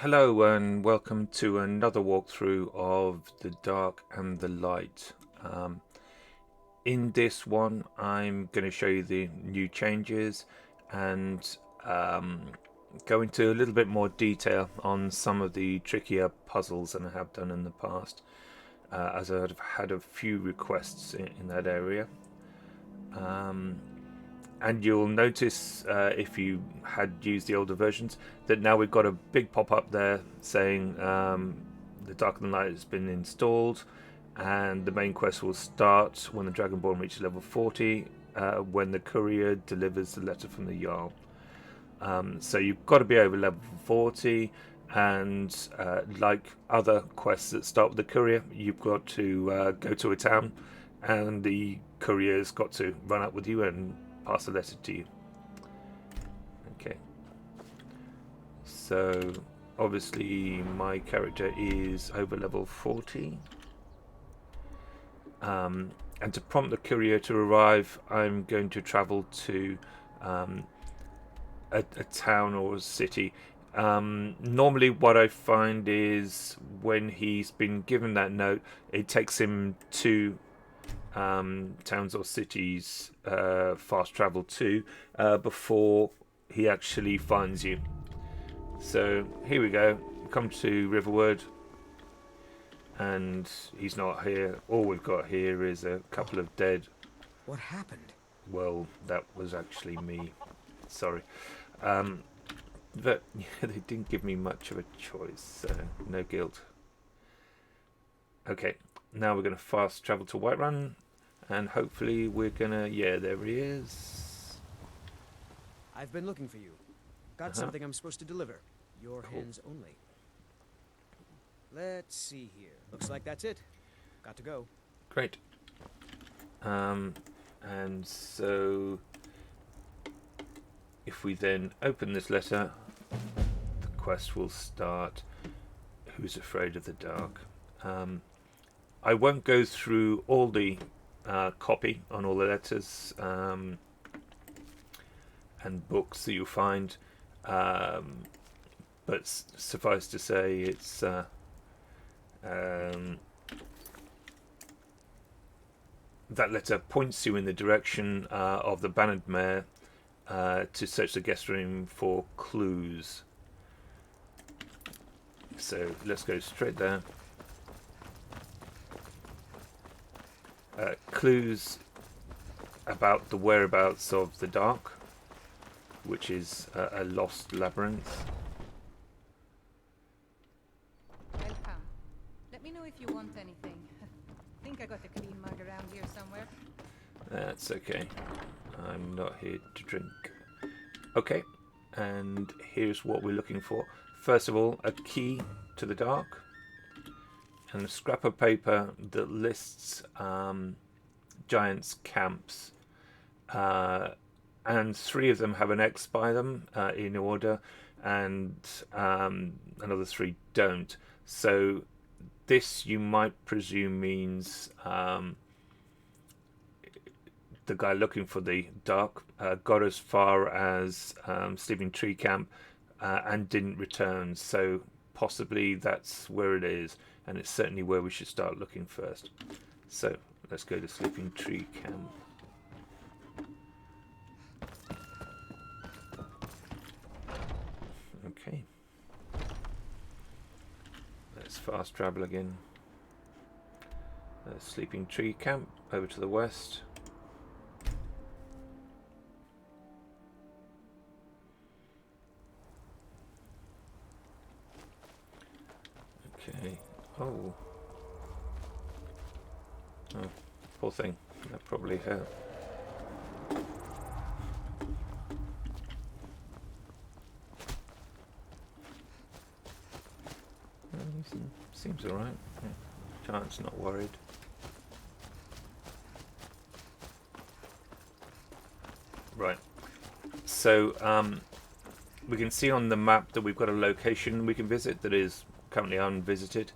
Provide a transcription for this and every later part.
Hello and welcome to another walkthrough of The Dark and the Light. In this one I'm going to show you the new changes and go into a little bit more detail on some of the trickier puzzles than I have done in the past, as I've had a few requests in that area. And you'll notice, if you had used the older versions, that now we've got a big pop-up there saying the Dark and the Light has been installed, and the main quest will start when the Dragonborn reaches level 40, when the courier delivers the letter from the Jarl. So you've got to be over level 40, and like other quests that start with the courier, you've got to go to a town, and the courier's got to run up with you and pass a letter to you. Okay. So obviously my character is over level 40. And to prompt the courier to arrive, I'm going to travel to a town or a city. Normally what I find is when he's been given that note, it takes him to towns or cities fast travel to before he actually finds you. So here we go. Come to Riverwood, and he's not here. All we've got here is a couple of dead. What happened? Well, that was actually me. Sorry. But yeah, they didn't give me much of a choice, so no guilt. Okay, now we're going to fast travel to Whiterun, and hopefully we're going to... Yeah, there he is. I've been looking for you. Got something I'm supposed to deliver. Your hands only. Let's see here. Looks like that's it. Got to go. Great. And so if we then open this letter, the quest will start. Who's afraid of the dark? I won't go through all the copy on all the letters and books that you'll find, but suffice to say it's that letter points you in the direction of the Bannered Mare to search the guest room for clues. So let's go straight there. Clues about the whereabouts of the Dark, which is a lost labyrinth. Welcome. Let me know if you want anything. Think I got a clean mug around here somewhere. That's okay. I'm not here to drink. Okay, and here's what we're looking for. First of all, a key to the Dark, and a scrap of paper that lists giants' camps, and 3 of them have an X by them in order, and another 3 don't. So this, you might presume, means the guy looking for the Dark got as far as Sleeping Tree Camp and didn't return. So possibly that's where it is, and it's certainly where we should start looking first. So let's go to Sleeping Tree Camp. Okay. Let's fast travel again. Sleeping Tree Camp over to the west. Okay. Oh, poor thing. That probably hurt. Seems alright. Yeah. Giant's not worried. Right. So we can see on the map that we've got a location we can visit that is currently unvisited,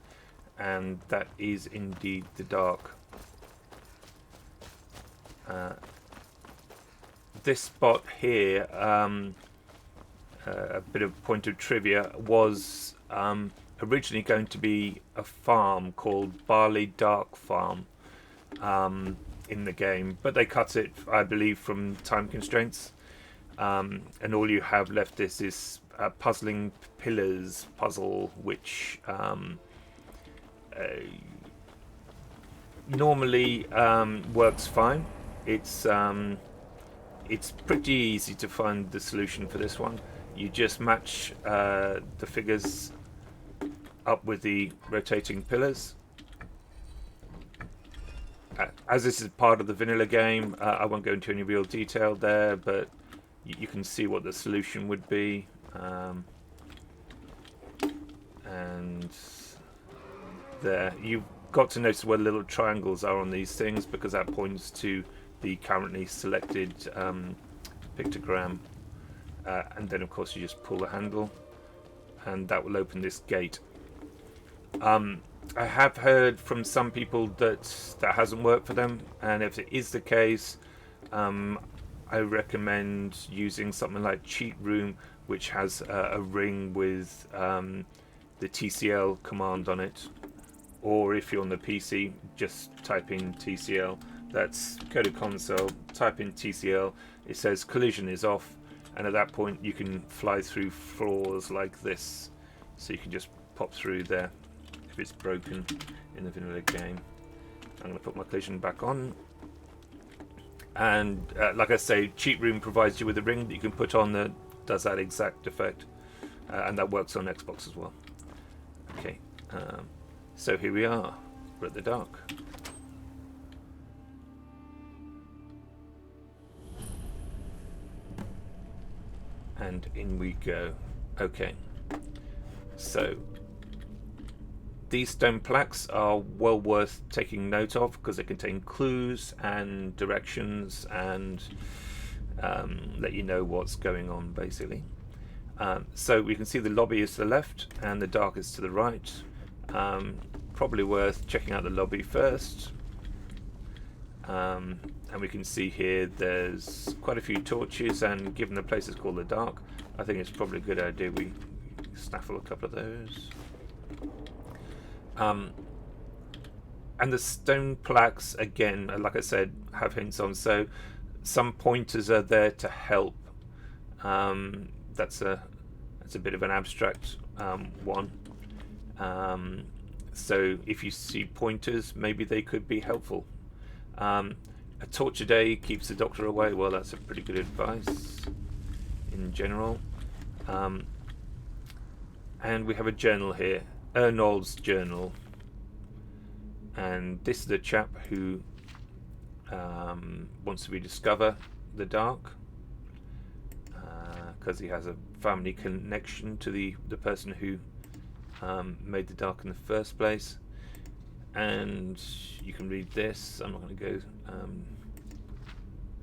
and that is indeed the Dark. This spot here a bit of point of trivia, was originally going to be a farm called Barley Dark Farm in the game, but they cut it, I believe, from time constraints, and all you have left is this puzzling pillars puzzle, which normally works fine. It's pretty easy to find the solution for this one. You just match the figures up with the rotating pillars. As this is part of the vanilla game, I won't go into any real detail there, but you can see what the solution would be. And there, you've got to notice where the little triangles are on these things, because that points to the currently selected pictogram. And then of course you just pull the handle and that will open this gate. I have heard from some people that hasn't worked for them, and if it is the case, I recommend using something like Cheat Room, which has a ring with the TCL command on it, or if you're on the PC, just type in TCL. That's go to console, type in TCL, it says collision is off, and at that point you can fly through floors like this, so you can just pop through there if it's broken in the vanilla game. I'm going to put my collision back on, and like I say, Cheat Room provides you with a ring that you can put on that does that exact effect, and that works on Xbox as well. Okay, so here we are, we're at the dark. And in we go. Okay, so these stone plaques are well worth taking note of, because they contain clues and directions and let you know what's going on, basically. So we can see the lobby is to the left and the dark is to the right. Probably worth checking out the lobby first. And we can see here there's quite a few torches, and given the place is called the dark, I think it's probably a good idea we snaffle a couple of those. And the stone plaques, again, like I said, have hints on, so some pointers are there to help. That's a bit of an abstract one. So if you see pointers, maybe they could be helpful. A torch a day keeps the doctor away. Well, that's a pretty good advice in general. And we have a journal here, Ernald's journal, and this is the chap who wants to rediscover the dark, because he has a family connection to the person who made the dark in the first place. And you can read this. I'm not going to go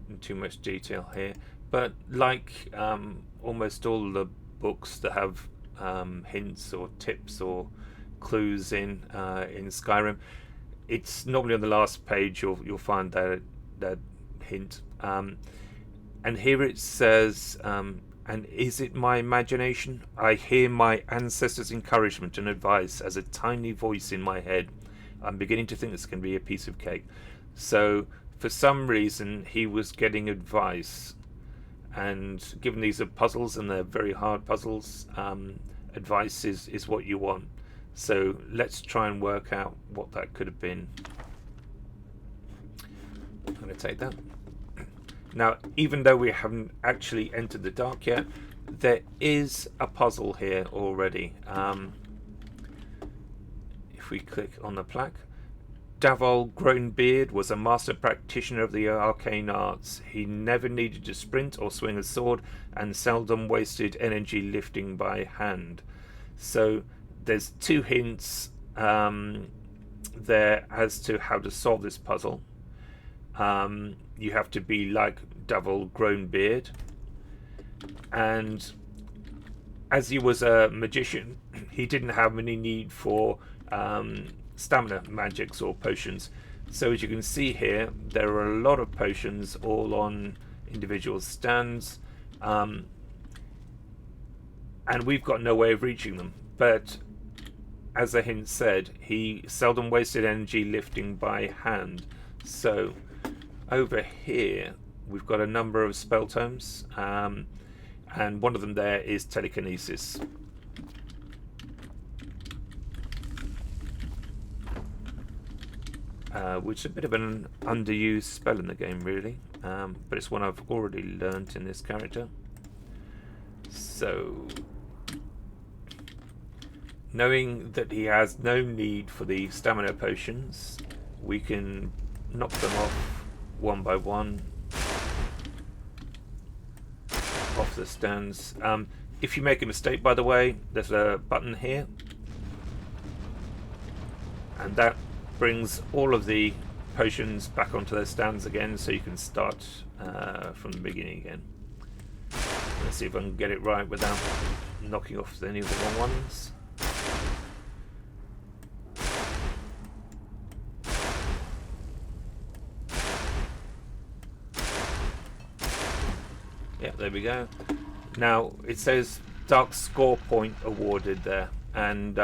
in too much detail here, but like almost all the books that have hints or tips or clues in Skyrim, it's normally on the last page you'll find that hint. And here it says, and is it my imagination? I hear my ancestors' encouragement and advice as a tiny voice in my head. I'm beginning to think this can be a piece of cake. So for some reason he was getting advice, and given these are puzzles and they're very hard puzzles, advice is what you want. So let's try and work out what that could have been. I'm going to take that. Now, even though we haven't actually entered the dark yet, there is a puzzle here already. If we click on the plaque, Davol Grownbeard was a master practitioner of the arcane arts. He never needed to sprint or swing a sword, and seldom wasted energy lifting by hand. So there's two hints there as to how to solve this puzzle. You have to be like Davol Grownbeard, and as he was a magician, he didn't have any need for stamina magics or potions. So as you can see here, there are a lot of potions all on individual stands. and we've got no way of reaching them. But as the hint said, he seldom wasted energy lifting by hand. So over here we've got a number of spell tomes, and one of them there is Telekinesis. Which is a bit of an underused spell in the game, really, but it's one I've already learnt in this character. So, knowing that he has no need for the stamina potions, we can knock them off one by one, off the stands. If you make a mistake, by the way, there's a button here, and that brings all of the potions back onto their stands again, so you can start from the beginning again. Let's see if I can get it right without knocking off any of the wrong ones. Yeah, there we go. Now it says dark score point awarded there, and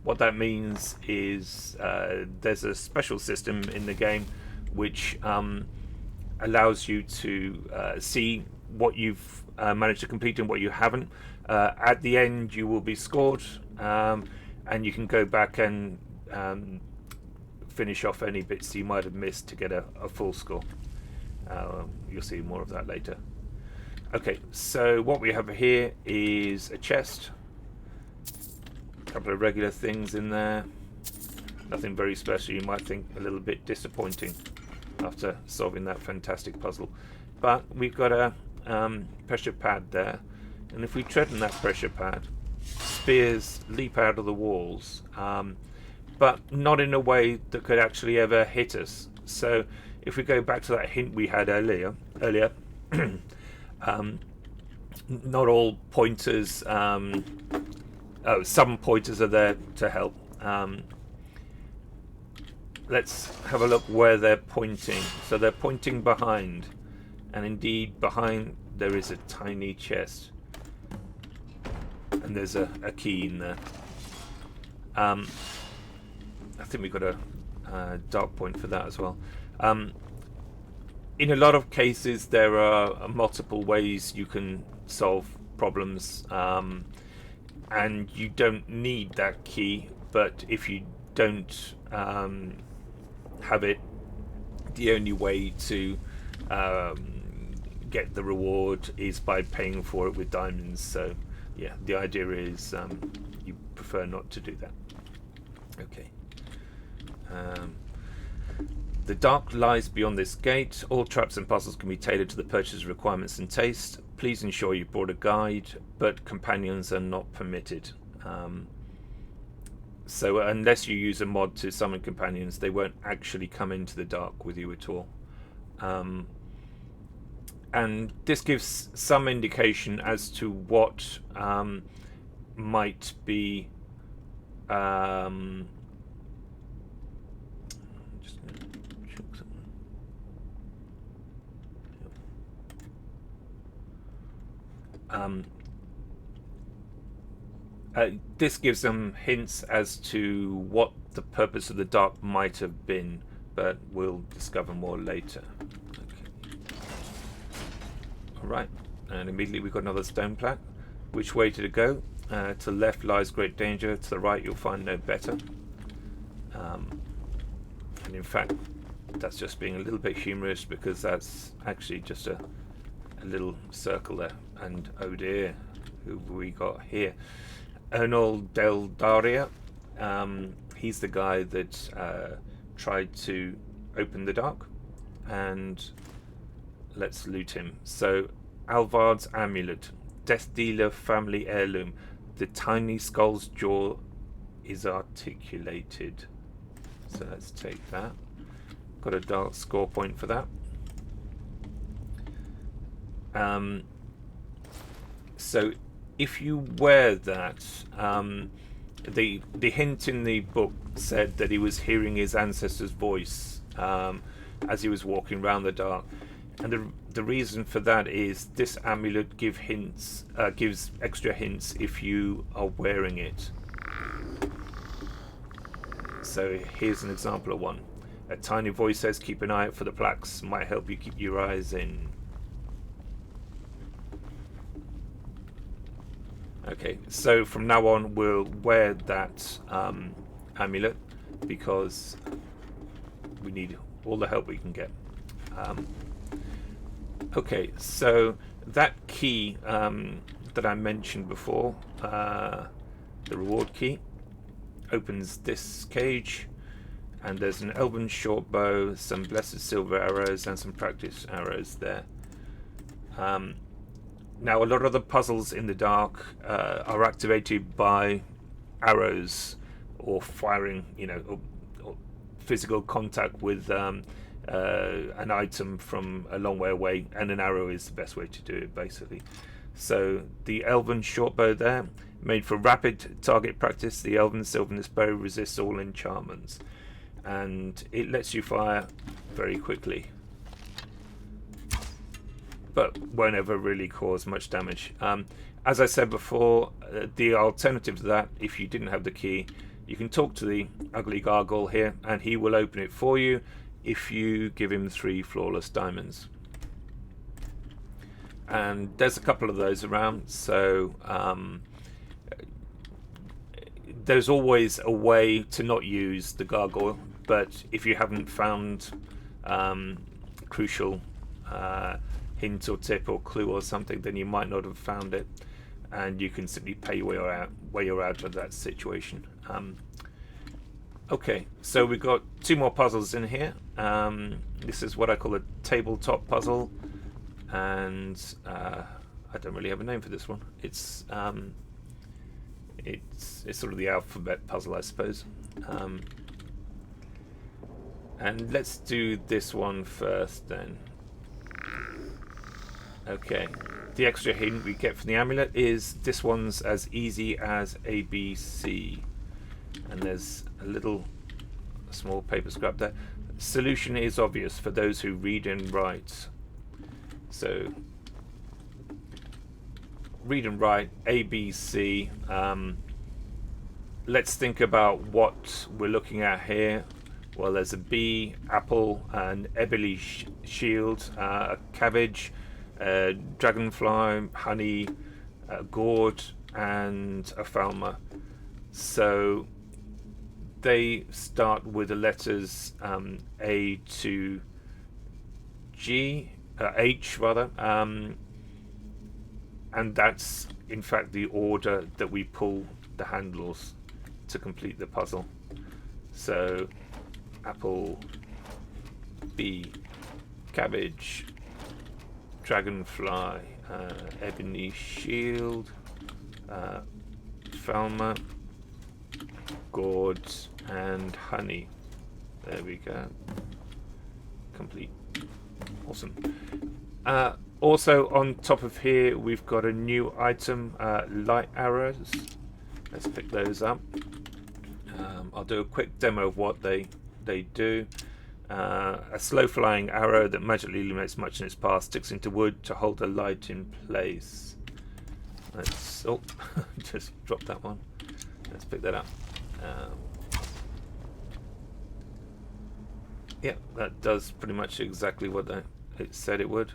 what that means is there's a special system in the game which allows you to see what you've managed to complete and what you haven't. At the end you will be scored, and you can go back and finish off any bits you might have missed to get a full score. You'll see more of that later. Okay, so what we have here is a chest. Couple of regular things in there, nothing very special. You might think a little bit disappointing after solving that fantastic puzzle, but we've got a pressure pad there, and if we tread on that pressure pad, spears leap out of the walls, but not in a way that could actually ever hit us. So if we go back to that hint we had earlier not all pointers, some pointers are there to help. Let's have a look where they're pointing. So they're pointing behind, and indeed behind there is a tiny chest, and there's a key in there. I think we've got a dark point for that as well. In a lot of cases there are multiple ways you can solve problems, and you don't need that key, but if you don't have it, the only way to get the reward is by paying for it with diamonds. So yeah, the idea is you prefer not to do that. Okay. The dark lies beyond this gate. All traps and puzzles can be tailored to the purchaser's requirements and taste. Please ensure you brought a guide, but companions are not permitted. So unless you use a mod to summon companions, they won't actually come into the dark with you at all. And this gives some indication as to what might be this gives them hints as to what the purpose of the dark might have been, but we'll discover more later. Okay. Alright, and immediately we've got another stone plaque. Which way to go? To the left lies great danger, to the right you'll find no better. And in fact, that's just being a little bit humorous, because that's actually just a little circle there. And oh dear, who have we got here? Ernol Del Daria. He's the guy that tried to open the dark, and let's loot him. So, Alvard's amulet, Death Dealer family heirloom. The tiny skull's jaw is articulated. So let's take that. Got a dark score point for that. So if you wear that, the hint in the book said that he was hearing his ancestor's voice as he was walking around the dark. And the reason for that is this amulet gives extra hints if you are wearing it. So here's an example of one. A tiny voice says, "Keep an eye out for the plaques. Might help you keep your eyes in." Okay, so from now on we'll wear that amulet because we need all the help we can get. Okay, so that key that I mentioned before, the reward key, opens this cage, and there's an elven short bow, some blessed silver arrows, and some practice arrows there. Now, a lot of the puzzles in the dark are activated by arrows or firing, or physical contact with an item from a long way away, and an arrow is the best way to do it, basically. So the elven short bow there, made for rapid target practice. The elven sylvanus bow resists all enchantments, and it lets you fire very quickly, but won't ever really cause much damage. As I said before, the alternative to that, if you didn't have the key, you can talk to the ugly gargoyle here, and he will open it for you if you give him 3 flawless diamonds. And there's a couple of those around, so there's always a way to not use the gargoyle, but if you haven't found crucial hint or tip or clue or something, then you might not have found it, and you can simply pay your way out of that situation. Okay, so we've got 2 more puzzles in here. This is what I call a tabletop puzzle, and I don't really have a name for this one. It's sort of the alphabet puzzle, I suppose. And let's do this one first then. Okay, the extra hint we get from the amulet is this one's as easy as ABC, and there's a small paper scrap there. Solution is obvious for those who read and write. So read and write ABC. Let's think about what we're looking at here. Well, there's a bee, apple, an ebony shield, a cabbage, a dragonfly, honey, a gourd, and a falmer. So they start with the letters A to G, H rather, and that's in fact the order that we pull the handles to complete the puzzle. So apple, bee, cabbage, dragonfly, ebony shield, falmer, gourd, and honey. There we go. Complete. Awesome. Also on top of here we've got a new item, light arrows. Let's pick those up. I'll do a quick demo of what they do. A slow flying arrow that magically illuminates much in its path, sticks into wood to hold a light in place. Let's just drop that one. Let's pick that up. Yeah, that does pretty much exactly what it said it would.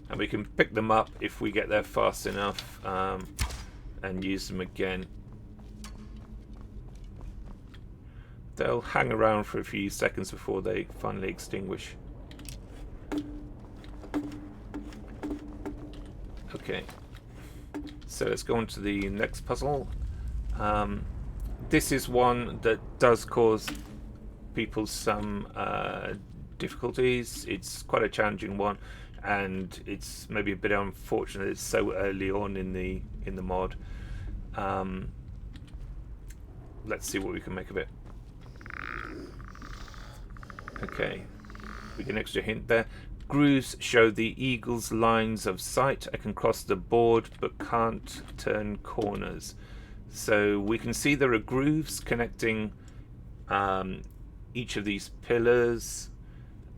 And we can pick them up if we get there fast enough, and use them again. They'll hang around for a few seconds before they finally extinguish. Okay, so let's go on to the next puzzle. This is one that does cause people some difficulties. It's quite a challenging one, and it's maybe a bit unfortunate it's so early on in the mod. Let's see what we can make of it. Okay, we get an extra hint there. Grooves show the eagle's lines of sight. I can cross the board but can't turn corners. So we can see there are grooves connecting each of these pillars,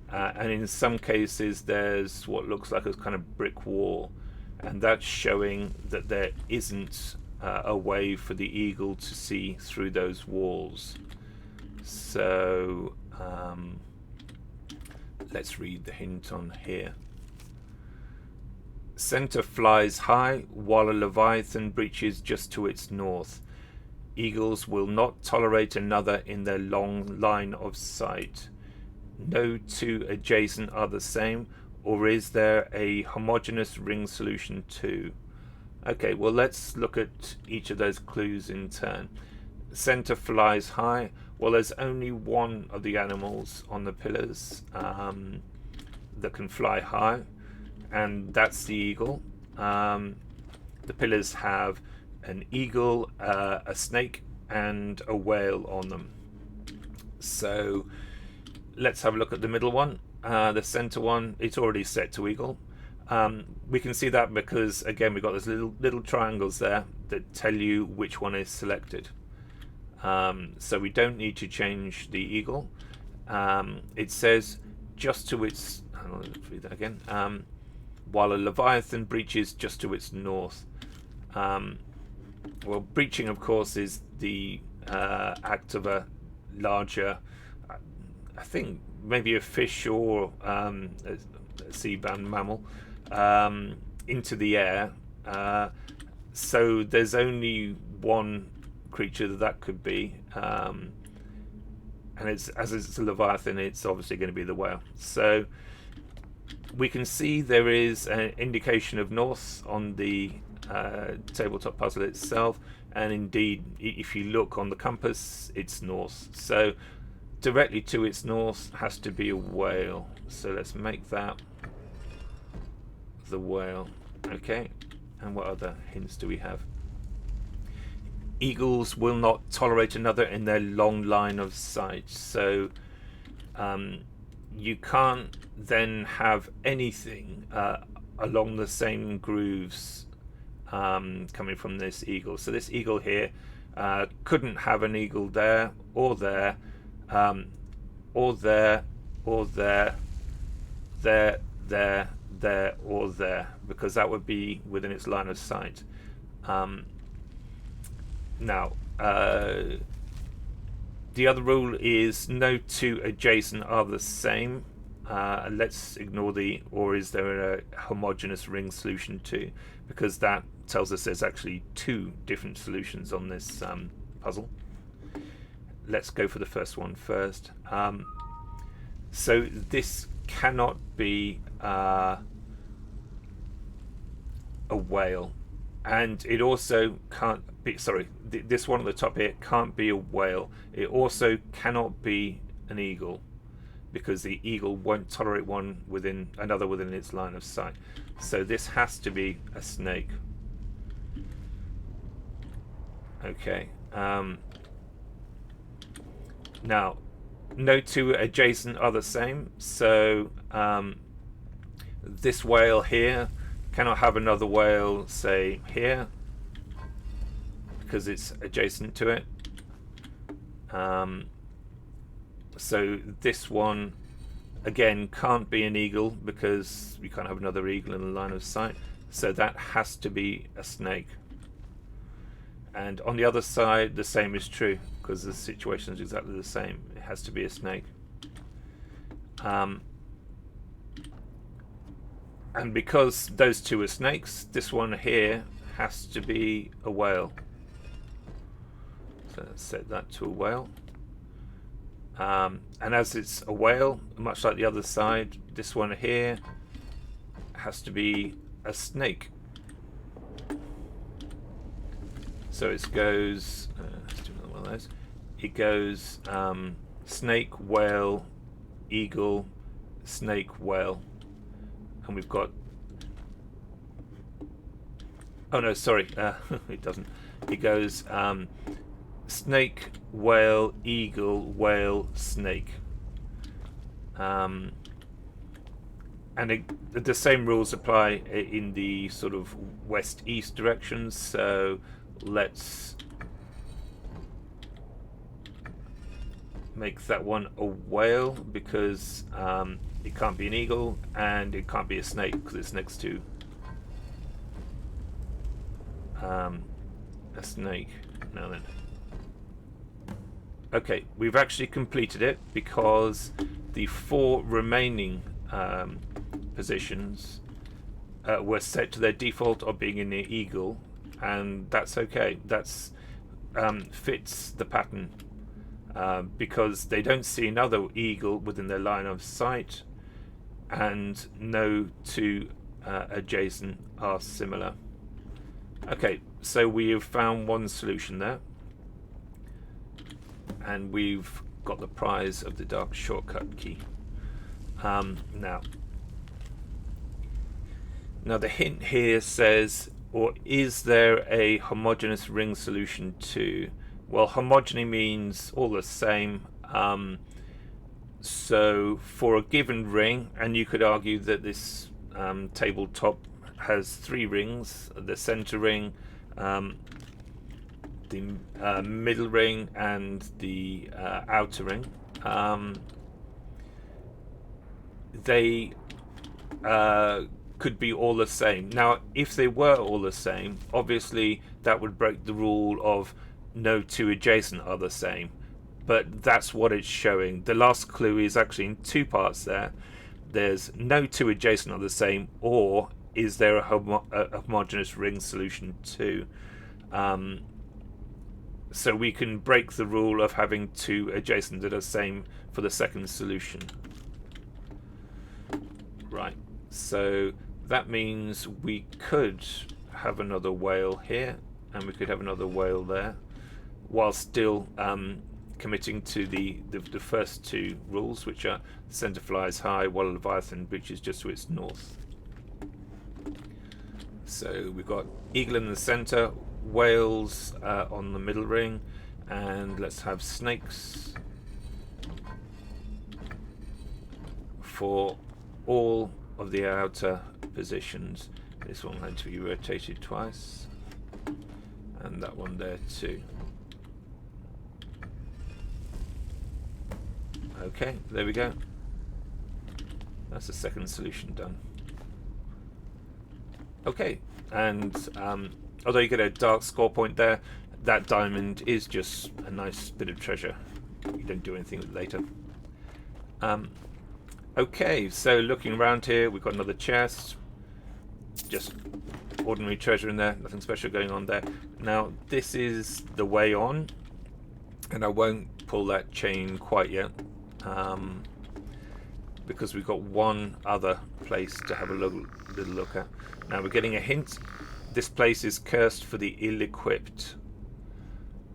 and in some cases there's what looks like a kind of brick wall, and that's showing that there isn't a way for the eagle to see through those walls. So let's read the hint on here. Center flies high while a leviathan breaches just to its north. Eagles will not tolerate another in their long line of sight. No two adjacent are the same, or is there a homogeneous ring solution too? Okay, well, let's look at each of those clues in turn. Center flies high. Well, there's only one of the animals on the pillars that can fly high, and that's the eagle. The pillars have an eagle, a snake, and a whale on them. So let's have a look at the middle one. The center one, it's already set to eagle. We can see that because, again, we've got those little triangles there that tell you which one is selected. So we don't need to change the eagle. It says just to its... let's read that again. While a leviathan breaches just to its north. Well, breaching, of course, is the act of a larger, I think maybe a fish or a sea-bound mammal, into the air. So there's only one creature that could be, and as it's a leviathan, it's obviously going to be the whale. So we can see there is an indication of north on the tabletop puzzle itself, and indeed if you look on the compass, it's north. So directly to its north has to be a whale. So let's make that the whale. Okay, and what other hints do we have? Eagles will not tolerate another in their long line of sight. So you can't then have anything along the same grooves coming from this eagle. So this eagle here couldn't have an eagle there, or there, or there, or there, there, or there, because that would be within its line of sight. Now, the other rule is no two adjacent are the same. Let's ignore the or is there a homogeneous ring solution too, because that tells us there's actually two different solutions on this puzzle. Let's go for the first one first. So this cannot be a whale, and it also can't be, sorry, this one at the top here can't be a whale. It also cannot be an eagle, because the eagle won't tolerate another within its line of sight. So this has to be a snake. Okay. Now, no two adjacent are the same. So this whale here cannot have another whale, say, here, because it's adjacent to it. So this one, again, can't be an eagle, because we can't have another eagle in the line of sight. So that has to be a snake. And on the other side, the same is true, because the situation is exactly the same. It has to be a snake. And because those two are snakes, this one here has to be a whale. So let's set that to a whale. And as it's a whale, much like the other side, this one here has to be a snake. So it goes, let's do another one of those. It goes snake, whale, eagle, snake, whale. And we've got, oh no, sorry, it doesn't. It goes snake, whale, eagle, whale, snake. And the same rules apply in the sort of west-east directions. So let's make that one a whale because it can't be an eagle and it can't be a snake because it's next to a snake. Now then. Okay, we've actually completed it because the 4 remaining positions were set to their default of being in the eagle, and that's okay. That's fits the pattern because they don't see another eagle within their line of sight, and no 2 adjacent are similar. Okay, so we have found one solution there, and we've got the prize of the dark shortcut key. Now the hint here says, or is there a homogeneous ring solution too? Well, homogeny means all the same. So for a given ring, and you could argue that this tabletop has 3 rings: the center ring, the middle ring, and the outer ring. They could be all the same. Now, if they were all the same, obviously that would break the rule of no 2 adjacent are the same. But that's what it's showing. The last clue is actually in 2 parts there. There's no 2 adjacent are the same, or is there a homogeneous ring solution too? So we can break the rule of having 2 adjacent that are the same for the second solution. Right, so that means we could have another whale here, and we could have another whale there, while still committing to the first 2 rules, which are center flies high, while Leviathan reaches just to its north. So we've got eagle in the center, whales on the middle ring, and let's have snakes for all of the outer positions. This one had to be rotated twice, and that one there too. Okay, there we go. That's the second solution done. Okay, and although you get a dark score point there, that diamond is just a nice bit of treasure. You don't do anything with it later. Okay, so looking around here, we've got another chest. Just ordinary treasure in there, nothing special going on there. Now, this is the way on, and I won't pull that chain quite yet, because we've got one other place to have a little look at. Now, we're getting a hint. This place is cursed for the ill-equipped.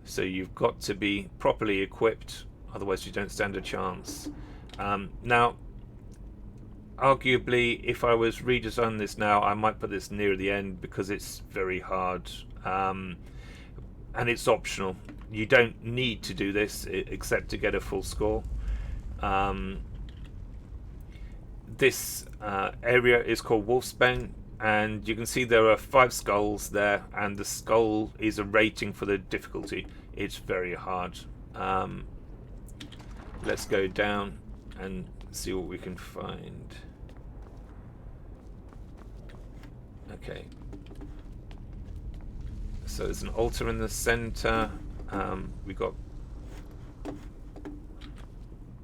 So you've got to be properly equipped, otherwise you don't stand a chance. Now, arguably, if I was redesigning this now, I might put this near the end because it's very hard, and it's optional. You don't need to do this except to get a full score. This area is called Wolfsbane, and you can see there are 5 skulls there, and the skull is a rating for the difficulty. It's very hard. Let's go down and see what we can find. Okay, so there's an altar in the center. We got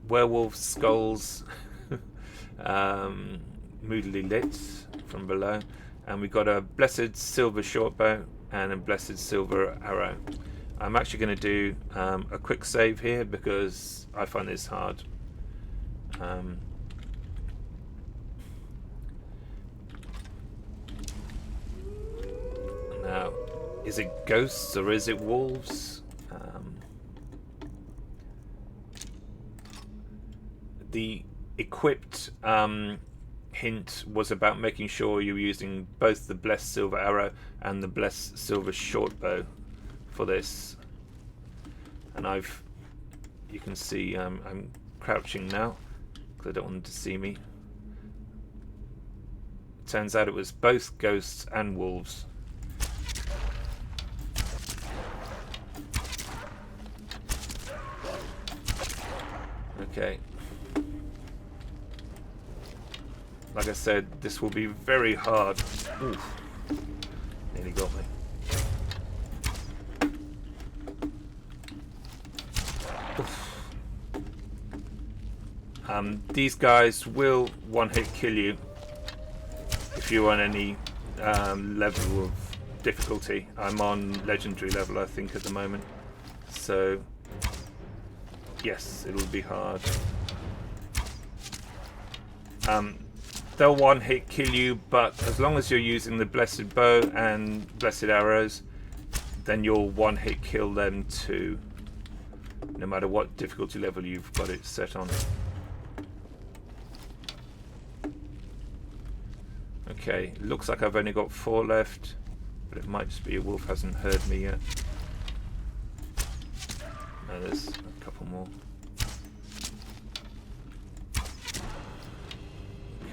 werewolf skulls, moodily lit from below, and we got a blessed silver shortbow and a blessed silver arrow. I'm actually going to do a quick save here because I find this hard. Now, is it ghosts or is it wolves? The equipped hint was about making sure you were using both the blessed silver arrow and the blessed silver shortbow for this. And you can see I'm crouching now because I don't want them to see me. Turns out it was both ghosts and wolves. Okay. Like I said, this will be very hard. Oof. Nearly got me. Oof. These guys will one-hit kill you if you're on any level of difficulty. I'm on legendary level, I think, at the moment. So, yes, it'll be hard. They'll one-hit kill you, but as long as you're using the blessed bow and blessed arrows, then you'll one-hit kill them too, no matter what difficulty level you've got it set on. Okay, looks like I've only got 4 left, but it might just be a wolf hasn't heard me yet. No, there's a couple more.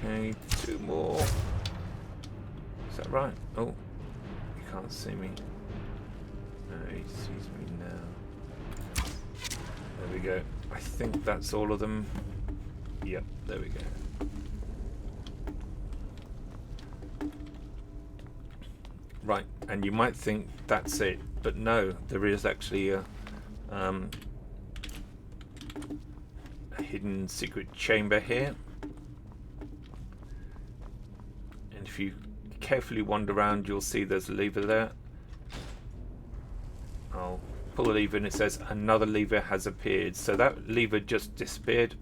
Okay, 2 more. Is that right? Oh, you can't see me. No, he sees me now. There we go. I think that's all of them. Yep, there we go. Right, and you might think that's it, but no, there is actually a hidden secret chamber here. And if you carefully wander around, you'll see there's a lever there. I'll pull the lever and it says another lever has appeared. So that lever just disappeared.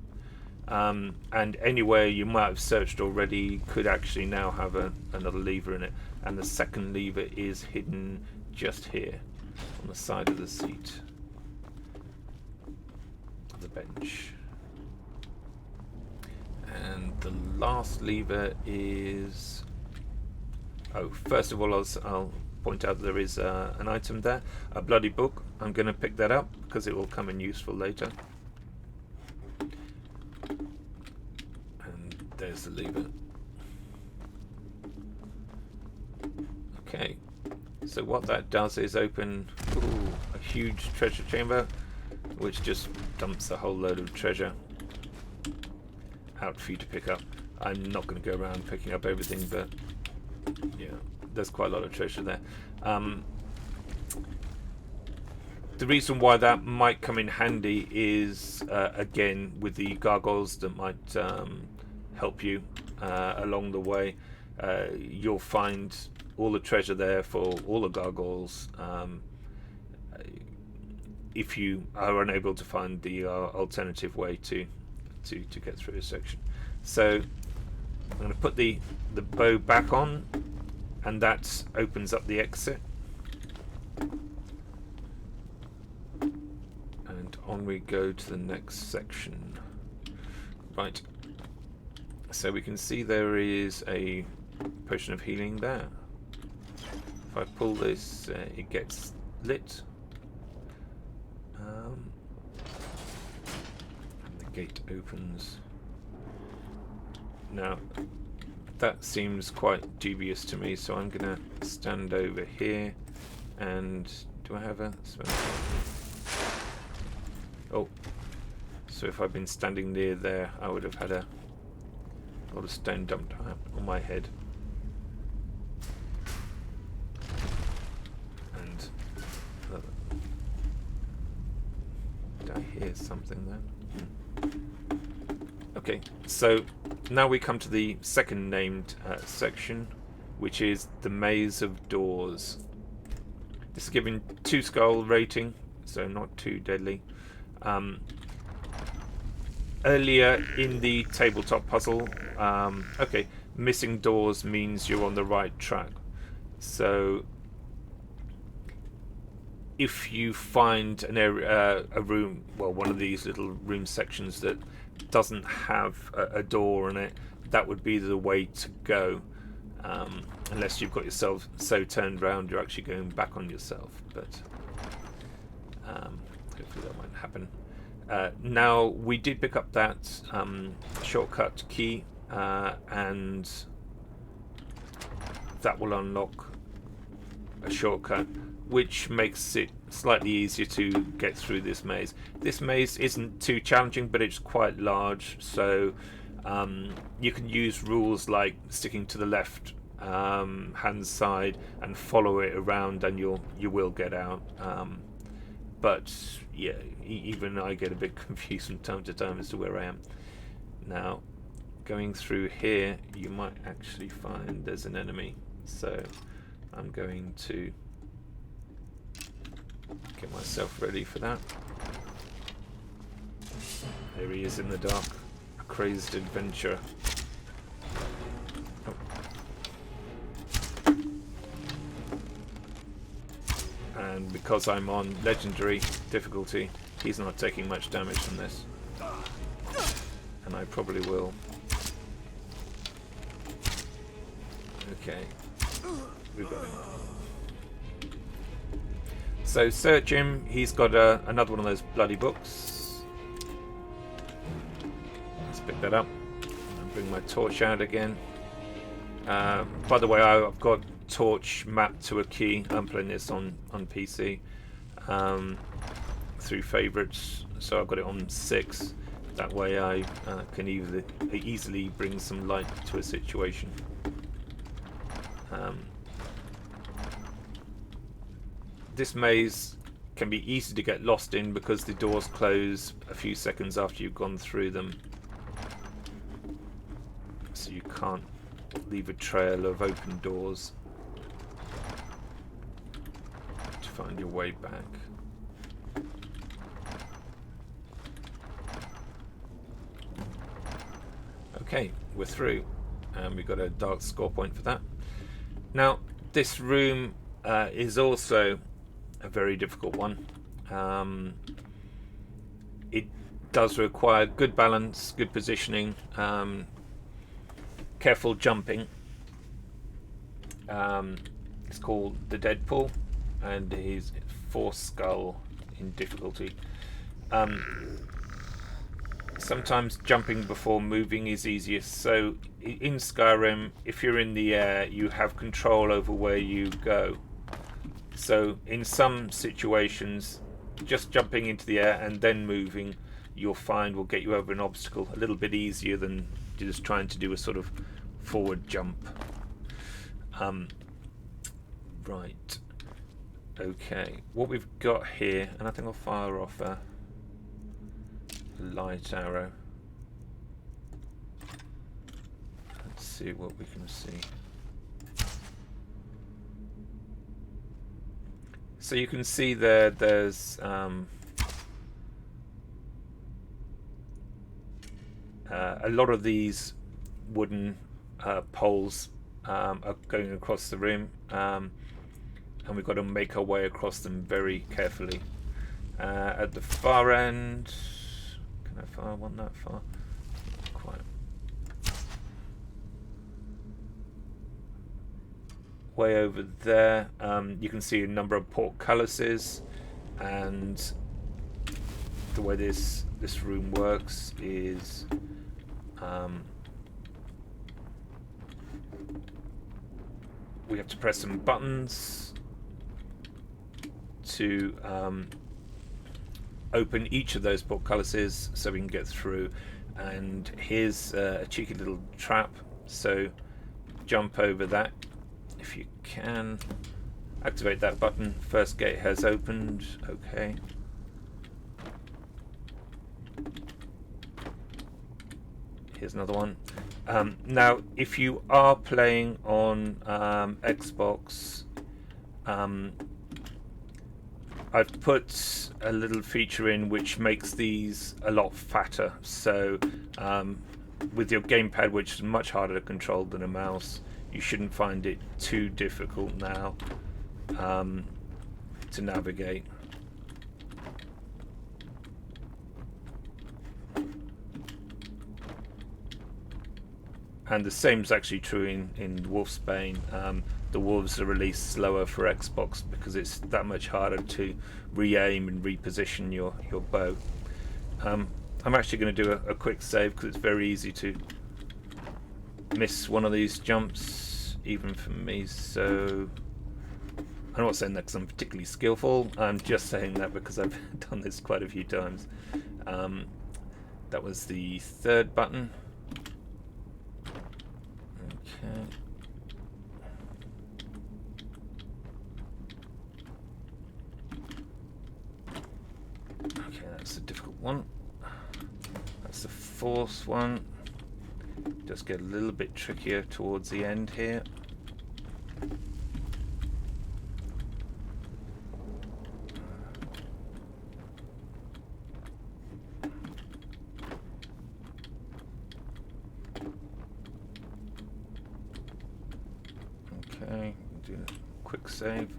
And anywhere you might have searched already could actually now have another lever in it. And the second lever is hidden just here on the side of the seat of the bench. And the last lever is... Oh, first of all, I'll point out there is an item there, a bloody book. I'm going to pick that up because it will come in useful later. And there's the lever. Okay, so what that does is open a huge treasure chamber, which just dumps a whole load of treasure out for you to pick up. I'm not going to go around picking up everything, but yeah, there's quite a lot of treasure there. The reason why that might come in handy is, again, with the gargoyles that might help you along the way. You'll find all the treasure there for all the gargoyles if you are unable to find the alternative way to get through a section. So I'm going to put the bow back on, and that opens up the exit. And on we go to the next section. Right. So we can see there is a potion of healing there. If I pull this, it gets lit. And the gate opens. Now, that seems quite dubious to me, so I'm going to stand over here. And do I have a... Oh, so if I'd been standing near there, I would have had a lot of stone dumped on my head. And did I hear something there? Okay, so now we come to the second named section, which is the Maze of Doors. This is given 2 skull rating, so not too deadly. Earlier in the tabletop puzzle, okay, missing doors means you're on the right track. So if you find an area, a room, well, one of these little room sections that doesn't have a door in it, that would be the way to go. Unless you've got yourself so turned around you're actually going back on yourself, but hopefully that won't happen. Now, we did pick up that shortcut key, and that will unlock a shortcut, which makes it slightly easier to get through this maze. This maze isn't too challenging, but it's quite large, so you can use rules like sticking to the left hand side and follow it around, and you will get out. But yeah, even I get a bit confused from time to time as to where I am. Now, going through here, you might actually find there's an enemy, so I'm going to get myself ready for that. There he is in the dark, a crazed adventurer. Oh. And because I'm on legendary difficulty, he's not taking much damage from this. And I probably will. Okay, we've got him. So search him. He's got another one of those bloody books. Let's pick that up and bring my torch out again. By the way, I've got torch mapped to a key. I'm playing this on PC through favorites, so I've got it on 6. That way I can easily bring some light to a situation. This maze can be easy to get lost in because the doors close a few seconds after you've gone through them, so you can't leave a trail of open doors to find your way back. Okay, we're through, and we've got a dark score point for that. Now, this room is also a very difficult one. It does require good balance, good positioning, careful jumping. It's called the Deadpool, and he's 4 skull in difficulty. Sometimes jumping before moving is easiest. So in Skyrim, if you're in the air, you have control over where you go. So in some situations, just jumping into the air and then moving, you'll find will get you over an obstacle a little bit easier than just trying to do a sort of forward jump. Right. Okay. What we've got here, and I think I'll fire off a light arrow. Let's see what we can see. So you can see there's a lot of these wooden poles are going across the room, and we've got to make our way across them very carefully. At the far end, can I fire one that far? Not quite. Way over there, you can see a number of portcullises, and the way this room works is we have to press some buttons to open each of those portcullises so we can get through. And here's a cheeky little trap, so jump over that if you can. Activate that button. First gate has opened. Okay. Here's another one. Now, if you are playing on Xbox, I've put a little feature in which makes these a lot fatter. So with your gamepad, which is much harder to control than a mouse, you shouldn't find it too difficult now to navigate. And the same is actually true in Wolfsbane. The wolves are released slower for Xbox because it's that much harder to re-aim and reposition your bow. I'm actually going to do a quick save because it's very easy to miss one of these jumps, even for me. So I'm not saying that because I'm particularly skillful. I'm just saying that because I've done this quite a few times. That was the third button. Okay. Okay, that's a difficult one. That's the fourth one. Just get a little bit trickier towards the end here. Okay, do a quick save.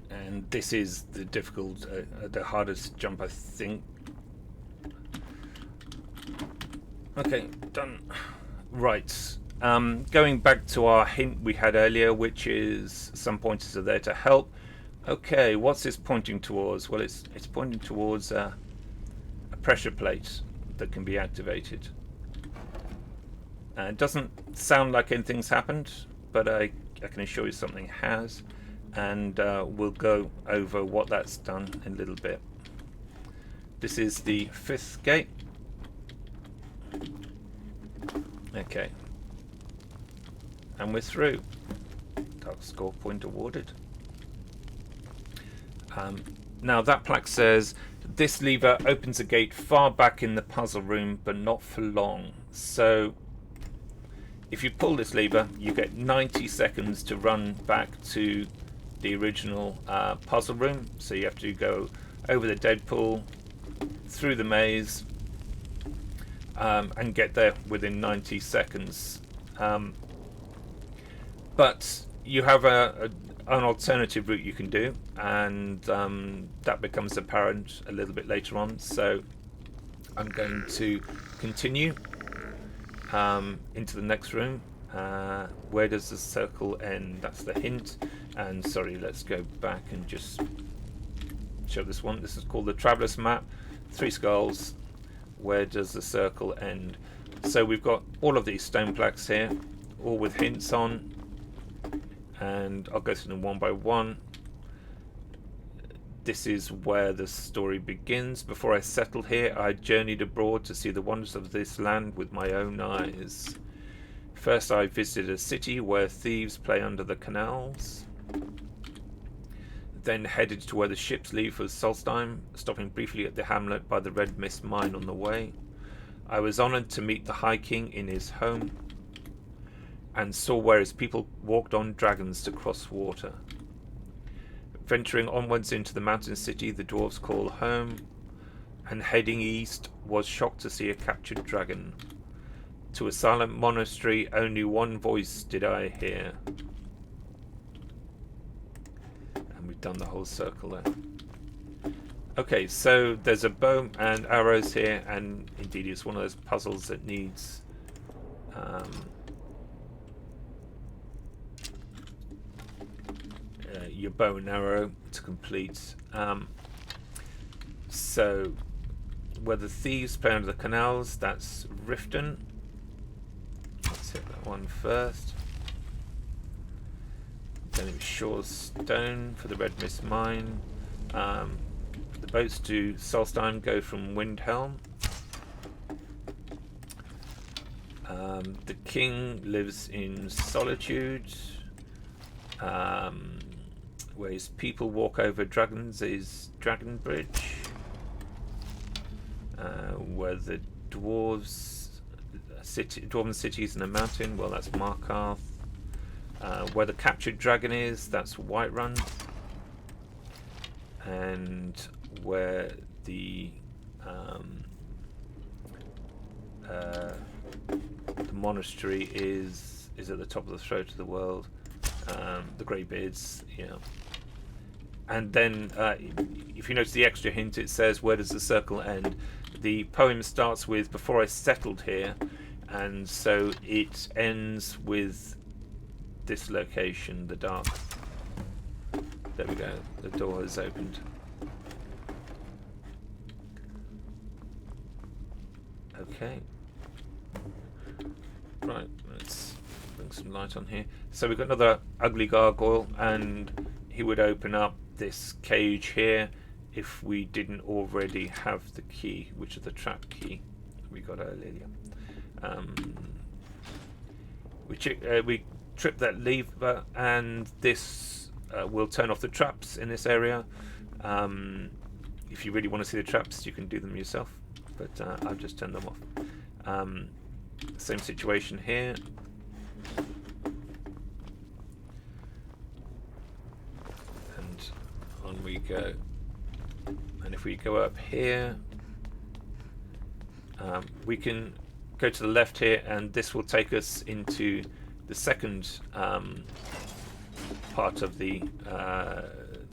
And this is the difficult, the hardest jump, I think. Okay, done. Right. Going back to our hint we had earlier, which is some pointers are there to help. Okay, what's this pointing towards? Well, it's pointing towards a pressure plate that can be activated. It doesn't sound like anything's happened, but I can assure you something has, and we'll go over what that's done in a little bit. This is the 5th gate. Okay. And we're through. Dark score point awarded. Now that plaque says, this lever opens a gate far back in the puzzle room, but not for long. So if you pull this lever, you get 90 seconds to run back to the original puzzle room. So you have to go over the Deadpool, through the maze, and get there within 90 seconds. But you have an alternative route you can do, and that becomes apparent a little bit later on. So I'm going to continue into the next room. Where does the circle end? That's the hint. And sorry, let's go back and just show this one. This is called the Traveler's Map. 3 skulls. Where does the circle end? So we've got all of these stone plaques here, all with hints on, and I'll go through them one by one. This is where the story begins. Before I settled here, I journeyed abroad to see the wonders of this land with my own eyes. First I visited a city where thieves play under the canals. Then headed to where the ships leave for Solstheim, stopping briefly at the hamlet by the Red Mist mine on the way. I was honoured to meet the High King in his home, and saw where his people walked on dragons to cross water. Venturing onwards into the mountain city the dwarves call home, and heading east, was shocked to see a captured dragon. To a silent monastery, only one voice did I hear. And we've done the whole circle there. Okay, so there's a bow and arrows here, and indeed it's one of those puzzles that needs your bow and arrow to complete. So where the thieves play under the canals, that's Riften. Let's hit that one first. Then it was Shore's Stone for the Red Mist Mine. The boats to Solstheim go from Windhelm. The king lives in Solitude. Where his people walk over dragons is Dragon Bridge. Where the dwarven cities in a mountain, well, that's Markarth. Where the captured dragon is, that's Whiterun. And where the monastery is at the top of the throat of the world. The Greybeards, you know. And then, if you notice the extra hint, it says, where does the circle end? The poem starts with, before I settled here, and so it ends with this location, the dark. There we go, the door is opened. Okay. Right, let's bring stick some light on here. So we've got another ugly gargoyle, and he would open up this cage here if we didn't already have the key, which is the trap key we got earlier. We trip that lever, and this will turn off the traps in this area. If you really want to see the traps, you can do them yourself, but I've just turned them off. Same situation here. And on we go. And if we go up here, we can go to the left here, and this will take us into the second part of the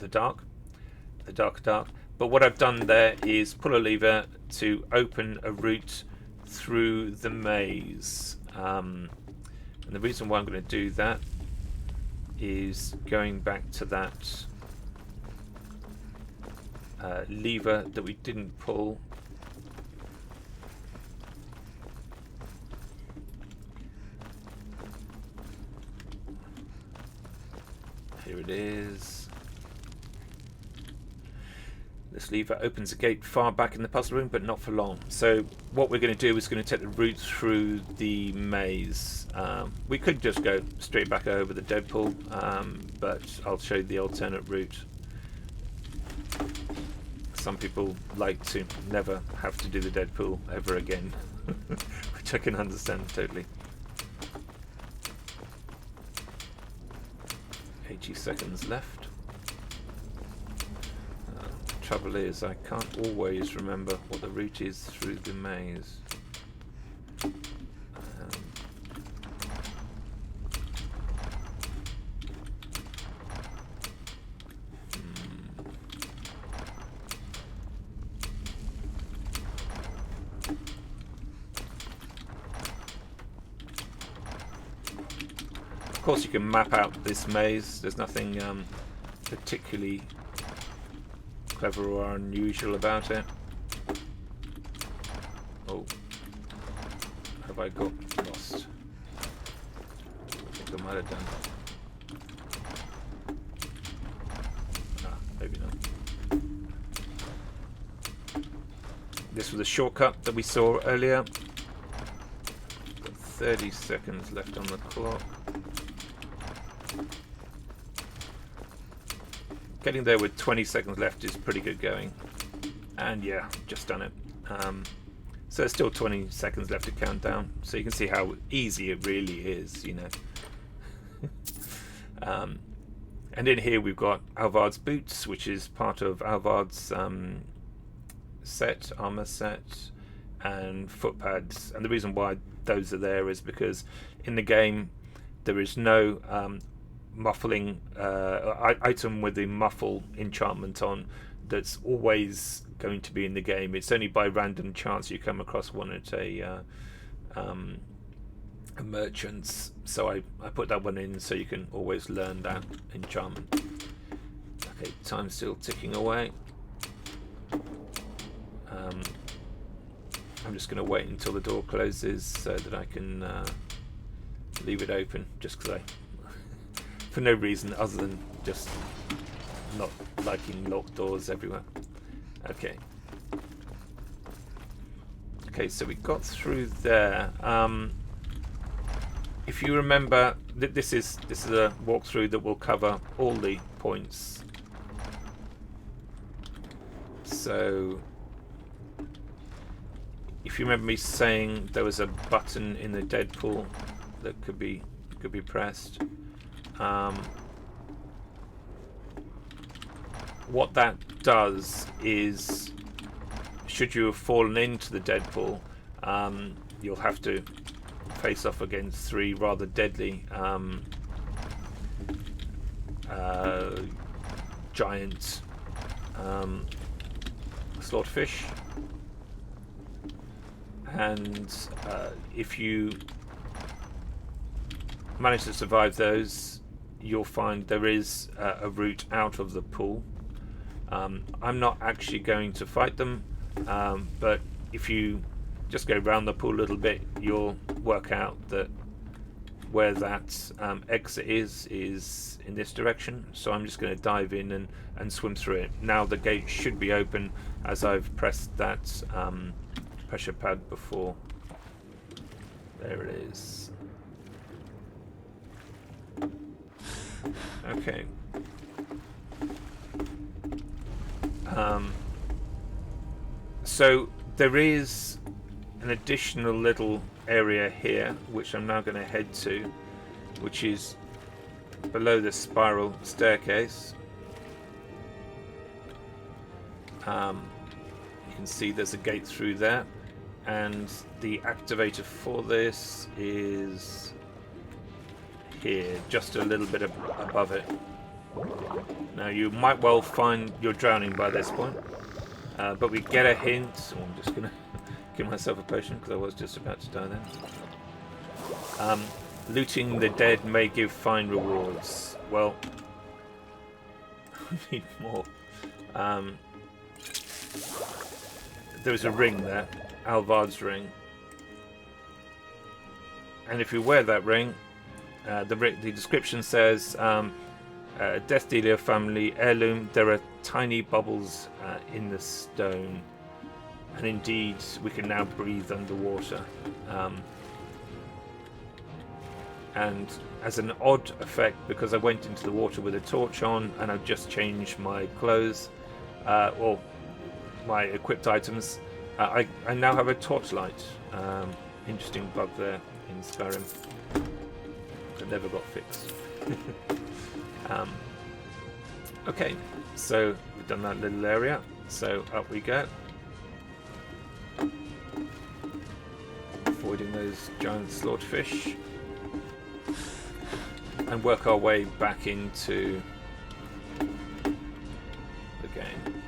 dark. But what I've done there is pull a lever to open a route through the maze. And the reason why I'm going to do that is going back to that lever that we didn't pull. Here it is. This lever opens a gate far back in the puzzle room, but not for long. So what we're going to do is going to take the route through the maze. We could just go straight back over the Deadpool, but I'll show you the alternate route. Some people like to never have to do the Deadpool ever again, which I can understand totally. 80 seconds left. Trouble is, I can't always remember what the route is through the maze. Of course, you can map out this maze. There's nothing particularly clever or unusual about it. Oh, have I got lost? I think I might have done. Maybe not. This was a shortcut that we saw earlier. Got 30 seconds left on the clock. Getting there with 20 seconds left is pretty good going. And yeah, just done it. So there's still 20 seconds left to count down. So you can see how easy it really is, you know. And in here we've got Alvard's boots, which is part of Alvard's armor set, and foot pads. And the reason why those are there is because in the game there is no muffling item with the muffle enchantment on that's always going to be in the game. It's only by random chance you come across one at a merchant's, so I put that one in so you can always learn that enchantment. Okay, time's still ticking away. I'm just going to wait until the door closes so that I can leave it open, just because for no reason other than just not liking locked doors everywhere. Okay. Okay, so we got through there. If you remember, this is a walkthrough that will cover all the points. So, if you remember me saying there was a button in the Deadpool that could be pressed. What that does is, should you have fallen into the Deadpool, you'll have to face off against 3 rather deadly giant slaughterfish, and if you manage to survive those, you'll find there is a route out of the pool. I'm not actually going to fight them, but if you just go around the pool a little bit, you'll work out that where that exit is in this direction, so I'm just going to dive in and swim through it. Now the gate should be open as I've pressed that pressure pad before. There it is. Okay. So there is an additional little area here which I'm now going to head to, which is below the spiral staircase. You can see there's a gate through there, and the activator for this is here, just a little bit above it. Now you might well find you're drowning by this point, but we get a hint. Oh, I'm just going to give myself a potion because I was just about to die then. Looting the dead may give fine rewards. Well, I need more. There's a ring there, Alvard's ring, and if you wear that ring, the description says Death Dealer family heirloom. There are tiny bubbles in the stone, and indeed we can now breathe underwater. And as an odd effect, because I went into the water with a torch on and I've just changed my clothes, or my equipped items, I now have a torchlight. Interesting bug there in Skyrim that never got fixed. Okay, so we've done that little area, so up we go, avoiding those giant slaughterfish, and work our way back into the game.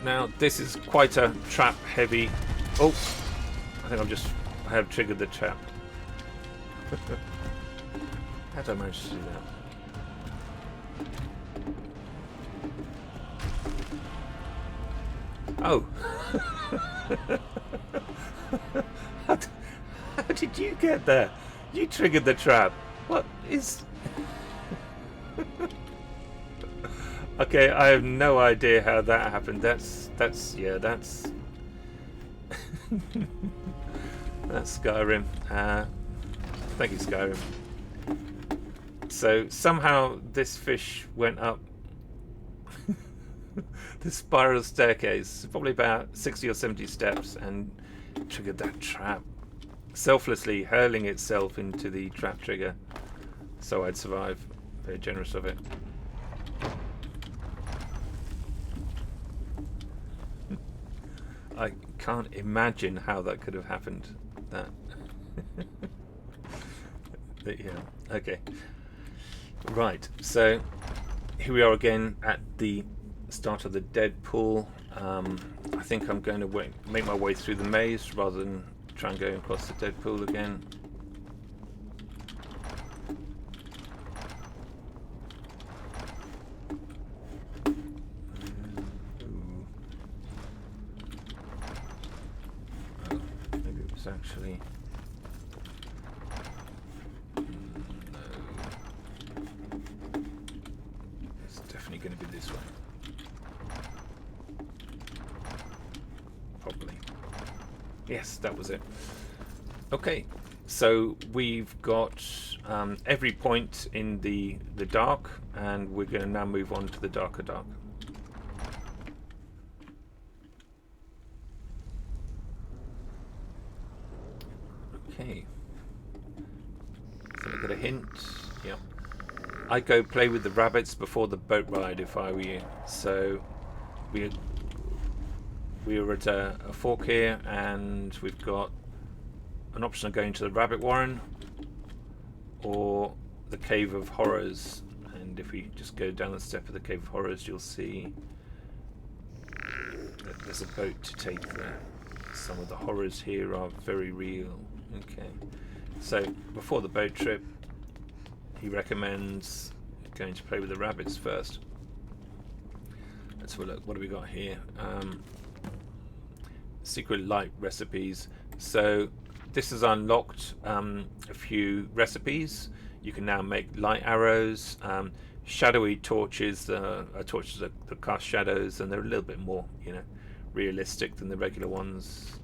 Now this is quite a trap heavy. Oh, I think I have triggered the trap. How did I manage to do that? Oh. How did you get there? You triggered the trap. What is... Okay, I have no idea how that happened. That's that's Skyrim. Thank you, Skyrim. So somehow this fish went up the spiral staircase, probably about 60 or 70 steps, and triggered that trap, selflessly hurling itself into the trap trigger so I'd survive. Very generous of it. I can't imagine how that could have happened. That but yeah, okay. Right, so here we are again at the start of the Deadpool. I think I'm going to make my way through the maze rather than try and go across the Deadpool again. Maybe it was actually... going to be this way. Probably. Yes, that was it. Okay, so we've got every point in the dark, and we're going to now move on to the darker dark. Okay. So I got a hint. Yep. I'd go play with the rabbits before the boat ride if I were you. So we were at a fork here, and we've got an option of going to the rabbit warren or the Cave of Horrors. And if we just go down the step of the Cave of Horrors, you'll see that there's a boat to take there. Some of the horrors here are very real. Okay, so before the boat trip, he recommends going to play with the rabbits first. Let's have a look. What do we got here? secret light recipes. So this has unlocked a few recipes. You can now make light arrows, shadowy torches, torches that cast shadows, and they're a little bit more, realistic than the regular ones.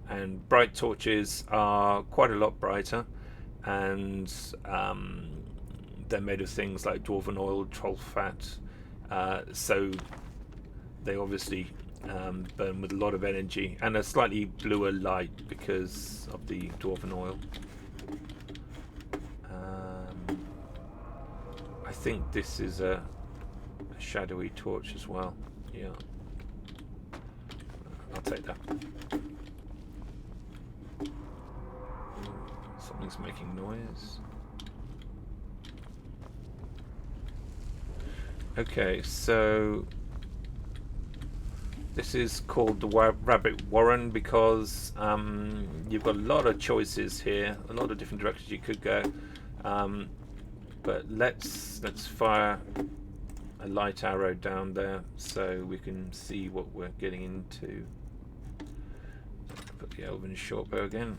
And bright torches are quite a lot brighter, and they're made of things like dwarven oil, troll fat, so they obviously burn with a lot of energy and a slightly bluer light because of the dwarven oil. I think this is a shadowy torch as well. Yeah, I'll take that. Something's making noise. Okay, so this is called the Rabbit Warren because you've got a lot of choices here, a lot of different directions you could go. But let's fire a light arrow down there so we can see what we're getting into. Put the elven shortbow again.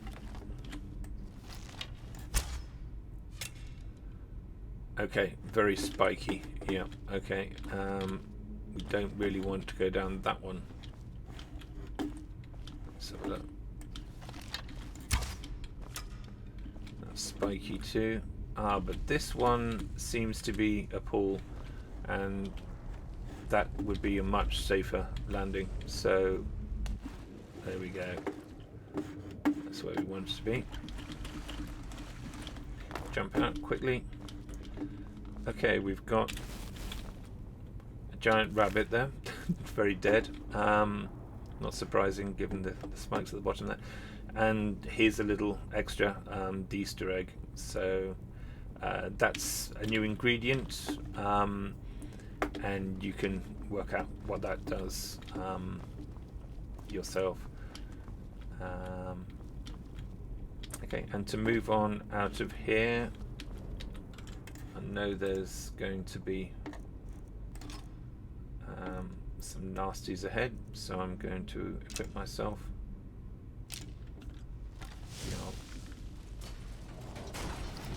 Okay, very spiky. Yeah, okay. We don't really want to go down that one. Let's have a look. That's spiky too. But this one seems to be a pool, and that would be a much safer landing. So there we go. That's where we want it to be. Jump out quickly. Okay, we've got a giant rabbit there, very dead. Not surprising given the spikes at the bottom there. And here's a little extra, the Easter egg. So that's a new ingredient, and you can work out what that does yourself. Okay, and to move on out of here, I know there's going to be some nasties ahead, so I'm going to equip myself.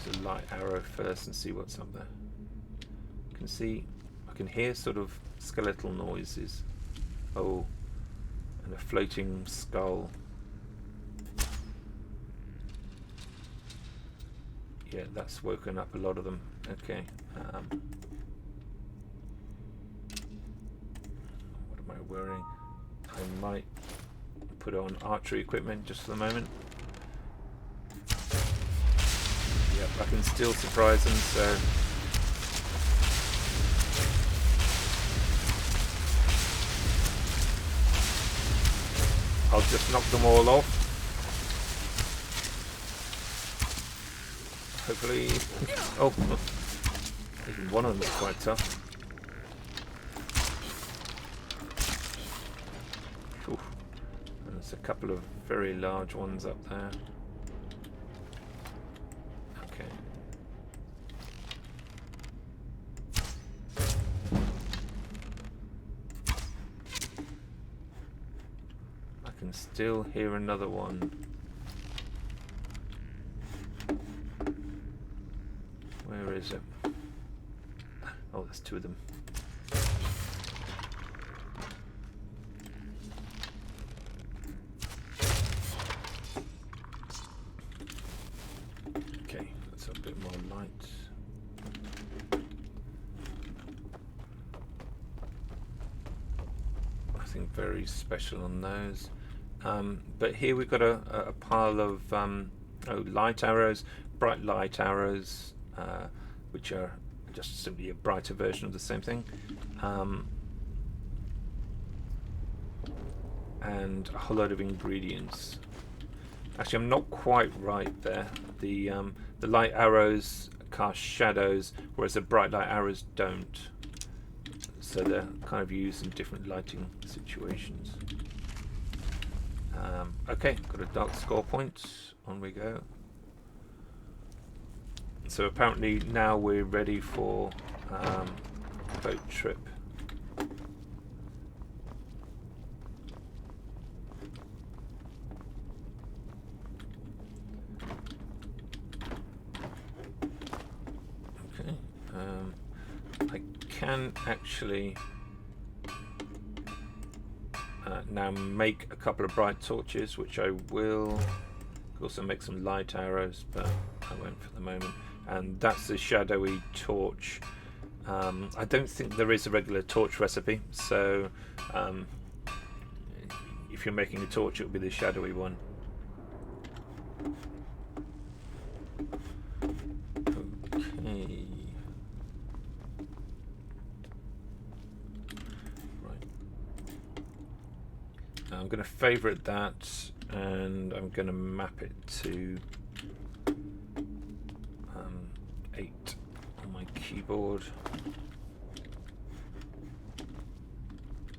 Use a light arrow first and see what's up there. I can hear sort of skeletal noises. Oh, and a floating skull. Yeah, that's woken up a lot of them. Okay. What am I wearing? I might put on archery equipment just for the moment. Yep, I can still surprise them, so... I'll just knock them all off. Hopefully... Oh! Even one of them is quite tough. Oof. And there's a couple of very large ones up there. Okay. I can still hear another one. Where is it? Oh, there's two of them. Okay, let's have a bit more light. Nothing very special on those. But here we've got a pile of light arrows, bright light arrows, which are just simply a brighter version of the same thing, and a whole load of ingredients. Actually, I'm not quite right there. The light arrows cast shadows, whereas the bright light arrows don't. So they're kind of used in different lighting situations. Okay, got a dark score point. On we go. So apparently now we're ready for a boat trip. I can actually now make a couple of bright torches, which I will. Also make some light arrows, but I won't for the moment. And that's the shadowy torch. I don't think there is a regular torch recipe, so if you're making a torch, it will be the shadowy one. Okay. Right. Now I'm going to favorite that, and I'm going to map it to 8 on my keyboard.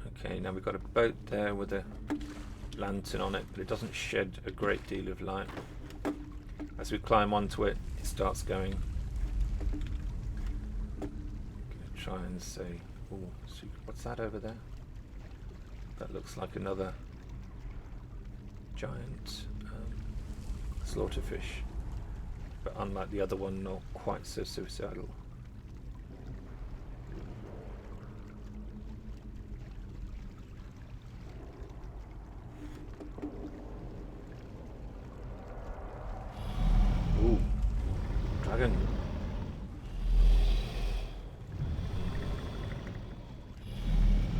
Okay, now we've got a boat there with a lantern on it, but it doesn't shed a great deal of light. As we climb onto it, it starts going. I'm going to try and say, oh, what's that over there? That looks like another giant slaughterfish, but unlike the other one, not quite so suicidal. Ooh, dragon.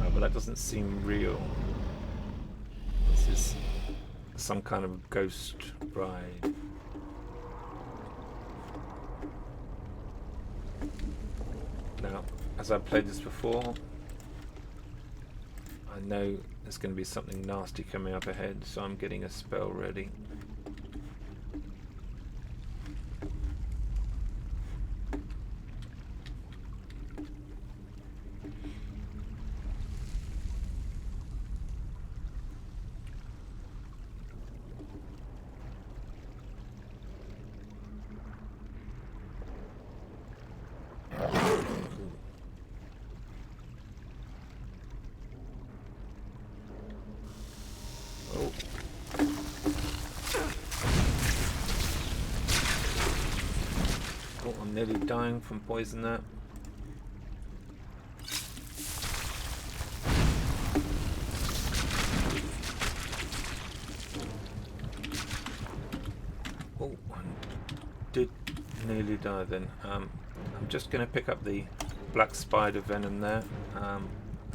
Oh, but that doesn't seem real. This is some kind of ghost ride. Now, as I've played this before, I know there's going to be something nasty coming up ahead, so I'm getting a spell ready. Nearly dying from poison there. Oh, I did nearly die then. I'm just going to pick up the black spider venom there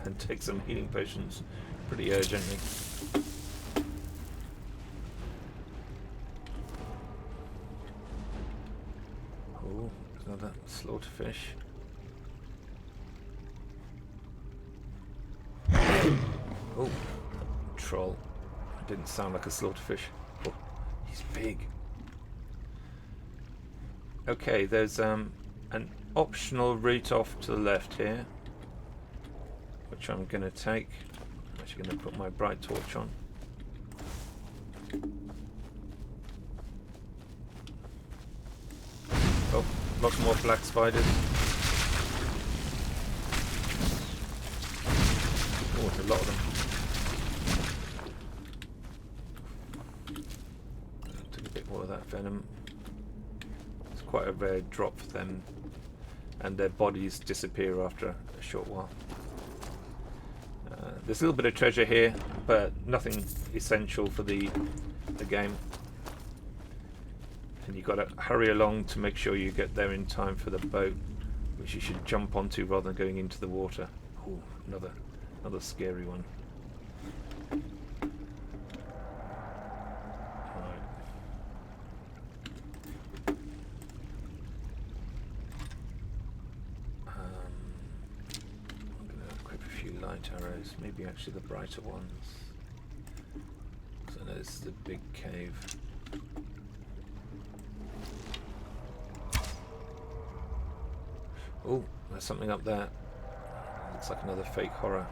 and take some healing potions pretty urgently. Another slaughterfish. Oh, troll. It didn't sound like a slaughterfish. Oh, he's big. Okay, there's an optional route off to the left here, which I'm going to take. I'm actually going to put my bright torch on. Oh, lots more black spiders. Oh, there's a lot of them. Took a bit more of that venom. It's quite a rare drop for them, and their bodies disappear after a short while. There's a little bit of treasure here, but nothing essential for the game. And you've got to hurry along to make sure you get there in time for the boat, which you should jump onto rather than going into the water. Oh, another scary one. Right. I'm going to equip a few light arrows, maybe actually the brighter ones. So there's the big cave. Oh, there's something up there. Looks like another fake horror.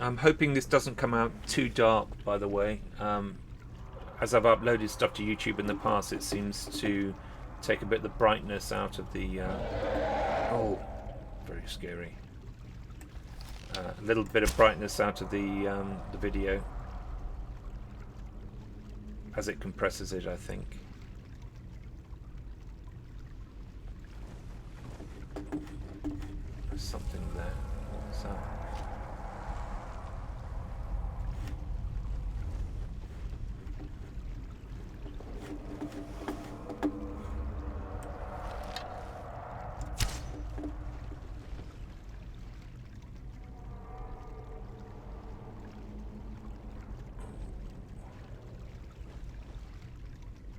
I'm hoping this doesn't come out too dark, by the way. As I've uploaded stuff to YouTube in the past, it seems to take a bit of the brightness out of the... oh, very scary. A little bit of brightness out of the video. as it compresses it, I think. There's something there. What's that?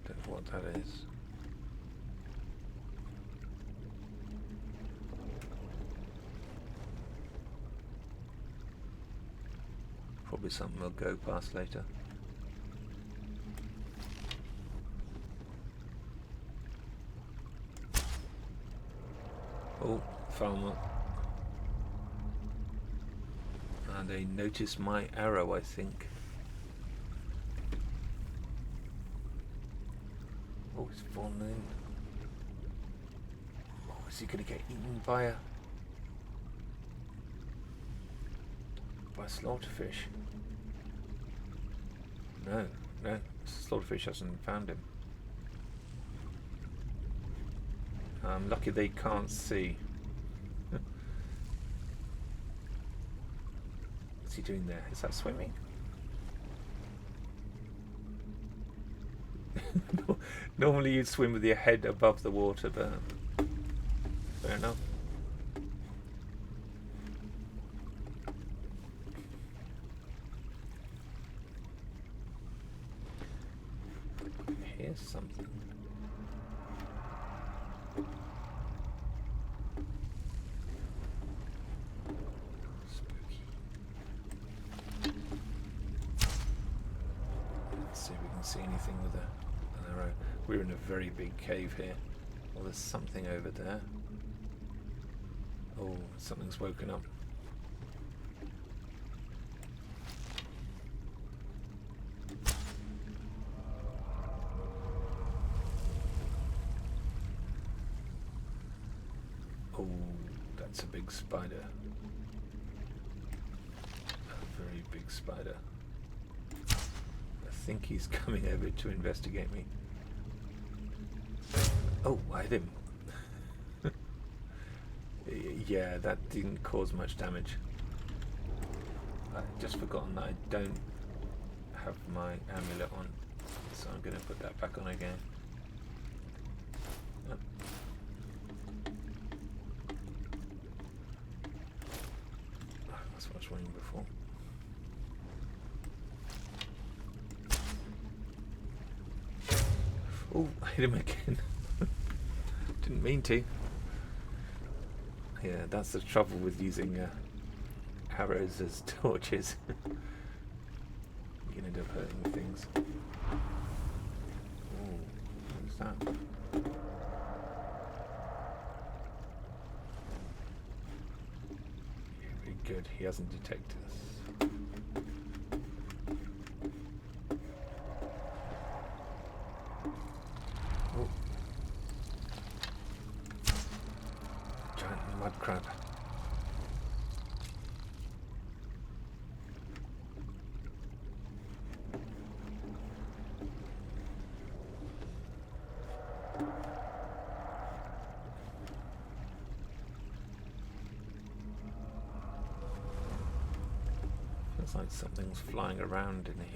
Don't know what that is. Probably something we'll go past later. Oh, farmer. And they noticed my arrow, I think. Oh, he's fallen in. Oh, is he going to get eaten by a slaughterfish? No, no, slaughterfish hasn't found him. I'm lucky they can't see. What's he doing there? Is that swimming? Normally you'd swim with your head above the water, but fair enough. Here's something. Spooky. Let's see if we can see anything with an arrow. We're in a very big cave here. Well, there's something over there. Oh, something's woken up. Oh, that's a big spider. A very big spider. I think he's coming over to investigate me. Oh, I hit him. Yeah, that didn't cause much damage. I've just forgotten that I don't have my amulet on, so I'm going to put that back on again. Yep. That's what I was running before. Oh, I hit him again. Didn't mean to. Yeah, that's the trouble with using arrows as torches. You can end up hurting things. Oh, what's that? Yeah, very good. He hasn't detected us. Oh. Giant mud crab. Feels like something's flying around in here.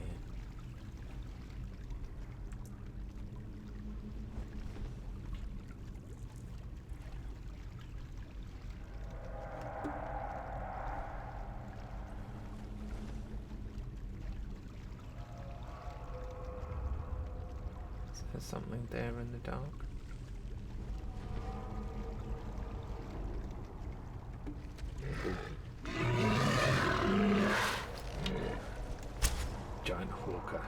There's something there in the dark. Giant hawker.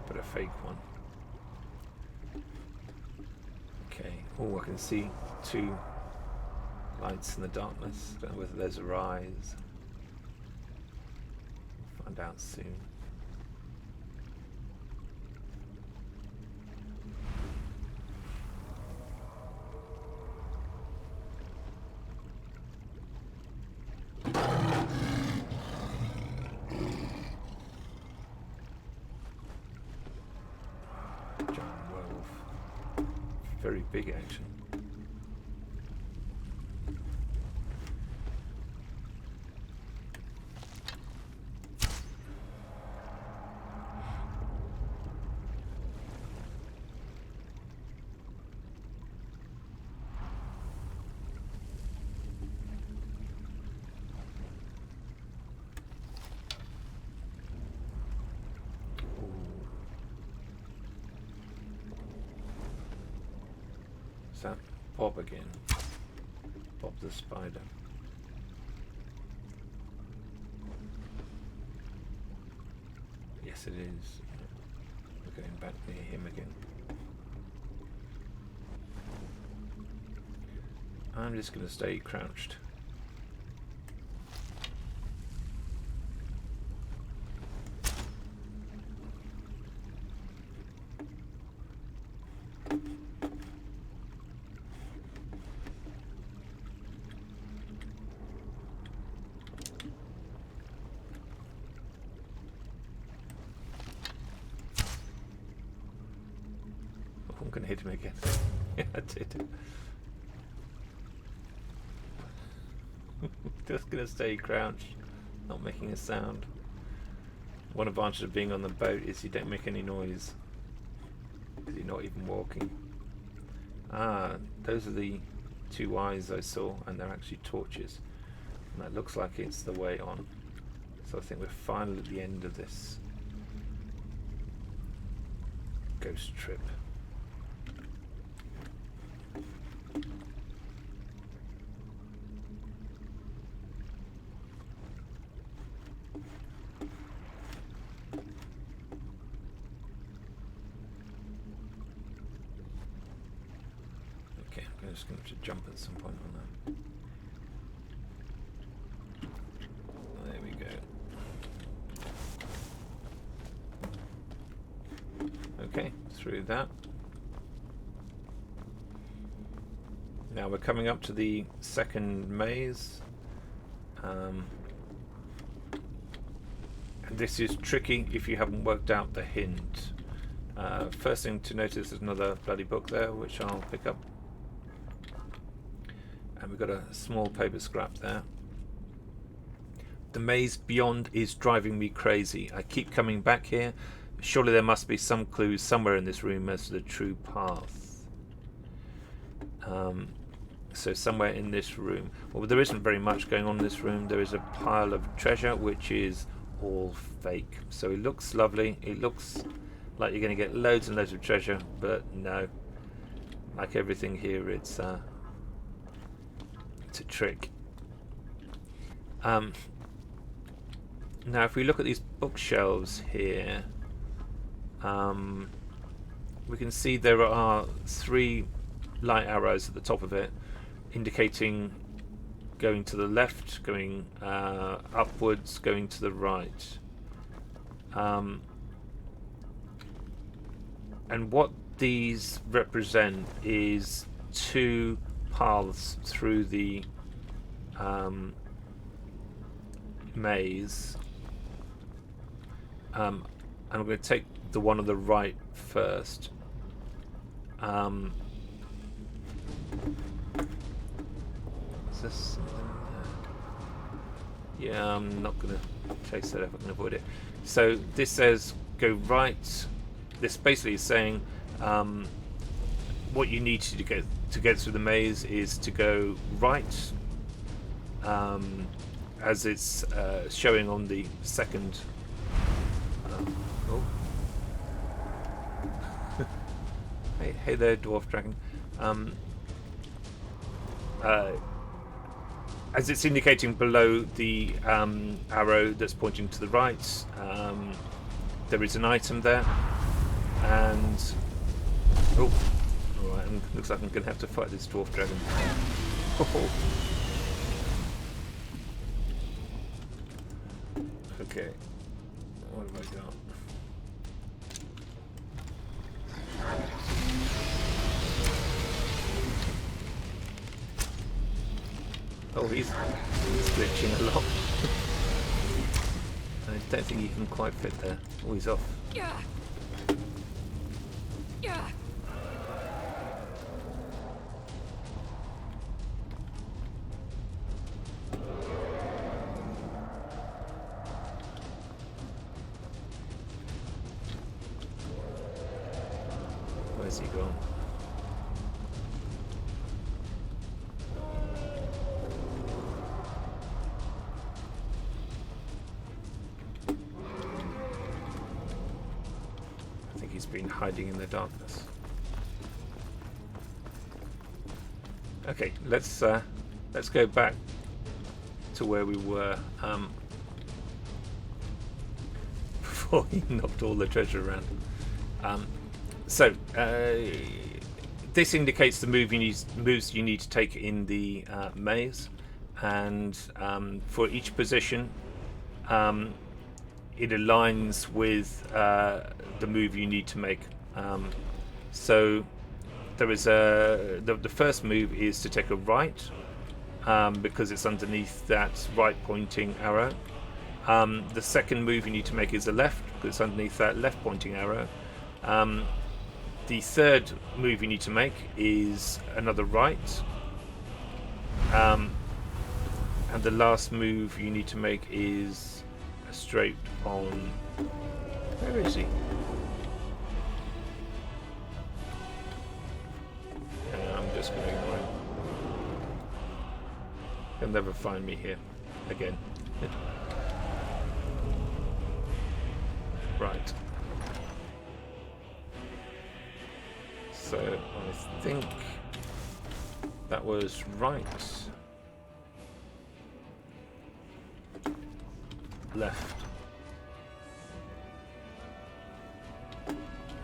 But a fake one. Okay. Oh, I can see two lights in the darkness. Don't know whether those are eyes. We'll find out soon. very big action. That Bob again. Bob the spider. Yes, it is. We're going back near him again. I'm just going to stay crouched. I'm going to hit him again. Yeah, I did. Just going to stay crouched, not making a sound. One advantage of being on the boat is you don't make any noise, because you're not even walking. Ah, those are the two eyes I saw, and they're actually torches. And that looks like it's the way on. So I think we're finally at the end of this ghost trip. I'm just going to have to jump at some point on that. There we go. Okay, through that. Now we're coming up to the second maze. And this is tricky if you haven't worked out the hint. First thing to notice is another bloody book there, which I'll pick up. And we've got a small paper scrap there. The maze beyond is driving me crazy. I keep coming back here. Surely there must be some clues somewhere in this room as to the true path. So somewhere in this room. Well, there isn't very much going on in this room. There is a pile of treasure which is all fake. So it looks lovely. It looks like you're going to get loads and loads of treasure, but no. Like everything here, it's a trick. Now if we look at these bookshelves here, we can see there are 3 light arrows at the top of it, indicating going to the left, going upwards, going to the right. And what these represent is 2 paths through the maze. And I'm going to take the one on the right first. Is this something? Yeah, I'm not going to chase that if I can avoid it. So this says go right. This basically is saying what you need to get through the maze is to go right, as it's showing on the second. Oh. Hey there, dwarf dragon. As it's indicating below the arrow that's pointing to the right, there is an item there, and oh. Alright, looks like I'm going to have to fight this dwarf dragon. Oh. Okay. What have I got? Oh, he's glitching a lot. I don't think he can quite fit there. Oh, he's off. Where's he gone? I think he's been hiding in the darkness. Okay, let's go back to where we were before he knocked all the treasure around. This indicates the moves you need to take in the maze, and for each position, it aligns with the move you need to make. So there is the first move is to take a right, because it's underneath that right pointing arrow. The second move you need to make is a left, because it's underneath that left pointing arrow. The third move you need to make is another right. And the last move you need to make is a straight on. Where is he? I'm just going to ignore him. He'll never find me here again. Right. So I think that was right. Left.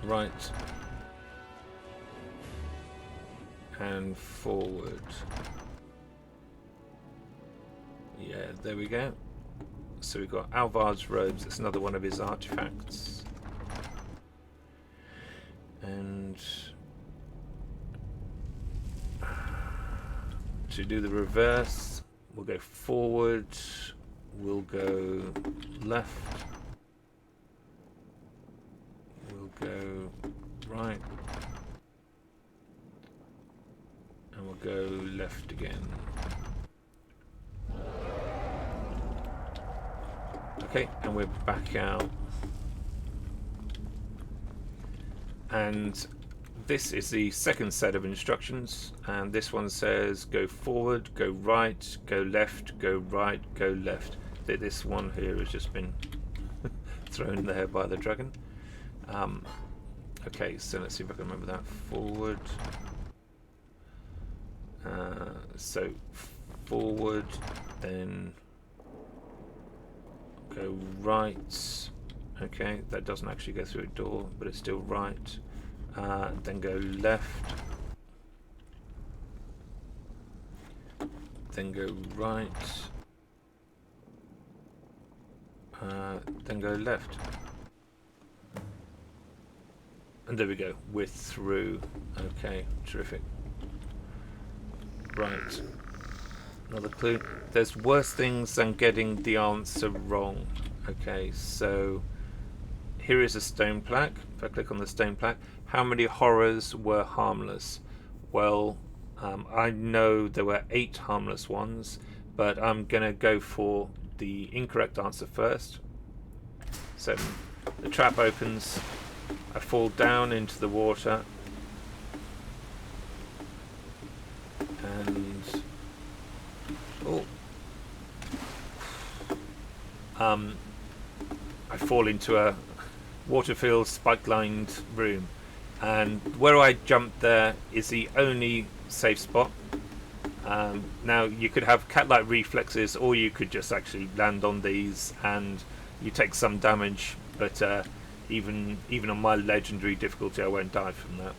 Right. And forward. Yeah, there we go. So we've got Alvard's robes. That's another one of his artifacts. And to do the reverse, we'll go forward, we'll go left, we'll go right, and we'll go left again. Okay, and we're back out. And this is the second set of instructions, and this one says go forward, go right, go left, go right, go left. This one here has just been thrown there by the dragon. Okay, so let's see if I can remember that. Forward. So forward, then go right. Okay, that doesn't actually go through a door, but it's still right. Then go left. Then go right. Then go left. And there we go. We're through. Okay, terrific. Right. Another clue. There's worse things than getting the answer wrong. Okay, so here is a stone plaque. If I click on the stone plaque, how many horrors were harmless? Well, I know there were 8 harmless ones, but I'm going to go for the incorrect answer first. So the trap opens, I fall down into the water, and I fall into a water-filled, spike-lined room, and where I jumped there is the only safe spot. Now you could have cat-like reflexes, or you could just actually land on these and you take some damage, but even on my legendary difficulty I won't die from that.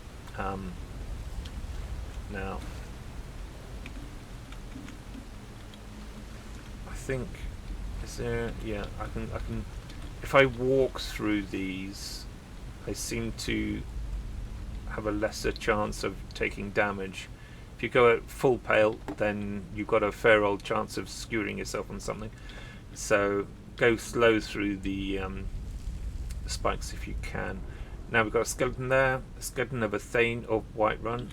Now I think, is there, yeah, I can if I walk through these, I seem to have a lesser chance of taking damage. If you go at full pale, then you've got a fair old chance of skewering yourself on something. So go slow through the spikes if you can. Now we've got a skeleton there, a skeleton of a Thane of Whiterun.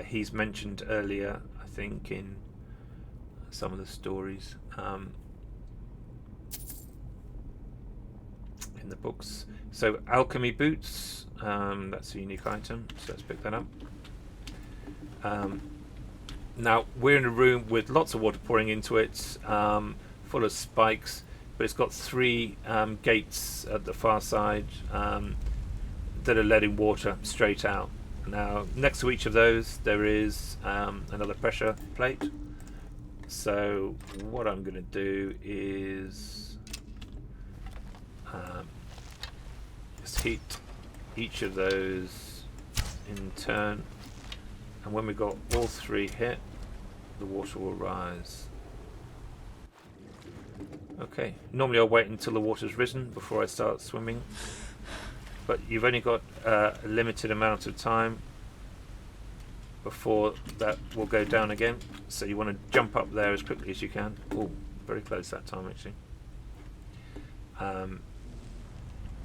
He's mentioned earlier, I think, in some of the stories. In the books. So alchemy boots, that's a unique item, so let's pick that up. Now we're in a room with lots of water pouring into it, full of spikes, but it's got 3 gates at the far side that are letting water straight out. Now next to each of those there is another pressure plate. So what I'm going to do is just heat each of those in turn, and when we got all 3 hit, the water will rise. Okay, normally I'll wait until the water's risen before I start swimming, but you've only got a limited amount of time before that will go down again, so you want to jump up there as quickly as you can. Oh, very close that time actually.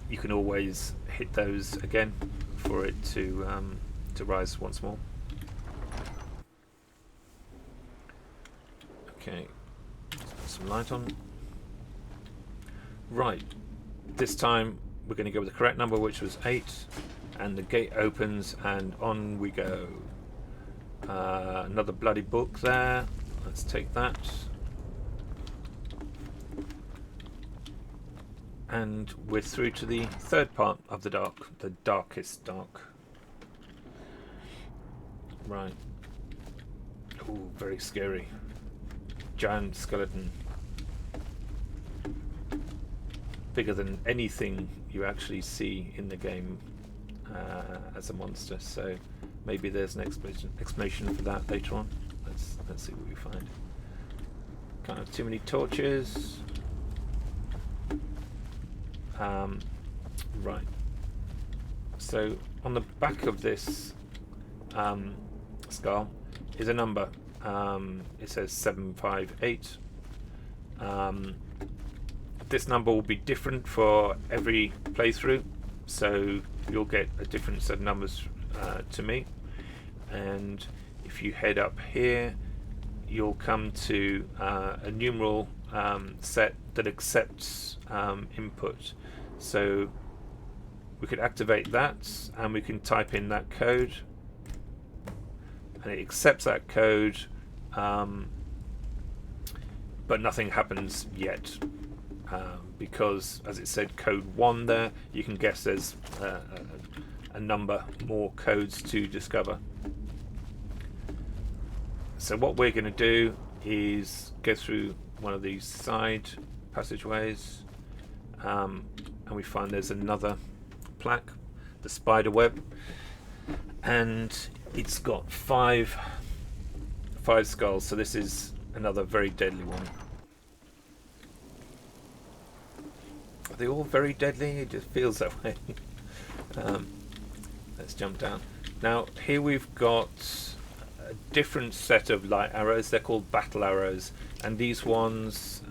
You can always hit those again for it to rise once more. Okay, let's put some light on. Right, this time we're going to go with the correct number, which was 8, and the gate opens and on we go. Another bloody book there, let's take that. And we're through to the 3rd part of the dark, the darkest dark. Right. Ooh, very scary. Giant skeleton. Bigger than anything you actually see in the game as a monster, so maybe there's an explanation for that later on. Let's see what we find. Can't have too many torches. Right. So on the back of this skull is a number. It says 758. This number will be different for every playthrough, so you'll get a different set of numbers to me. And if you head up here, you'll come to a numeral set that accepts input. So we could activate that, and we can type in that code, and it accepts that code, but nothing happens yet. Because, as it said, code 1 there, you can guess there's a number more codes to discover. So what we're going to do is go through one of these side passageways, and we find there's another plaque, the spider web, and it's got five skulls, so this is another very deadly one. Are they all very deadly? It just feels that way. Let's jump down. Now here we've got a different set of light arrows. They're called battle arrows, and these ones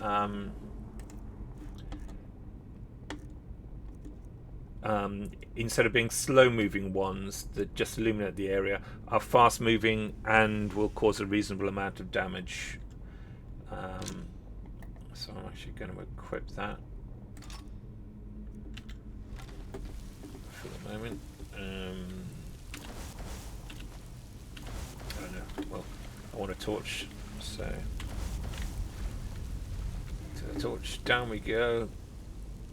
instead of being slow moving ones that just illuminate the area, are fast moving and will cause a reasonable amount of damage. So I'm actually going to equip that for the moment. I don't know. Well, I want a torch, so to the torch. Down we go.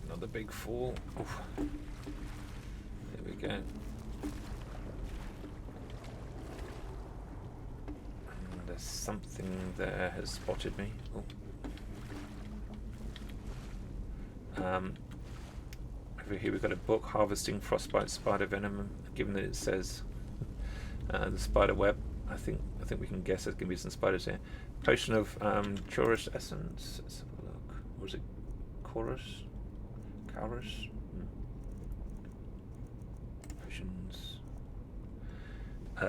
Another big fall. Oof. There we go. And there's something there has spotted me. Oh. Over here we've got a book, Harvesting Frostbite Spider Venom. Given that it says the spider web, I think we can guess there's going to be some spiders here. Potion of Chorus Essence. Let's have a look. Or is it Chorus? Chorus? Potions.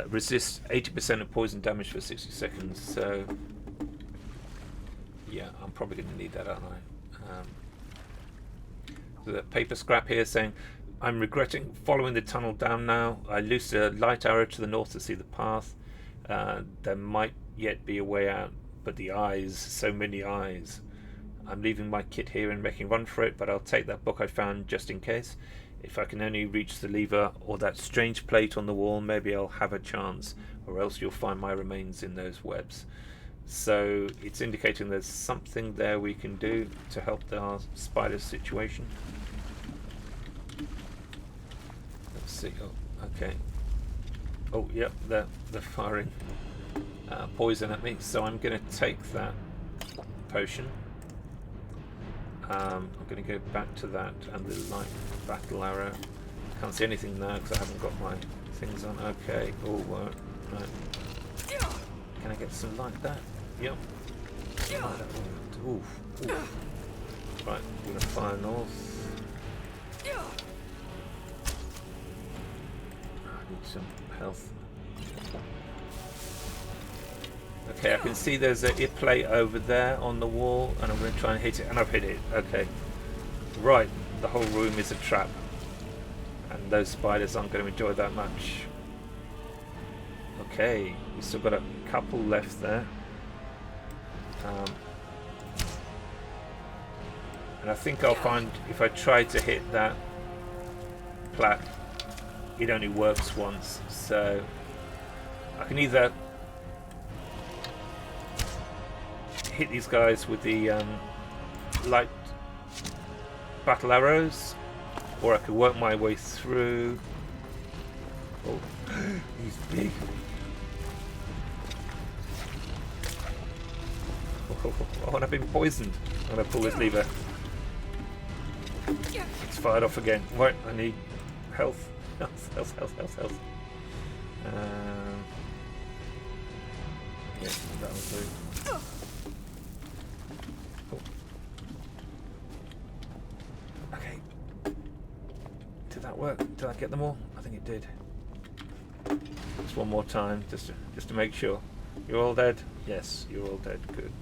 Resist 80% of poison damage for 60 seconds. So yeah, I'm probably going to need that, aren't I? The paper scrap here saying, I'm regretting following the tunnel down now. I loosed a light arrow to the north to see the path. There might yet be a way out, but the eyes, so many eyes. I'm leaving my kit here and making run for it, but I'll take that book I found just in case. If I can only reach the lever or that strange plate on the wall, maybe I'll have a chance, or else you'll find my remains in those webs. So it's indicating there's something there we can do to help our spider situation. Let's see. Oh, okay. Oh, yep, they're firing poison at me, so I'm going to take that potion. I'm going to go back to that and the light battle arrow. Can't see anything now because I haven't got my things on. Okay. Oh, right. Can I get some like that? Yep. Oh, that worked. Oof. Right, I'm going to fire north. I need some health. Okay, I can see there's a plate over there on the wall, and I'm going to try and hit it, and I've hit it. Okay. Right, the whole room is a trap. And those spiders aren't going to enjoy that much. Okay, we've still got a couple left there. And I think I'll find if I try to hit that plat, it only works once. So I can either hit these guys with the light battle arrows, or I could work my way through. Oh, he's big. Oh, and I've been poisoned. I'm going to pull this lever. It's fired off again. Right, I need health. Health. Yeah, that'll do. Oh. Okay. Did that work? Did I get them all? I think it did. Just one more time, just to make sure. You're all dead? Yes, you're all dead. Good.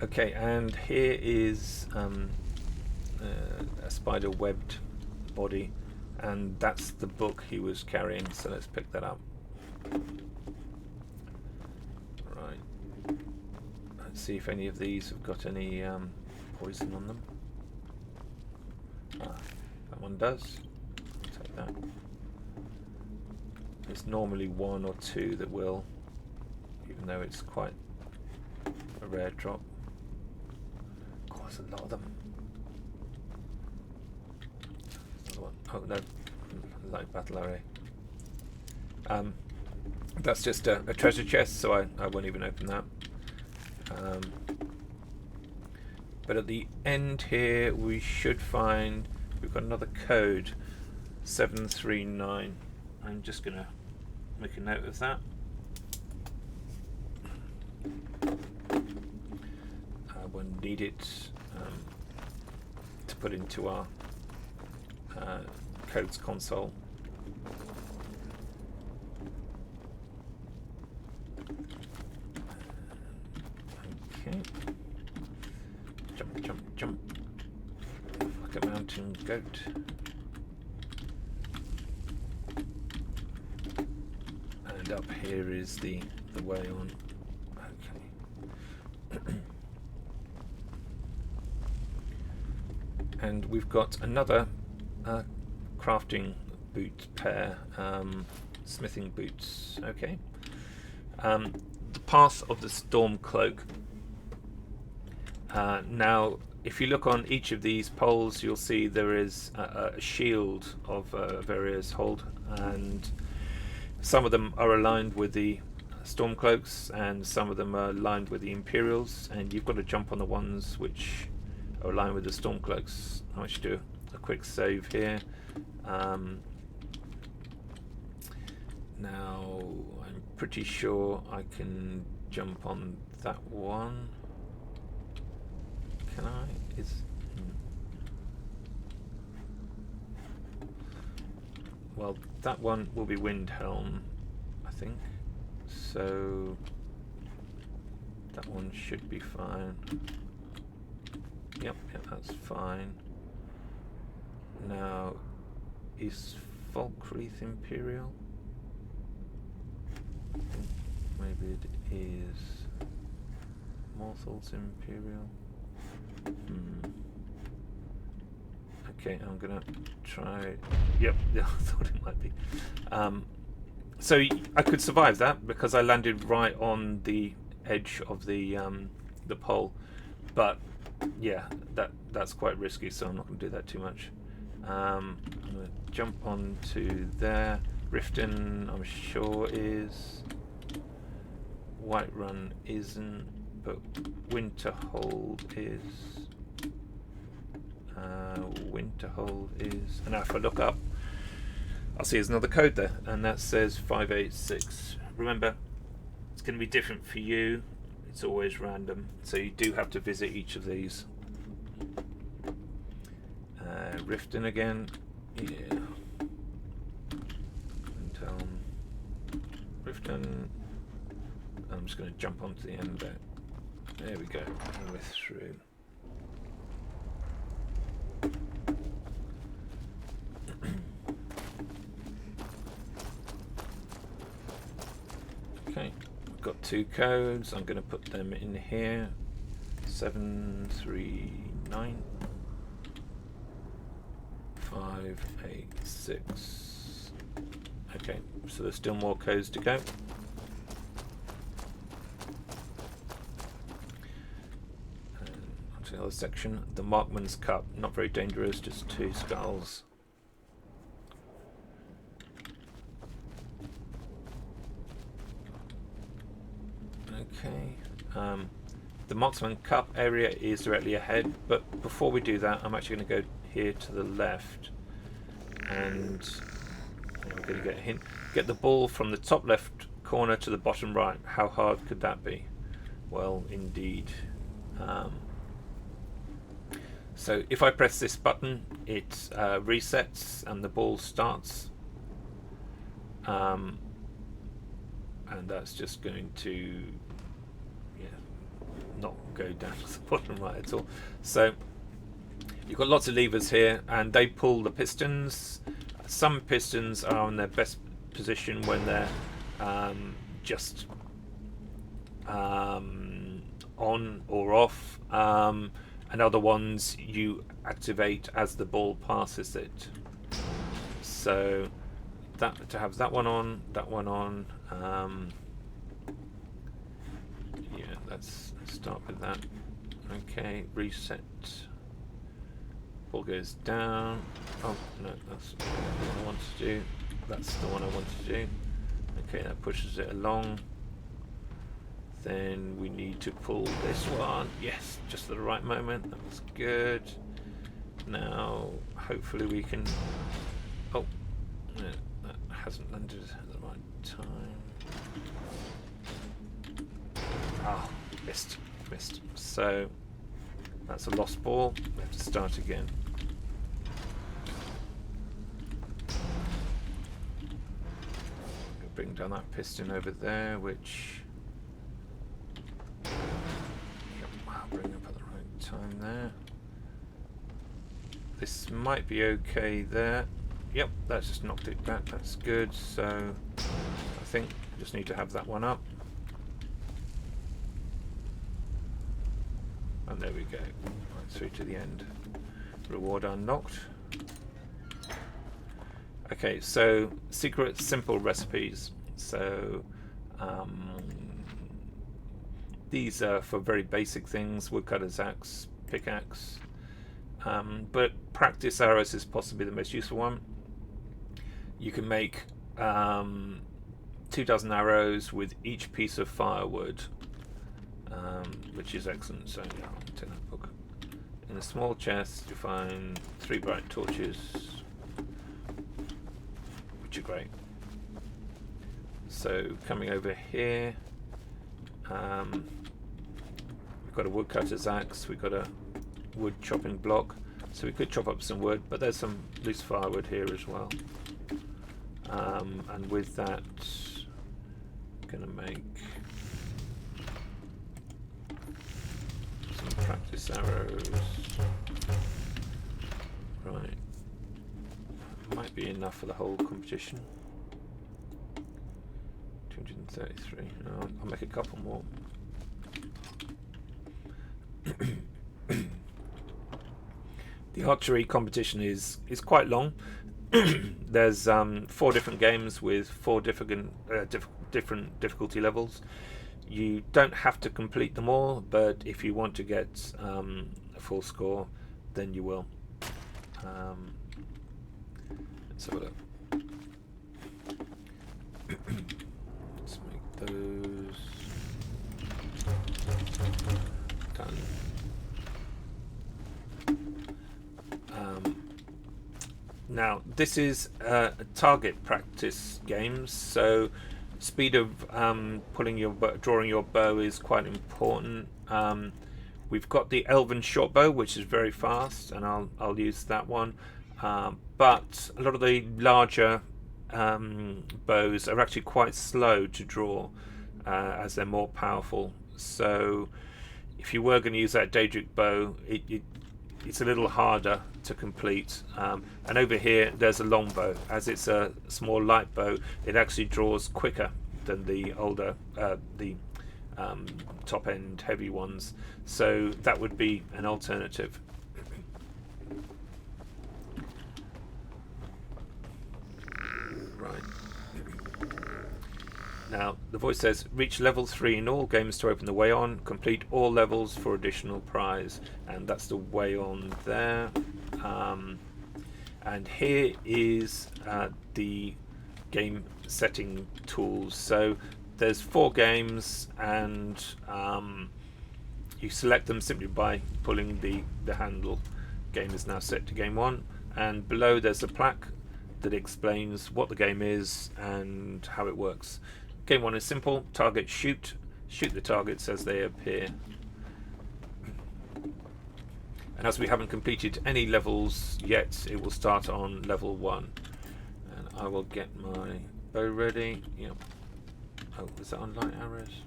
Okay, and here is a spider webbed body, and that's the book he was carrying, so let's pick that up. Right. Let's see if any of these have got any poison on them. Ah, that one does. Take that. There's normally one or two that will, even though it's quite a rare drop. There's a lot of them. Another one. Oh no, light battle array. That's just a treasure chest, so I won't even open that. But at the end here, we should find we've got another code, 739. I'm just gonna make a note of that. We'll need it to put into our codes console. Okay. Jump. Like a mountain goat. And up here is the way on. Okay. And we've got another crafting boot pair, smithing boots. Okay. The path of the Stormcloak. Now, if you look on each of these poles, you'll see there is a shield of various hold, and some of them are aligned with the Stormcloaks, and some of them are aligned with the Imperials, and you've got to jump on the ones which are aligned with the Stormcloaks. I want you to do a quick save here. Now, I'm pretty sure I can jump on that one. Can I? Well, that one will be Windhelm, I think. So that one should be fine. Yep, that's fine. Now, is Falkreath Imperial? I think maybe it is Morthal's Imperial. Okay, I'm gonna try. Yep, yeah, I thought it might be. So I could survive that because I landed right on the edge of the pole, but yeah, that's quite risky, so I'm not going to do that too much. I'm going to jump onto there. Riften, I'm sure is. Whiterun isn't, but Winterhold is. Winterhold is. And now if I look up, I'll see there's another code there, and that says 586. Remember, it's going to be different for you. It's always random, so you do have to visit each of these. Riften again. Yeah. And, Riften. I'm just going to jump onto the end there. There we go. And we're through. Okay, I've got 2 codes. I'm going to put them in here. 739 586. Okay, so there's still more codes to go. Onto the other section. The Markman's Cup. Not very dangerous, just 2 skulls. Okay. The Marksman Cup area is directly ahead, but before we do that, I'm actually going to go here to the left, and we're going to get a hint. Get the ball from the top left corner to the bottom right. How hard could that be? Well, indeed. So if I press this button, it resets and the ball starts. And that's just going to not go down to the bottom right at all. So you've got lots of levers here, and they pull the pistons. Some pistons are in their best position when they're just on or off, and other ones you activate as the ball passes it. So that to have that one on, yeah, let's start with that. Okay, reset. Ball goes down. Oh no, that's not what I want to do. That's the one I want to do. Okay, that pushes it along. Then we need to pull this one. Yes, just at the right moment. That was good. Now, hopefully we can. Oh, no, that hasn't landed at the right time. Ah, missed. So that's a lost ball. We have to start again. Bring down that piston over there, which I'll bring up at the right time there. This might be okay there. Yep, that's just knocked it back. That's good. So I think I just need to have that one up. And there we go. Right through to the end. Reward unlocked. Okay, so secret simple recipes. So these are for very basic things: woodcutter's axe, pickaxe. But practice arrows is possibly the most useful one. You can make 2 dozen arrows with each piece of firewood, which is excellent. So yeah, I'll take that book. In a small chest, you find 3 bright torches, which are great. So coming over here, we've got a woodcutter's axe, we've got a wood chopping block, so we could chop up some wood, but there's some loose firewood here as well. And with that, I'm going to make some practice arrows. Right. Might be enough for the whole competition. 233. I'll make a couple more. The archery competition is quite long. There's 4 different games with 4 different difficulty levels. You don't have to complete them all, but if you want to get a full score, then you will. Let's have a look. Let's make those done. Now, this is a target practice game, so speed of drawing your bow is quite important. We've got the elven short bow, which is very fast, and I'll use that one. But a lot of the larger bows are actually quite slow to draw, as they're more powerful. So if you were going to use that Daedric bow, it's a little harder to complete. And over here there's a long bow. As it's a small light bow, it actually draws quicker than the older top end heavy ones, so that would be an alternative. Right. Now the voice says reach level 3 in all games to open the way on, complete all levels for additional prize, and that's the way on there. And here is the game setting tools. So there's 4 games, and you select them simply by pulling the handle. Game is now set to game 1, and below there's a plaque that explains what the game is and how it works. Game 1 is simple: target, shoot the targets as they appear. And as we haven't completed any levels yet, it will start on level 1. And I will get my bow ready. Yep. Oh, is that on light arrows?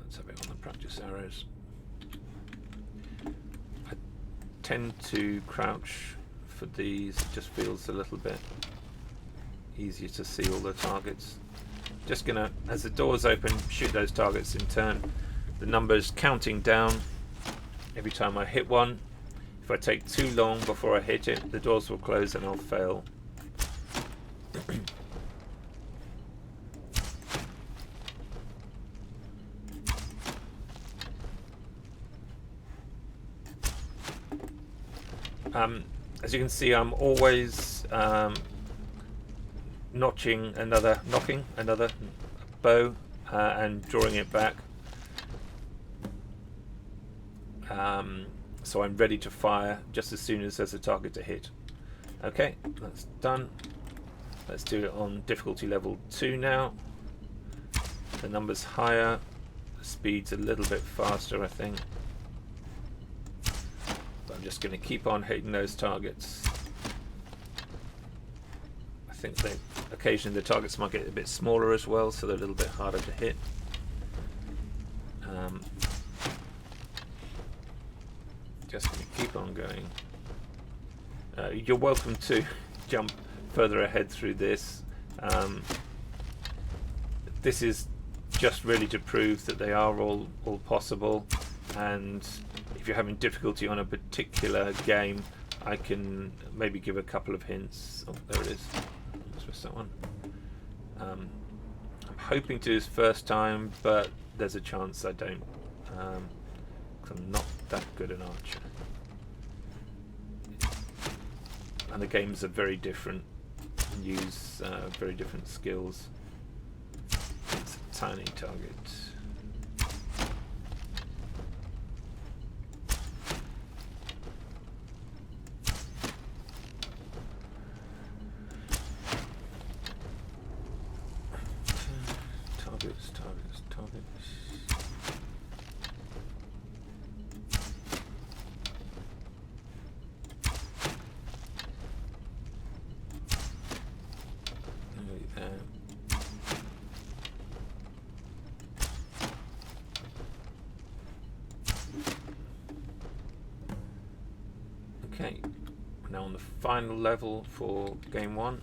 Let's have it on the practice arrows. I tend to crouch for these, it just feels a little bit easier to see all the targets. Just gonna, as the doors open, shoot those targets in turn. The numbers counting down every time I hit one. If I take too long before I hit it, the doors will close and I'll fail. As you can see, I'm always knocking another bow and drawing it back, so I'm ready to fire just as soon as there's a target to hit. Okay, that's done. Let's do it on difficulty level 2 now. The number's higher, the speed's a little bit faster, I think. I'm just going to keep on hitting those targets. I think occasionally the targets might get a bit smaller as well, so they're a little bit harder to hit. Just going to keep on going. You're welcome to jump further ahead through this. This is just really to prove that they are all possible, and if you're having difficulty on a particular game, I can maybe give a couple of hints. Oh, there it is. Almost missed that one. I'm hoping to this first time, but there's a chance I don't, because I'm not that good an archer. And the games are very different, and use very different skills. It's a tiny target. Targets. Okay, we're now on the final level for game 1.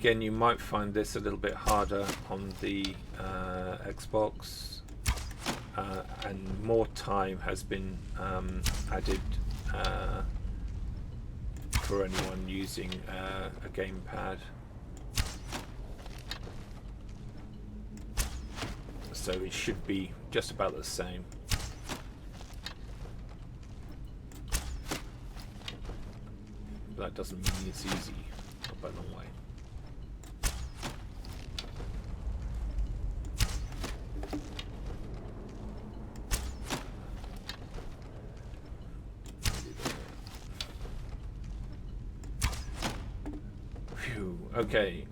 again, you might find this a little bit harder on the Xbox, and more time has been added for anyone using a gamepad. So it should be just about the same. But that doesn't mean it's easy, not by a long way. Phew, okay.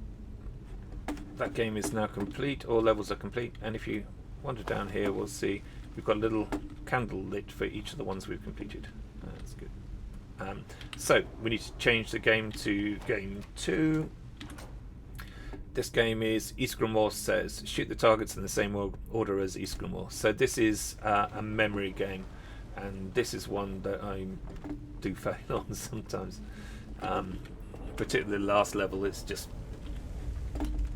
That game is now complete, all levels are complete, and if you wander down here we'll see we've got a little candle lit for each of the ones we've completed. That's good. So we need to change the game to game 2. This game is Ystr says shoot the targets in the same order as Ystr. So this is a memory game, and this is one that I do fail on sometimes. Particularly the last level, it's just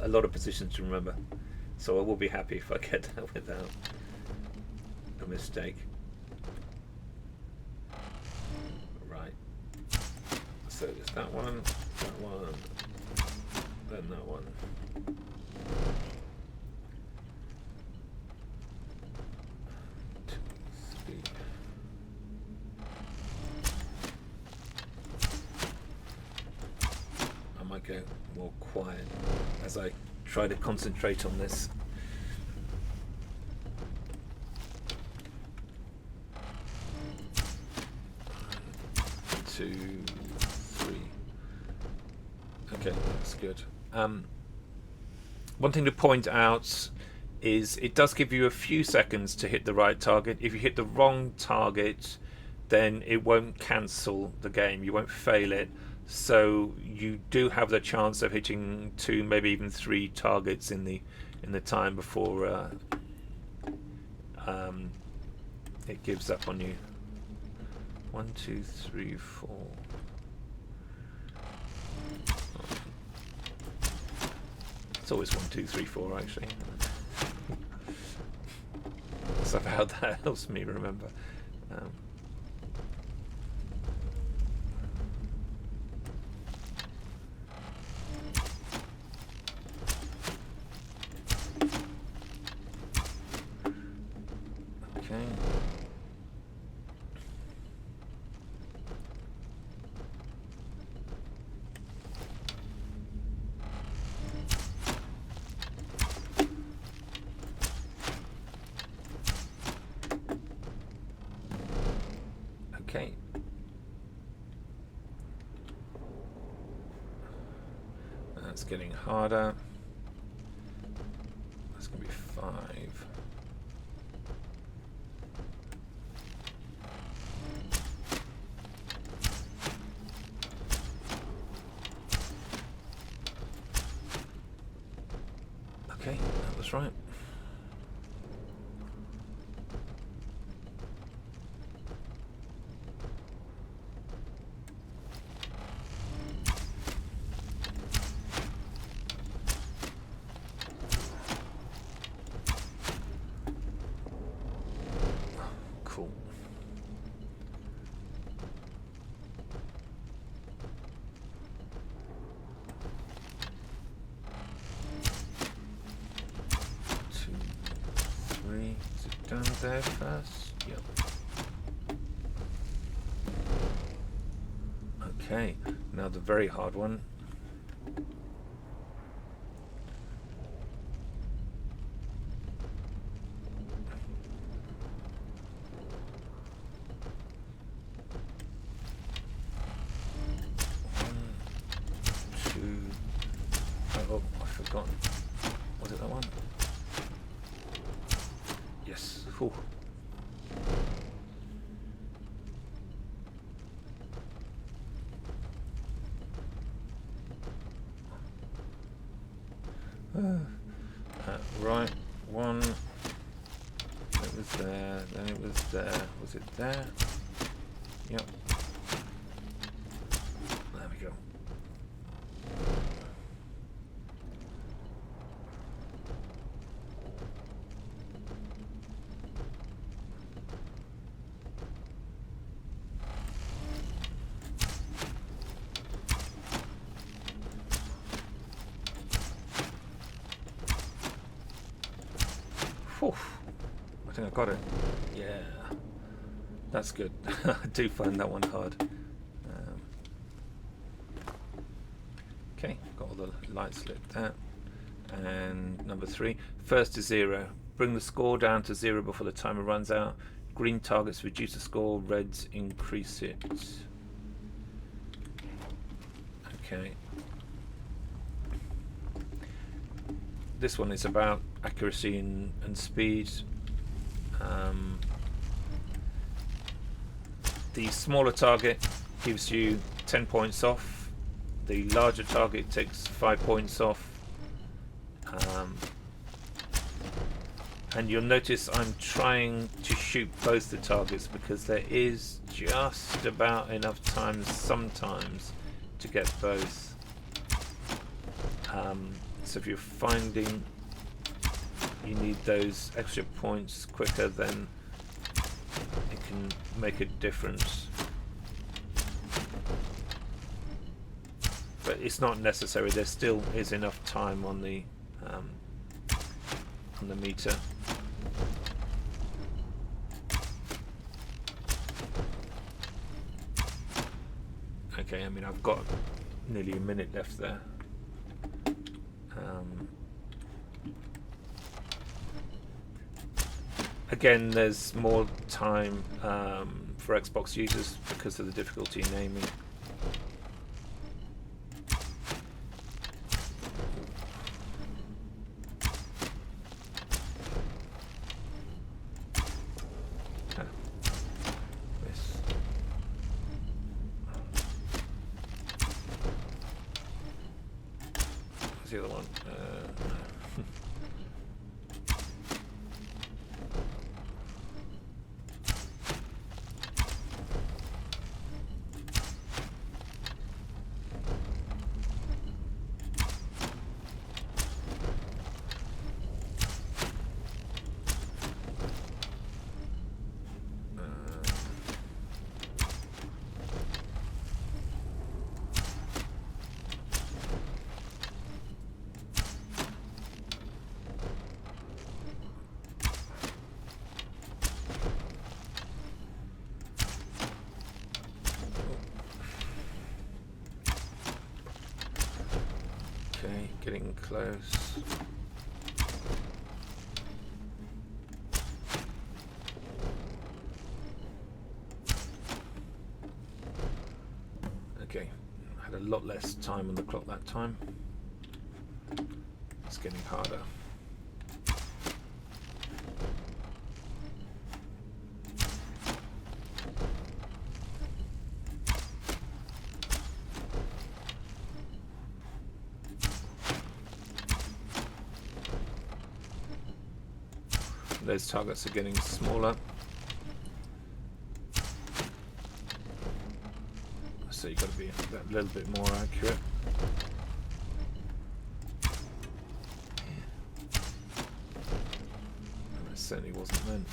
a lot of positions to remember, so I will be happy if I get that without a mistake. Right, so there's that one, then that one. I might go more quiet as I try to concentrate on this. Two, three. Okay, that's good. One thing to point out is it does give you a few seconds to hit the right target. If you hit the wrong target, then it won't cancel the game. You won't fail it. So you do have the chance of hitting 2, maybe even 3 targets in the time before it gives up on you. 1, 2, 3, 4. It's always 1, 2, 3, 4 actually. Somehow that helps me remember. Okay. That's getting harder. That's going to be 5. Okay, that was right. Cool. Two, three. Is it down there first? Yep. Okay, now the very hard one. Oh, I've forgotten. Was it that one? Yes. Ooh. Right, one. It was there, then it was there. Was it there? Yep. There we go. Whew. I think I got it. Yeah. That's good. I do find that one hard. Okay, got all the lights lit there. And number 3. First to 0. Bring the score down to 0 before the timer runs out. Green targets reduce the score, reds increase it. Okay. This one is about accuracy and speed. The smaller target gives you 10 points off. The larger target takes 5 points off. And you'll notice I'm trying to shoot both the targets because there is just about enough time sometimes to get both. So if you're finding you need those extra points quicker, then it can make a difference. But it's not necessary. There still is enough time on the meter. Okay, I mean I've got nearly a minute left there. Again, there's more time for Xbox users because of the difficulty in aiming. What's the other one? Okay, getting close. Okay, had a lot less time on the clock that time. It's getting harder. Those targets are getting smaller. So you've got to be a little bit more accurate. And that certainly wasn't then.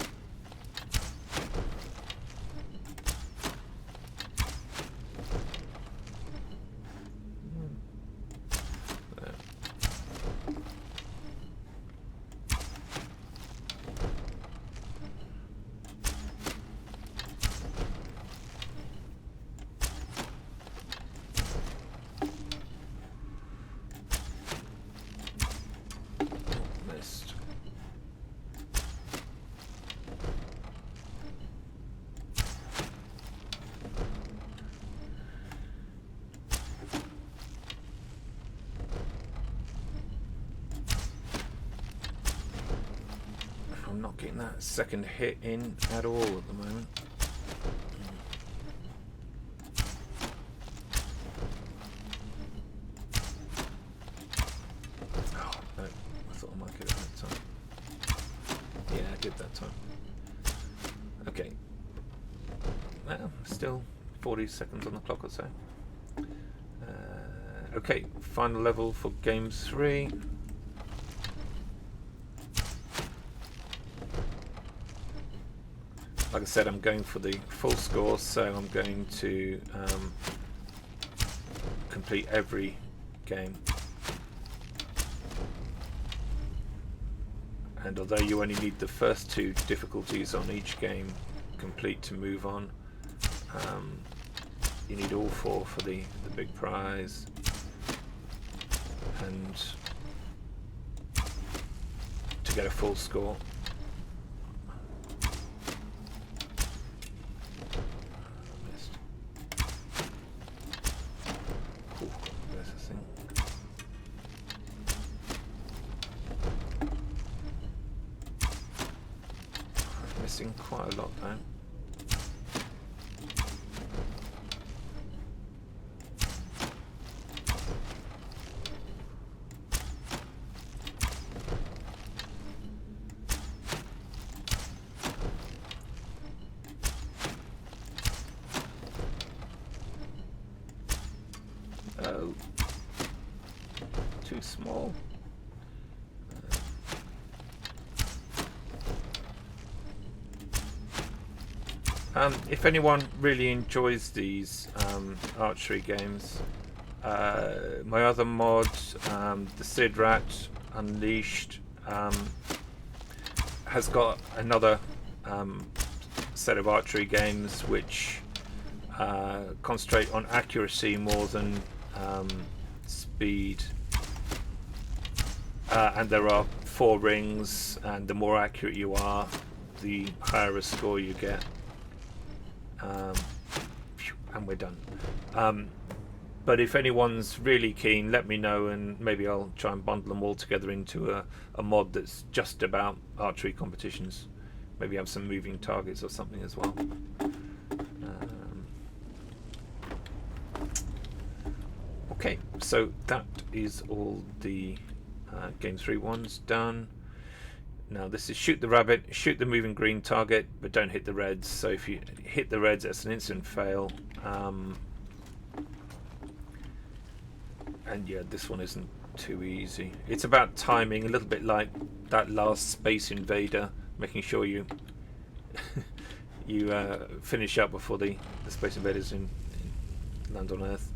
I'm not getting that second hit in at all at the moment. Oh, no. I thought I might get it that time. Yeah, I did that time. Okay. Well, still 40 seconds on the clock or so. Okay, final level for game 3. Like I said, I'm going for the full score, so I'm going to complete every game. And although you only need the first 2 difficulties on each game complete to move on, you need all 4 for the big prize. And to get a full score. Quite a lot though. Oh, too small. If anyone really enjoys these archery games, my other mod, the Ystr Unleashed, has got another set of archery games which concentrate on accuracy more than speed. And there are 4 rings, and the more accurate you are, the higher a score you get. And we're done. But if anyone's really keen, let me know, and maybe I'll try and bundle them all together into a mod that's just about archery competitions. Maybe have some moving targets or something as well. Okay, so that is all the Game 3 ones done. Now this is shoot the rabbit, shoot the moving green target, but don't hit the reds. So if you hit the reds, it's an instant fail. And yeah, this one isn't too easy. It's about timing, a little bit like that last Space Invader, making sure you you finish up before the Space Invaders in land on Earth.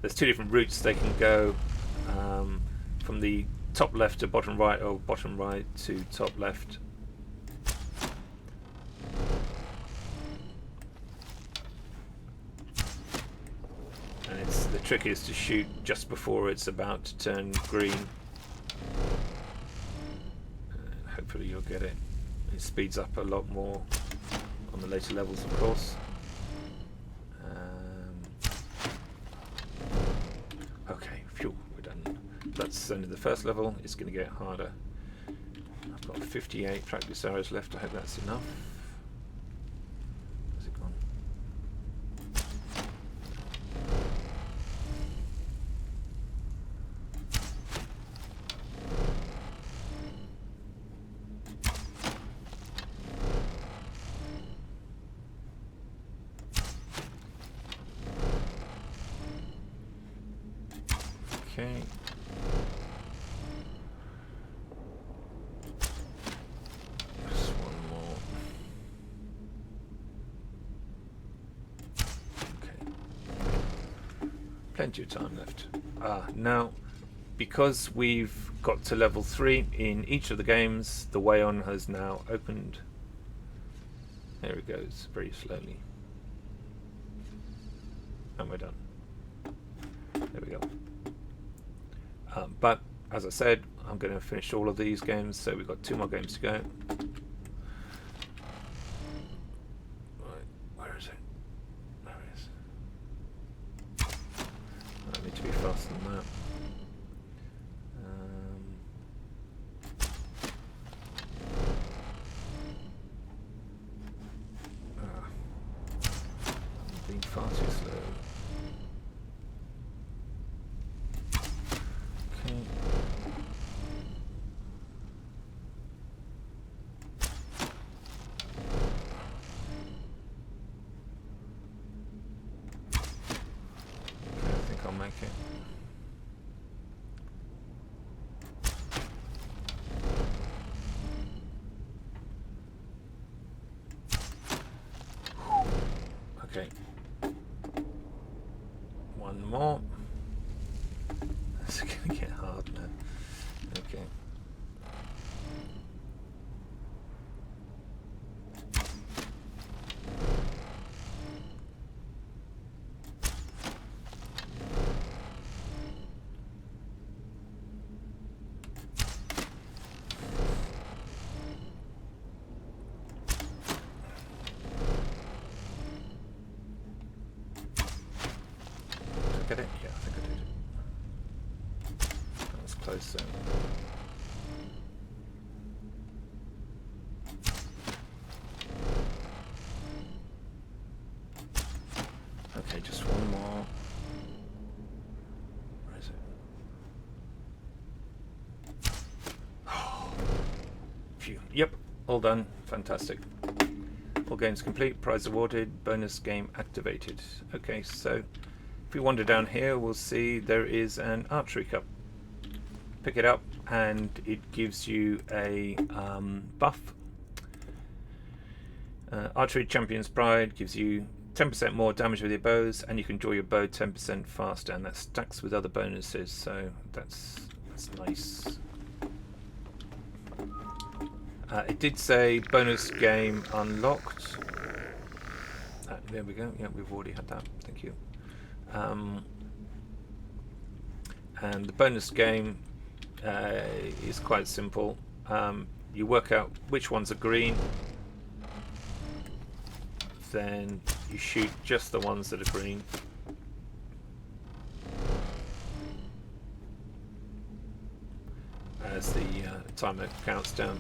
There's 2 different routes they can go, from the top left to bottom right, or bottom right to top left. And it's the trick is to shoot just before it's about to turn green. Hopefully you'll get it. It speeds up a lot more on the later levels, of course. Okay, phew, we're done. That's only the first level. It's going to get harder. I've got 58 practice hours left. I hope that's enough. Where's it gone? Okay. Just one more. Okay. Plenty of time left. Now, because we've got to level 3 in each of the games, the way on has now opened. There it goes, very slowly. And we're done. There we go. But as I said, I'm going to finish all of these games, so we've got 2 more games to go. Right, where is it? There it is. I need to be faster than that. I'm being far too slow. Make it. Okay. One more. It's going to get hard now. Okay. Did I get it? Yeah, I think I did. That was close then. Okay, just one more. Where is it? Oh, phew. Yep, all done. Fantastic. All games complete. Prize awarded. Bonus game activated. Okay, so if we wander down here, we'll see there is an Archery cup. Pick it up, and it gives you a buff. Archery Champion's Pride gives you 10% more damage with your bows, and you can draw your bow 10% faster, and that stacks with other bonuses, so that's nice. It did say bonus game unlocked. There we go. Yeah, we've already had that. Thank you. And the bonus game is quite simple. You work out which ones are green, then you shoot just the ones that are green. As the timer counts down.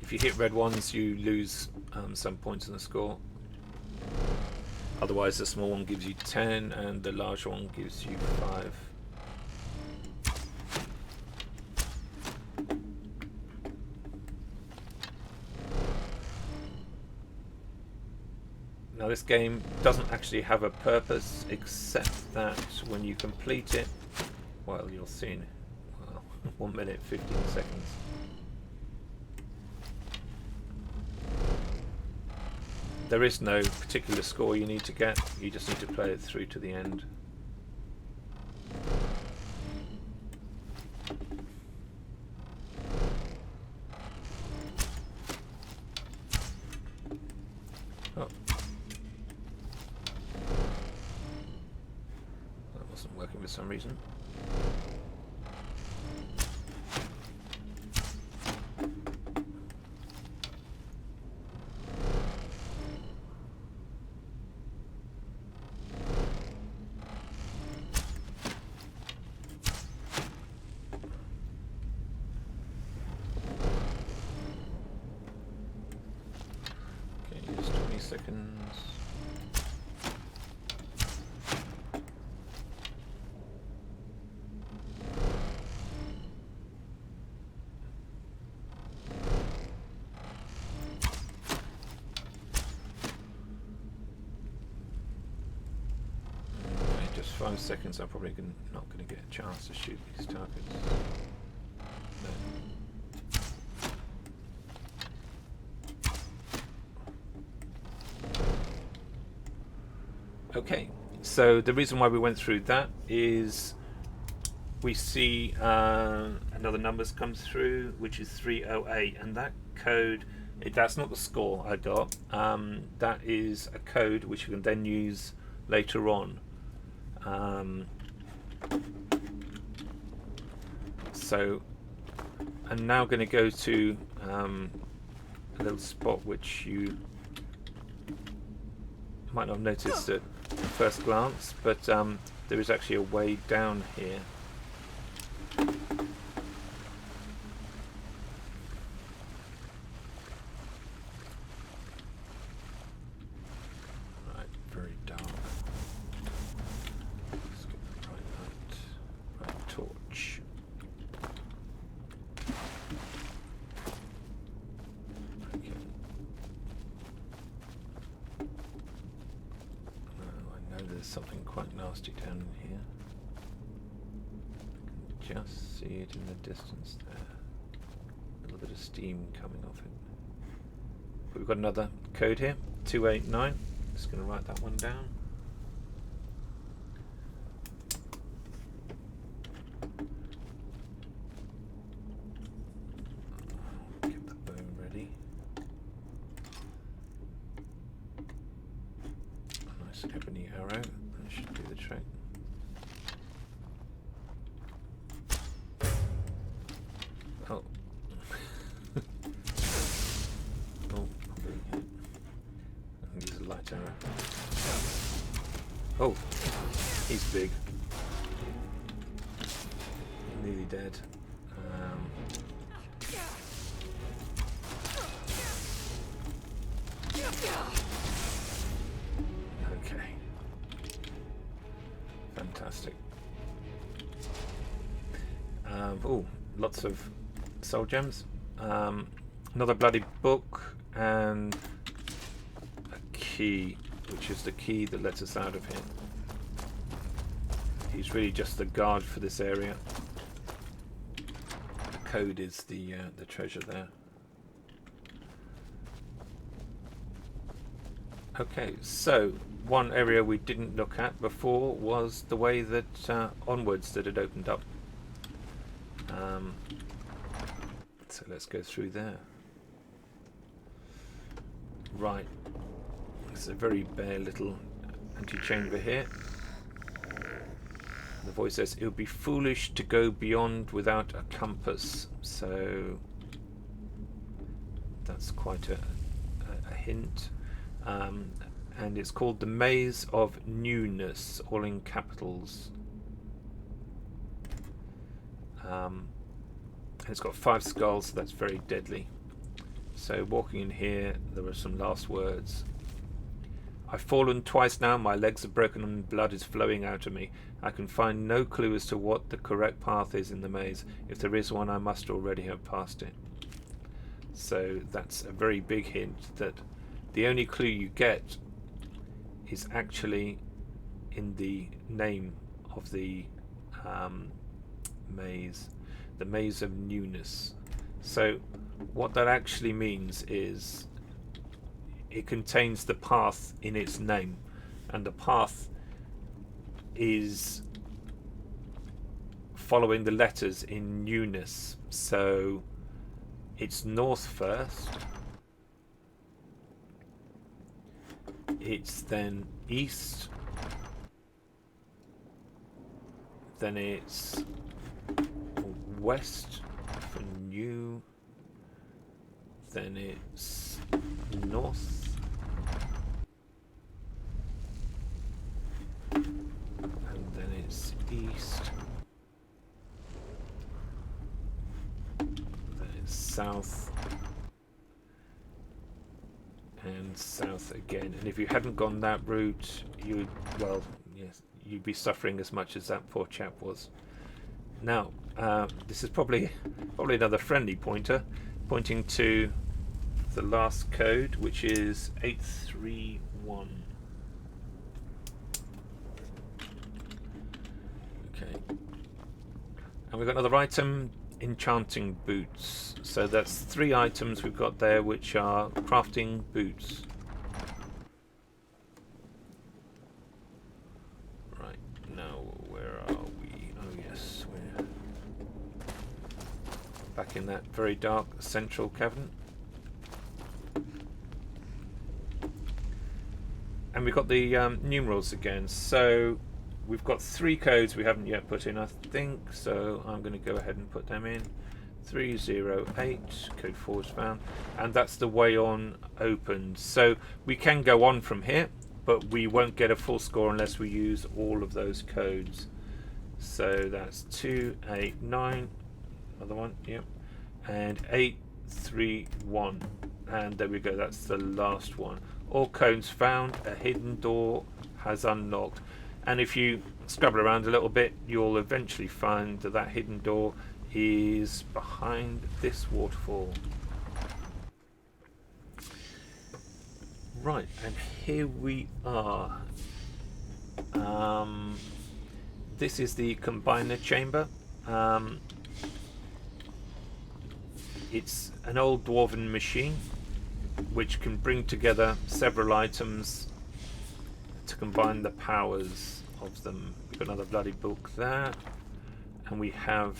If you hit red ones, you lose some points in the score. Otherwise, the small one gives you 10, and the large one gives you 5. Now, this game doesn't actually have a purpose, except that when you complete it, well, you'll see in 1 minute 15 seconds. There is no particular score you need to get, you just need to play it through to the end. Oh. That wasn't working for some reason. Seconds. Okay, just 5 seconds. I'm probably not going to get a chance to shoot these targets. No. Okay, so the reason why we went through that is we see another numbers come through, which is 308, and that code, that's not the score I got, that is a code which you can then use later on. So I'm now going to go to a little spot which you might not have noticed at first glance, but there is actually a way down here. Right, very dark. Let's get the bright light, bright torch. Okay. There's something quite nasty down in here. I can just see it in the distance there. A little bit of steam coming off it. But we've got another code here, 289. Just going to write that one down. arrow. That should do the trick. Oh. Oh, I can use a light arrow. Oh, he's big. Nearly dead. Okay. Fantastic. Oh, lots of soul gems. Another bloody book and a key, which is the key that lets us out of here. He's really just the guard for this area. The code is the treasure there. Okay, so one area we didn't look at before was the way that onwards that had opened up. So let's go through there. Right, it's a very bare little antechamber here. The voice says it would be foolish to go beyond without a compass. So that's quite a hint. And it's called the Maze of Newness, all in capitals. And it's got 5 skulls, so that's very deadly. So walking in here, there are some last words. I've fallen twice now, my legs are broken and blood is flowing out of me. I can find no clue as to what the correct path is in the maze. If there is one, I must already have passed it. So that's a very big hint that the only clue you get is actually in the name of the maze. The Maze of Newness. So what that actually means is it contains the path in its name, and the path is following the letters in newness. So it's north first, it's then east, then it's west for new, then it's north, and then it's east, then it's south, and south again. And if you hadn't gone that route, you'd, well, yes, you'd be suffering as much as that poor chap was. Now, this is probably another friendly pointer, pointing to the last code, which is 831. Okay. And we've got another item, enchanting boots. So that's 3 items we've got there, which are crafting boots. Right, now where are we? Oh yes, we're back in that very dark central cavern. And we've got the numerals again. So we've got 3 codes we haven't yet put in, I think. So I'm going to go ahead and put them in. 308, code 4 is found. And that's the way on opened. So we can go on from here, but we won't get a full score unless we use all of those codes. So that's 289, another one, yep. And 831. And there we go, that's the last one. All codes found, a hidden door has unlocked. And if you scrabble around a little bit, you'll eventually find that that hidden door is behind this waterfall. Right, and here we are. This is the combiner chamber. It's an old Dwarven machine which can bring together several items to combine the powers of them. We've got another bloody book there, and we have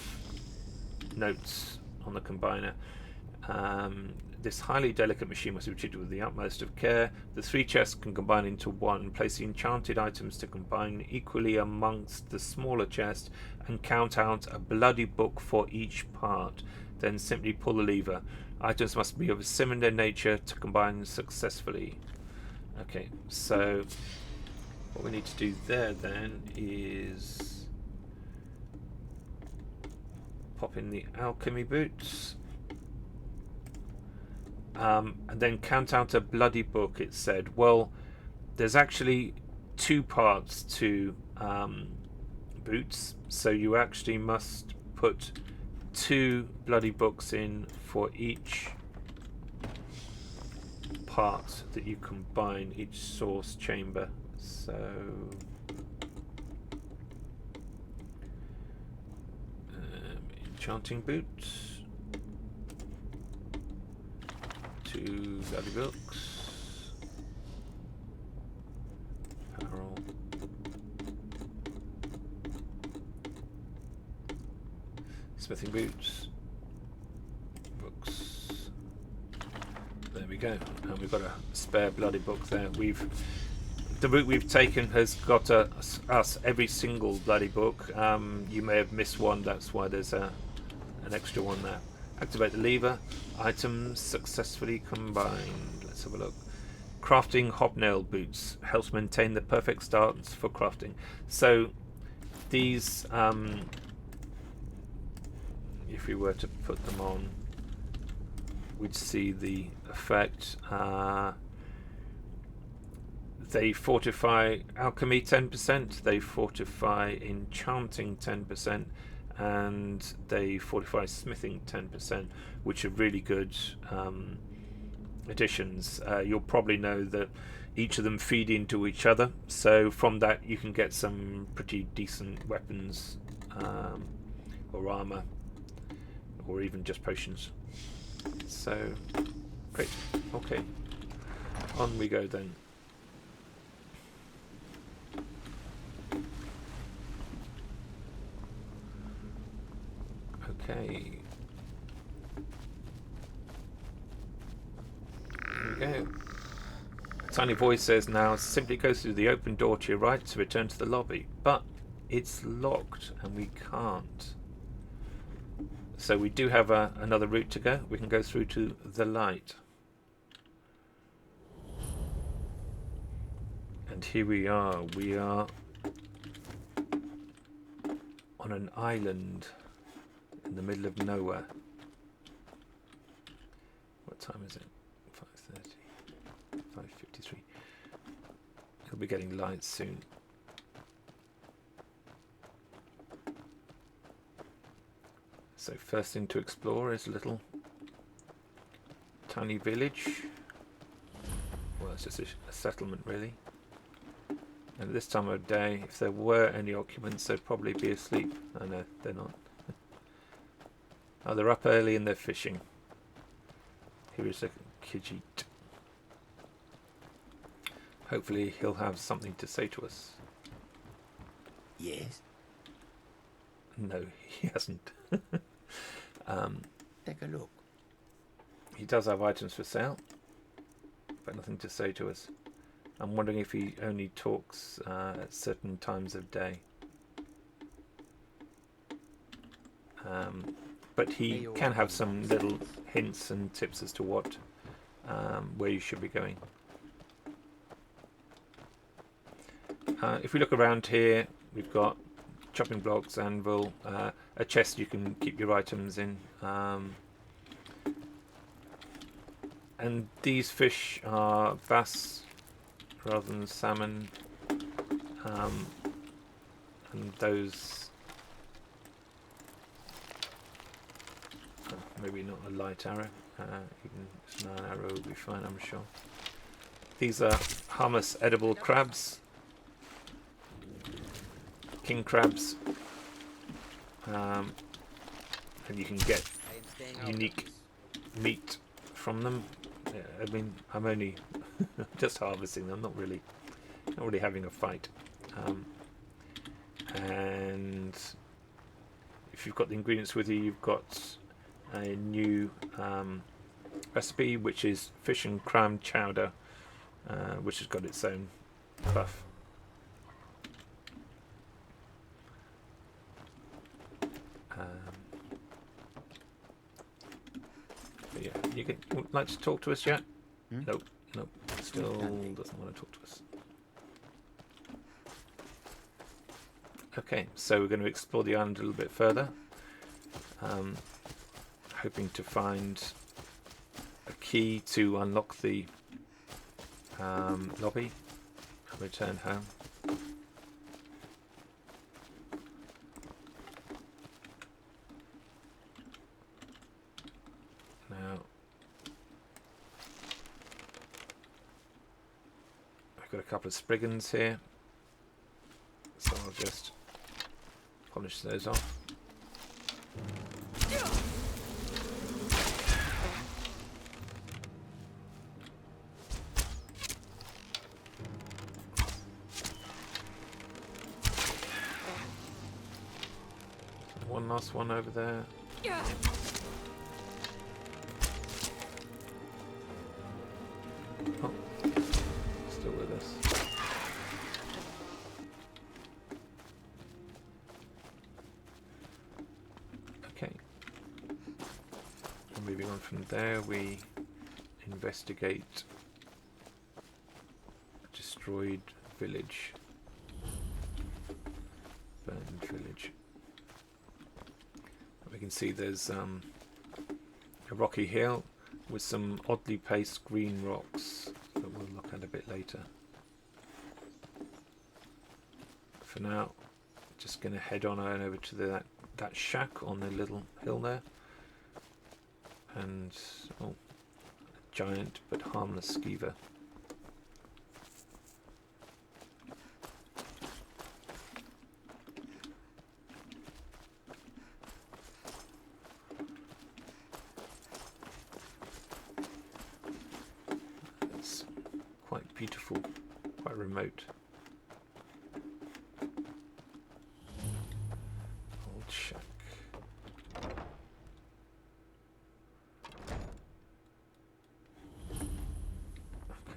notes on the combiner. This highly delicate machine must be treated with the utmost of care. The 3 chests can combine into one. Place the enchanted items to combine equally amongst the smaller chest and count out a bloody book for each part. Then simply pull the lever. Items must be of a similar nature to combine successfully. Okay, so what we need to do there then is pop in the alchemy boots. And then count out a bloody book, it said. Well, there's actually 2 parts to boots, so you actually must put 2 bloody books in for each part that you combine, each source chamber. So enchanting boots, 2 bloody books, apparel, smithing boots, books. There we go, and we've got a spare bloody book there. The route we've taken has got us every single bloody book. You may have missed one, that's why there's an extra one there. Activate the lever. Items successfully combined. Let's have a look. Crafting hobnail boots helps maintain the perfect stance for crafting. So these, if we were to put them on, we'd see the effect. They fortify alchemy 10%, they fortify enchanting 10%, and they fortify smithing 10%, which are really good additions. You'll probably know that each of them feed into each other, so from that you can get some pretty decent weapons or armor, or even just potions. So, great. Okay, on we go then. Okay. Here we go. A tiny voice says now, simply go through the open door to your right to return to the lobby. But it's locked and we can't. So we do have another route to go. We can go through to the light. And here we are. We are on an island in the middle of nowhere. What time is it? 5:30. 5:53. It'll be getting light soon. So first thing to explore is a little tiny village. Well, it's just a settlement really. And at this time of day, if there were any occupants, they'd probably be asleep. Oh no, they're not. Oh, they're up early and they're fishing. Here is a Khajiit. Hopefully he'll have something to say to us. Yes. No, he hasn't. Take a look. He does have items for sale, but nothing to say to us. I'm wondering if he only talks at certain times of day. But he can have some little hints and tips as to what, where you should be going. If we look around here, we've got chopping blocks, anvil, a chest you can keep your items in. And these fish are bass rather than salmon. And those... maybe not a light arrow. Even just an arrow will be fine, I'm sure. These are harmless edible crabs. King crabs. And you can get unique meat from them. Yeah, I mean, I'm only just harvesting them, not really having a fight. And if you've got the ingredients with you, you've got a new recipe, which is fish and clam chowder, which has got its own buff. But yeah, you would like to talk to us yet? Nope, nope. Still doesn't want to talk to us. Okay, so we're going to explore the island a little bit further. Hoping to find a key to unlock the lobby and return home. Now, I've got a couple of Spriggans here, so I'll just polish those off. One last one over there. Oh, still with us. Okay. And moving on from there, we investigate a destroyed village. Burned village. We can see there's a rocky hill with some oddly placed green rocks that we'll look at a bit later. For now, just going to head on over to that shack on the little hill there, and a giant but harmless skeever. Beautiful, quite remote. Old shack.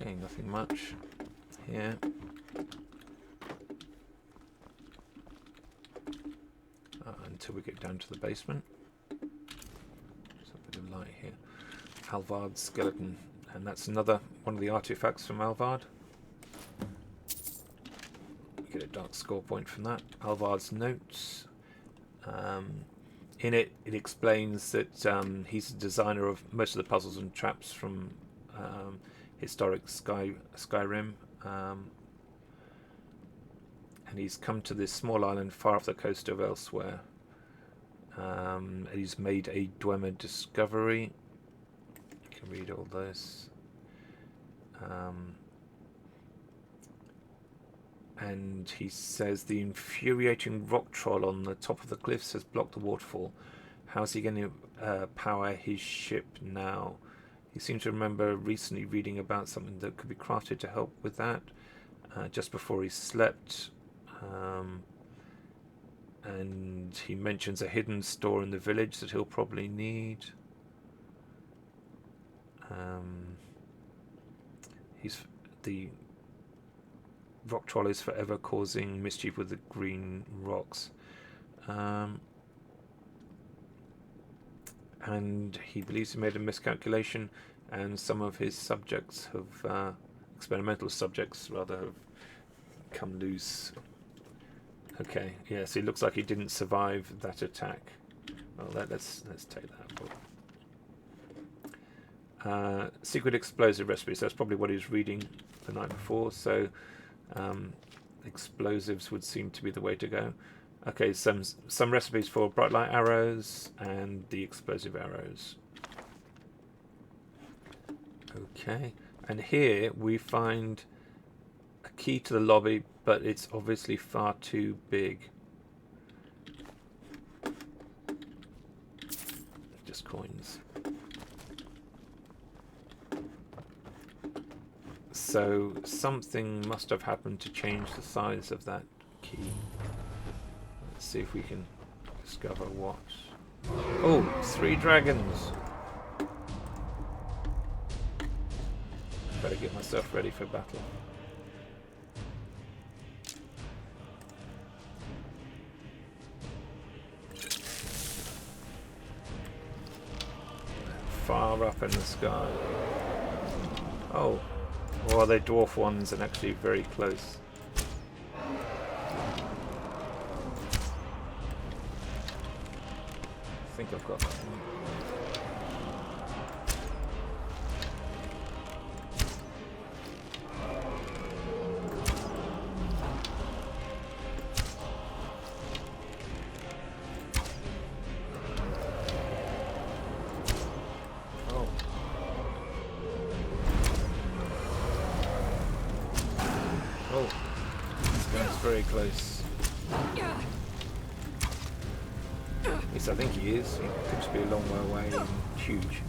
Okay, nothing much here. Until we get down to the basement. There's a bit of light here. Alvard's skeleton. And that's another one of the artifacts from Alvard. Get a dark score point from that. Alvard's notes. In it explains that he's the designer of most of the puzzles and traps from historic Skyrim. And he's come to this small island far off the coast of elsewhere. And he's made a Dwemer discovery. Read all this, and he says the infuriating rock troll on the top of the cliffs has blocked the waterfall. How's he going to power his ship now? He seems to remember recently reading about something that could be crafted to help with that just before he slept, and he mentions a hidden store in the village that he'll probably need. The rock troll is forever causing mischief with the green rocks, and he believes he made a miscalculation, and some of his subjects have experimental subjects rather have come loose. Okay, yeah, so it looks like he didn't survive that attack. Well, let's take that book. Secret explosive recipes. That's probably what he was reading the night before. So explosives would seem to be the way to go. Okay, some recipes for bright light arrows and the explosive arrows. Okay, and here we find a key to the lobby, but it's obviously far too big. Just coins. So something must have happened to change the size of that key. Let's see if we can discover what. Oh, 3 dragons. Better get myself ready for battle. Far up in the sky. Oh, or are they dwarf ones and actually very close? I think I've got that one. Very close. Yes, I think he is. He could just be a long way away and huge.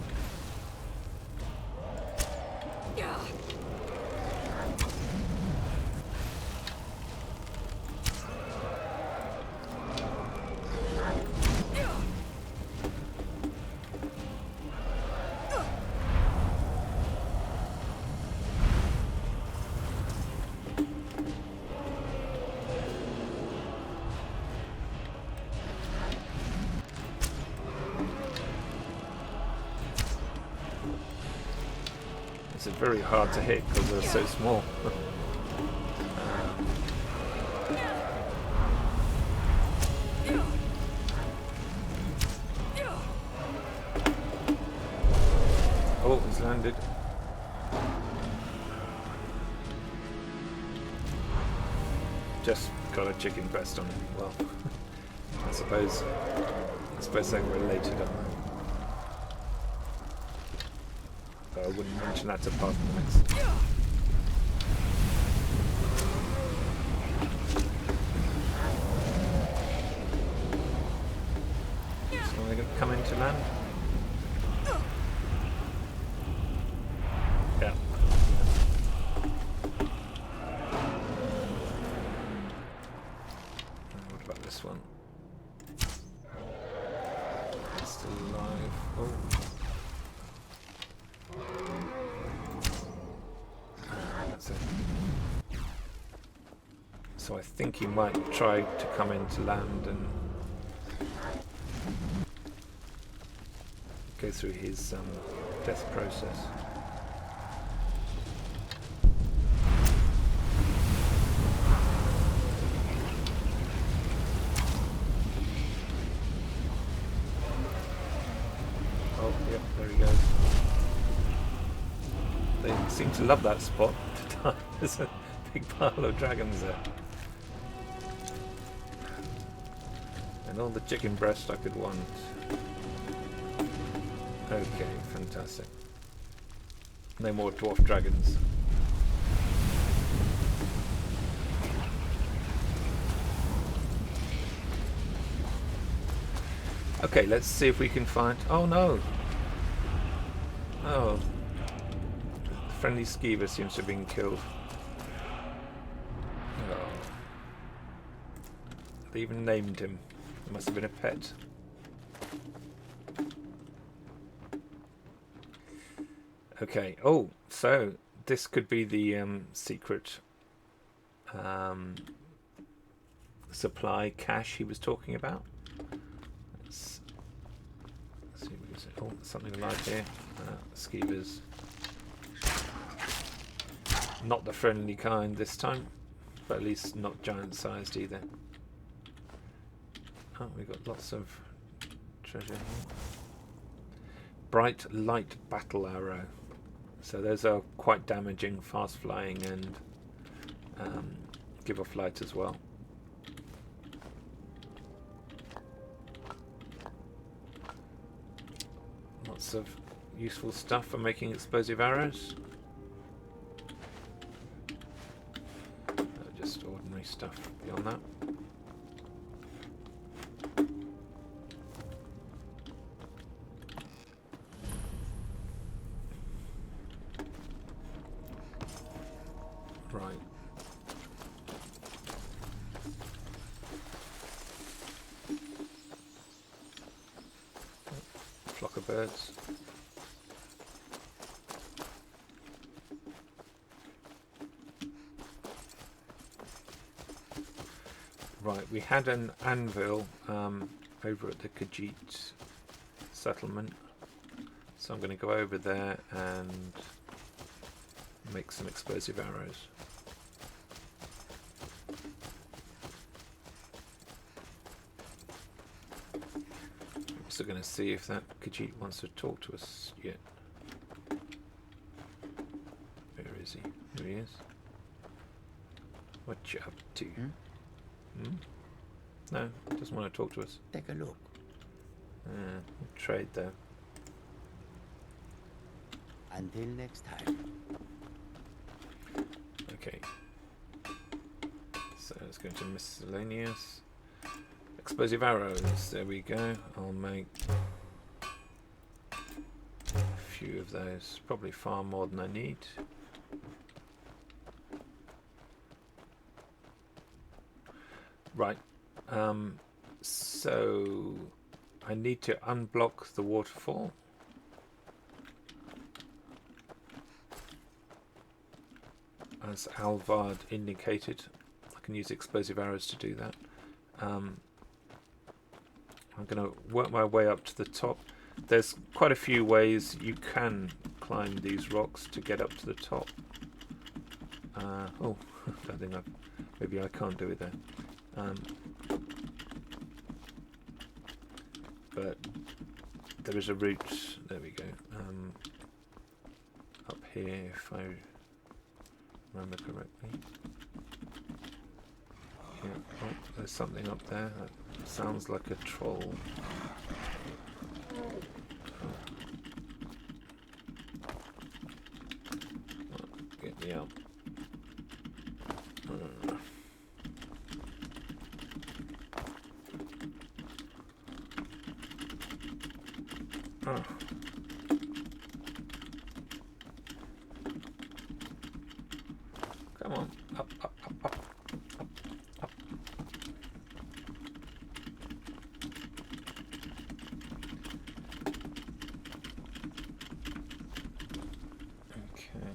It's very hard to hit because they're so small. Oh, he's landed. Just got a chicken breast on him. Well, I suppose they're related, aren't they? I wouldn't mention that to Pathfinders. So they're going to come into land? Yeah. And what about this one? It's still alive. Oh. So I think he might try to come into land and go through his death process. Oh, yep, there he goes. They seem to love that spot to die. There's a big pile of dragons there. And all the chicken breast I could want. Okay, fantastic. No more dwarf dragons. Okay, let's see if we can find... Oh no! Oh. The friendly skeever seems to have been killed. Oh. They even named him. It must have been a pet. Okay. Oh, so this could be the secret supply cache he was talking about. Let's see if we can see. Oh, something alive here. Skeevers. Not the friendly kind this time, but at least not giant-sized either. Oh, we've got lots of treasure here. Bright light battle arrow. So those are quite damaging, fast flying, and give off light as well. Lots of useful stuff for making explosive arrows. Just ordinary stuff beyond that. Right. Flock of birds. Right, we had an anvil over at the Khajiit settlement, so I'm going to go over there and make some explosive arrows. I'm also going to see if that Khajiit wants to talk to us yet. Where is he? There he is. What you up to? Hmm? No, doesn't want to talk to us. Take a look. We'll trade though. Until next time. Okay. So let's go to miscellaneous. Explosive arrows. There we go. I'll make a few of those. Probably far more than I need. Right. So I need to unblock the waterfall. As Alvard indicated, I can use explosive arrows to do that. I'm going to work my way up to the top. There's quite a few ways you can climb these rocks to get up to the top. Oh, I think maybe I can't do it there. But there is a route. There we go. Up here, if I remember correctly. Yeah. Oh, there's something up there. That sounds like a troll. Oh. Get me up. Oh. Come on, up, up, up, up, up, up. Okay.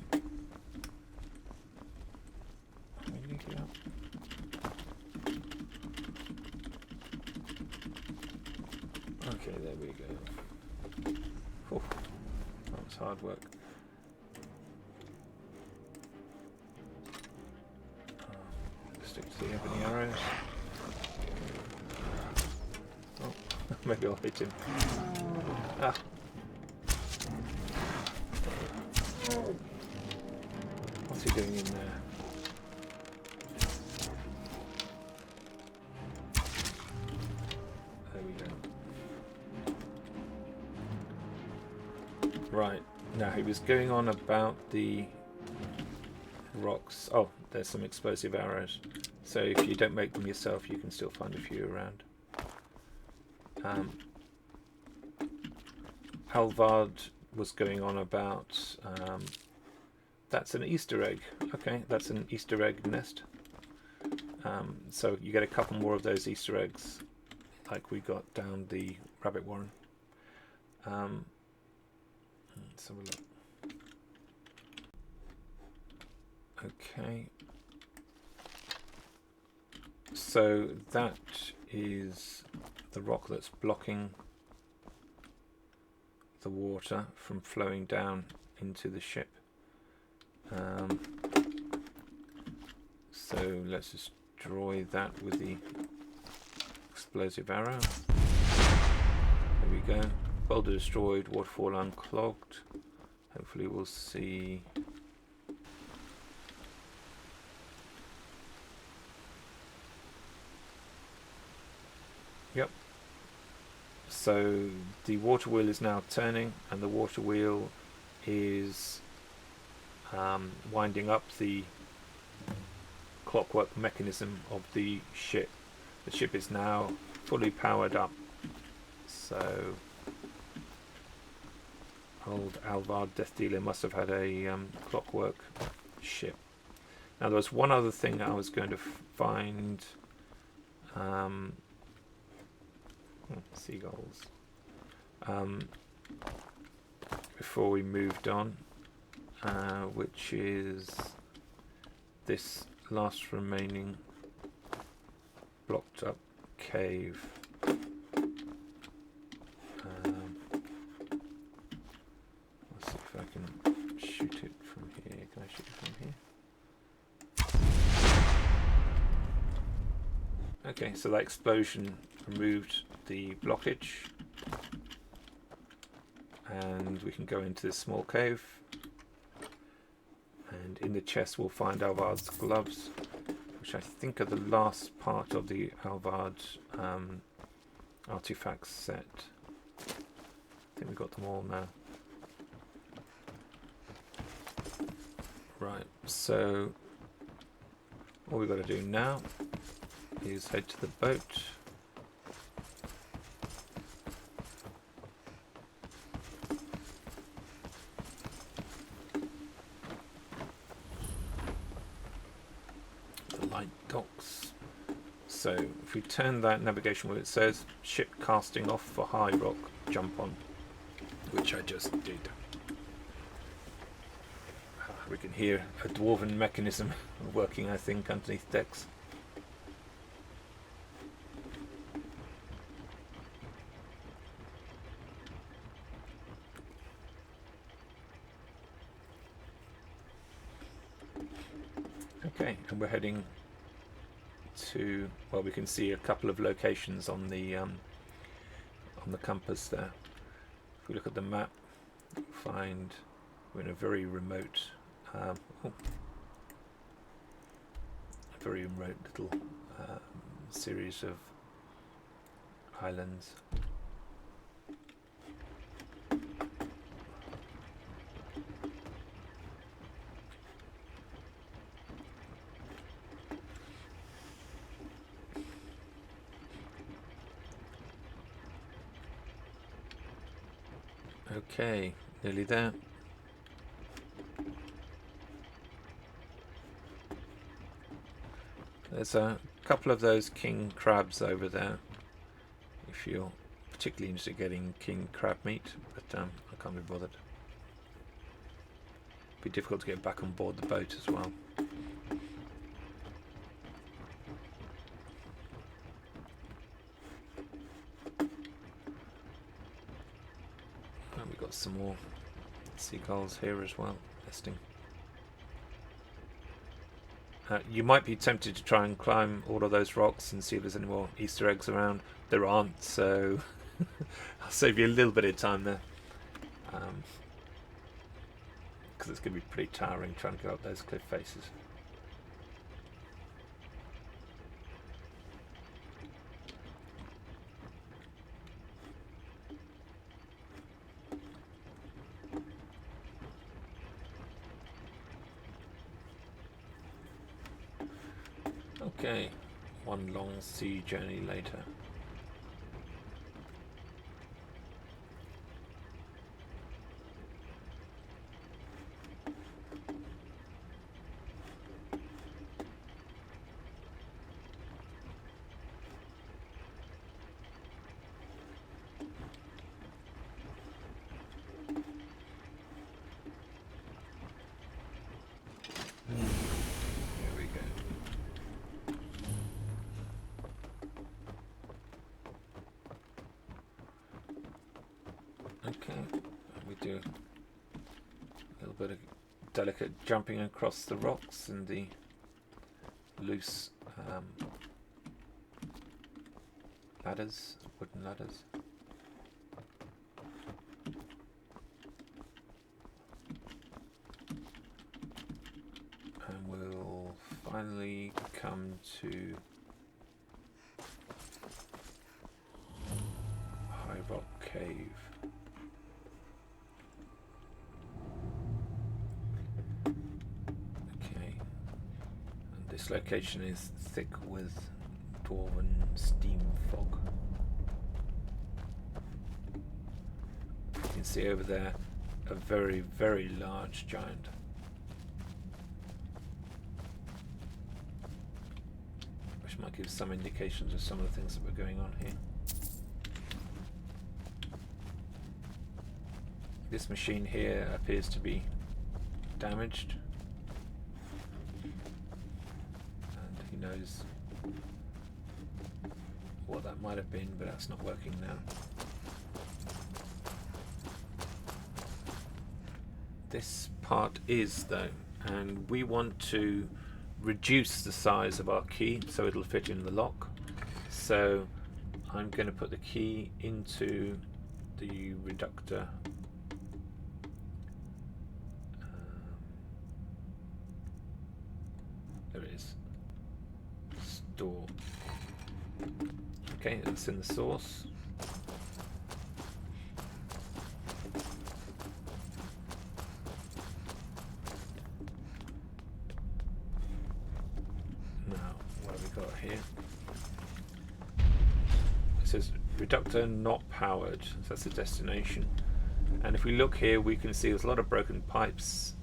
We need it up. Okay, there we go. Oh, that was hard work. Stick to the ebony arrows. Oh, maybe I'll hit him. Ah. What's he doing in there? There we go. Right, now he was going on about the rocks. Oh, there's some explosive arrows. So if you don't make them yourself, you can still find a few around. Alvard was going on about that's an Easter egg. Okay, that's an Easter egg nest. So you get a couple more of those Easter eggs, like we got down the rabbit warren. Let's have a look. Okay. So that is the rock that's blocking the water from flowing down into the ship. So let's destroy that with the explosive arrow. There we go. Boulder destroyed, waterfall unclogged. Hopefully we'll see. Yep. So the water wheel is now turning, and the water wheel is winding up the clockwork mechanism of the ship. The ship is now fully powered up. So old Alvard Death Dealer must have had a clockwork ship. Now there was one other thing I was going to find. Seagulls. Before we moved on, which is this last remaining blocked up cave. Let's see if I can shoot it from here. Can I shoot it from here? Okay, so that explosion removed the blockage. And we can go into this small cave. And in the chest we'll find Alvard's gloves, which I think are the last part of the Alvard artifacts set. I think we got them all now. Right, so all we've got to do now is head to the boat. Docks. So if we turn that navigation wheel, it says ship casting off for high rock, jump on, which I just did. We can hear a Dwarven mechanism working, I think, underneath decks. Okay, and we're heading to, well, we can see a couple of locations on the compass there. If we look at the map, we'll find we're in a very remote, a very remote little series of islands. Okay, nearly there. There's a couple of those king crabs over there, if you're particularly interested in getting king crab meat, but I can't be bothered. It'd be difficult to get back on board the boat as well. Some more seagulls here as well, nesting. You might be tempted to try and climb all of those rocks and see if there's any more Easter eggs around. There aren't, so I'll save you a little bit of time there. Because it's going to be pretty tiring trying to go up those cliff faces. Okay, one long sea journey later. Okay, and we do a little bit of delicate jumping across the rocks and the loose ladders, wooden ladders. And we'll finally come to High Rock Cave. This location is thick with Dwarven steam fog. You can see over there a very, very large giant. Which might give some indications of some of the things that were going on here. This machine here appears to be damaged. Knows what that might have been, but that's not working now. This part is though, and we want to reduce the size of our key so it'll fit in the lock. So I'm going to put the key into the reductor. There it is. Store. Okay, that's in the source. Now, what have we got here? It says reductor not powered. So that's the destination. And if we look here, we can see there's a lot of broken pipes,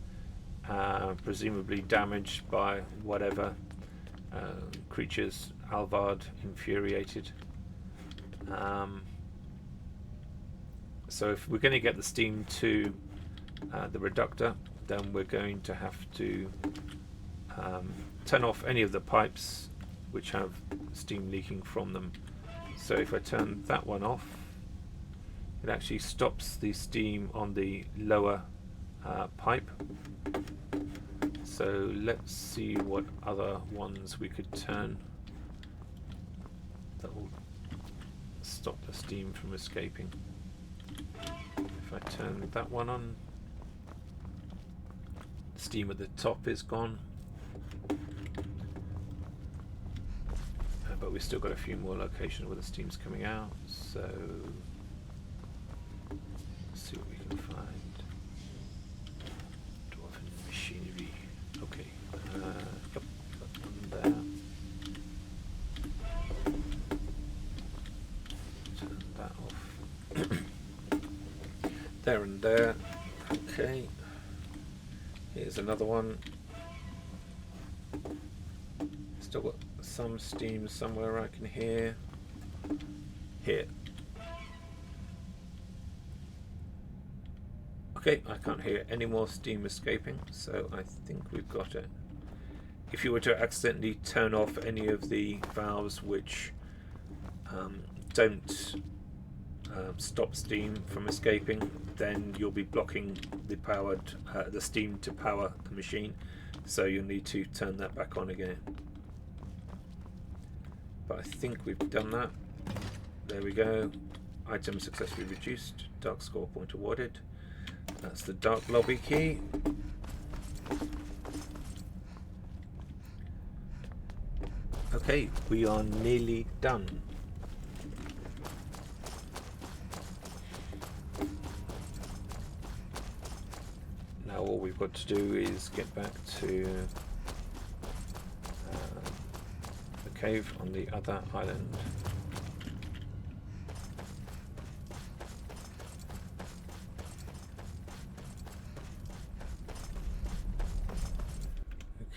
presumably damaged by whatever creatures Alvard infuriated. So if we're going to get the steam to the reductor, then we're going to have to turn off any of the pipes which have steam leaking from them. So if I turn that one off, it actually stops the steam on the lower pipe. So let's see what other ones we could turn that will stop the steam from escaping. If I turn that one on, the steam at the top is gone. But we've still got a few more locations where the steam's coming out, so let's see what we can find. Dwarven machinery. Okay. Yep, that one there. Turn that off. There and there. Okay. Here's another one. Still got some steam somewhere I can hear. Here. Okay, I can't hear any more steam escaping, so I think we've got it. If you were to accidentally turn off any of the valves which don't stop steam from escaping, then you'll be blocking the steam to power the machine, so you'll need to turn that back on again. But I think we've done that. There we go. Item successfully reduced. Dark score point awarded. That's the dark lobby key. Okay, we are nearly done. Now all we've got to do is get back to the cave on the other island.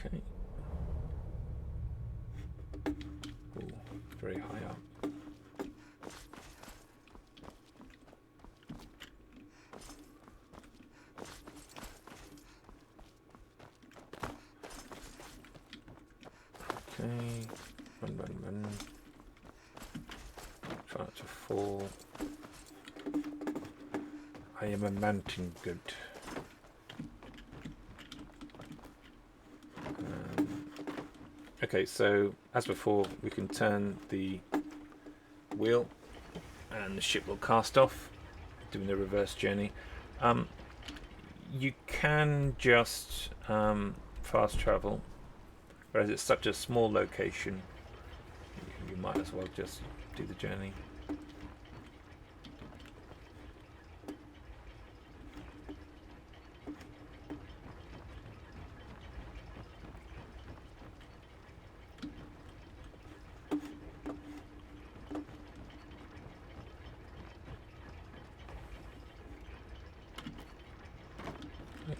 Okay. Ooh, very high up. Okay, run. Try not to fall. I am a mountain goat. Okay, so as before, we can turn the wheel and the ship will cast off, doing the reverse journey. You can just fast travel, whereas it's such a small location, you might as well just do the journey.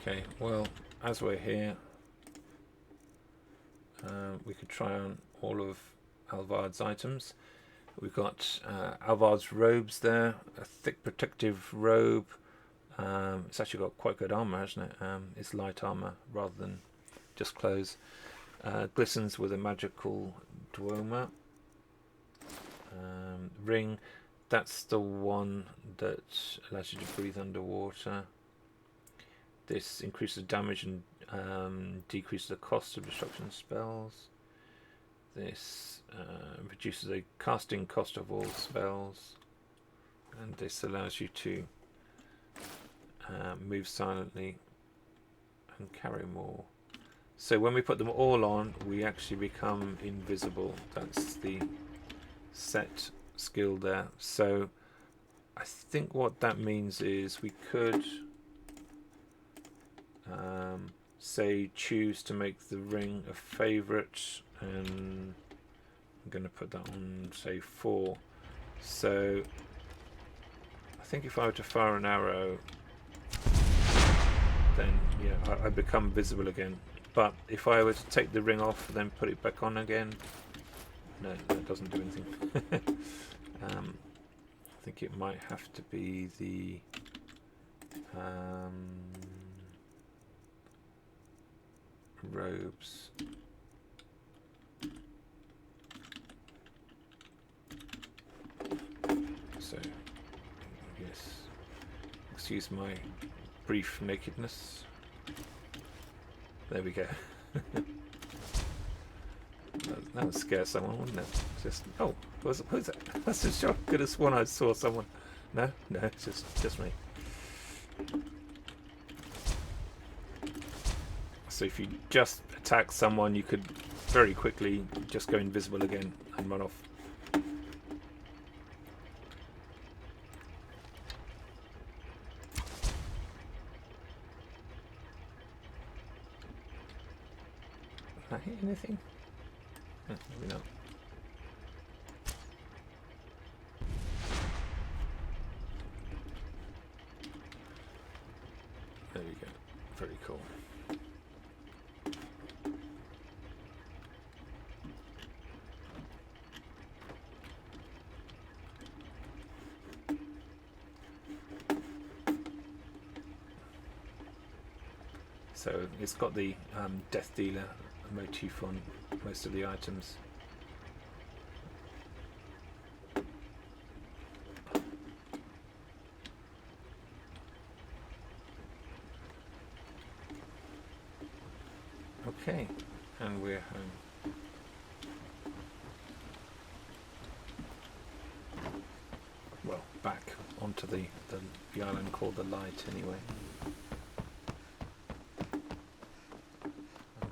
Okay, well, as we're here, we could try on all of Alvard's items. We've got Alvard's robes there, a thick protective robe. It's actually got quite good armor, hasn't it? It's light armor rather than just clothes. Glistens with a magical duoma. ring. That's the one that allows you to breathe underwater. This increases damage and decreases the cost of destruction spells. This reduces the casting cost of all spells. And this allows you to move silently and carry more. So when we put them all on, we actually become invisible. That's the set skill there. So I think what that means is we could say choose to make the ring a favorite, and I'm going to put that on say 4. So I think if I were to fire an arrow, then yeah, I become visible again. But if I were to take the ring off then put it back on again, no, that doesn't do anything. I think it might have to be the robes. So yes, excuse my brief nakedness. There we go. That would scare someone, wouldn't it? Just who's that? That's just I could have sworn I saw someone. No, it's just me. So if you just attack someone, you could very quickly just go invisible again and run off. Did I hit anything? Maybe not. There we go. Very cool. So it's got the Death Dealer motif on most of the items. Okay, and we're home. Well, back onto the island called the Light anyway.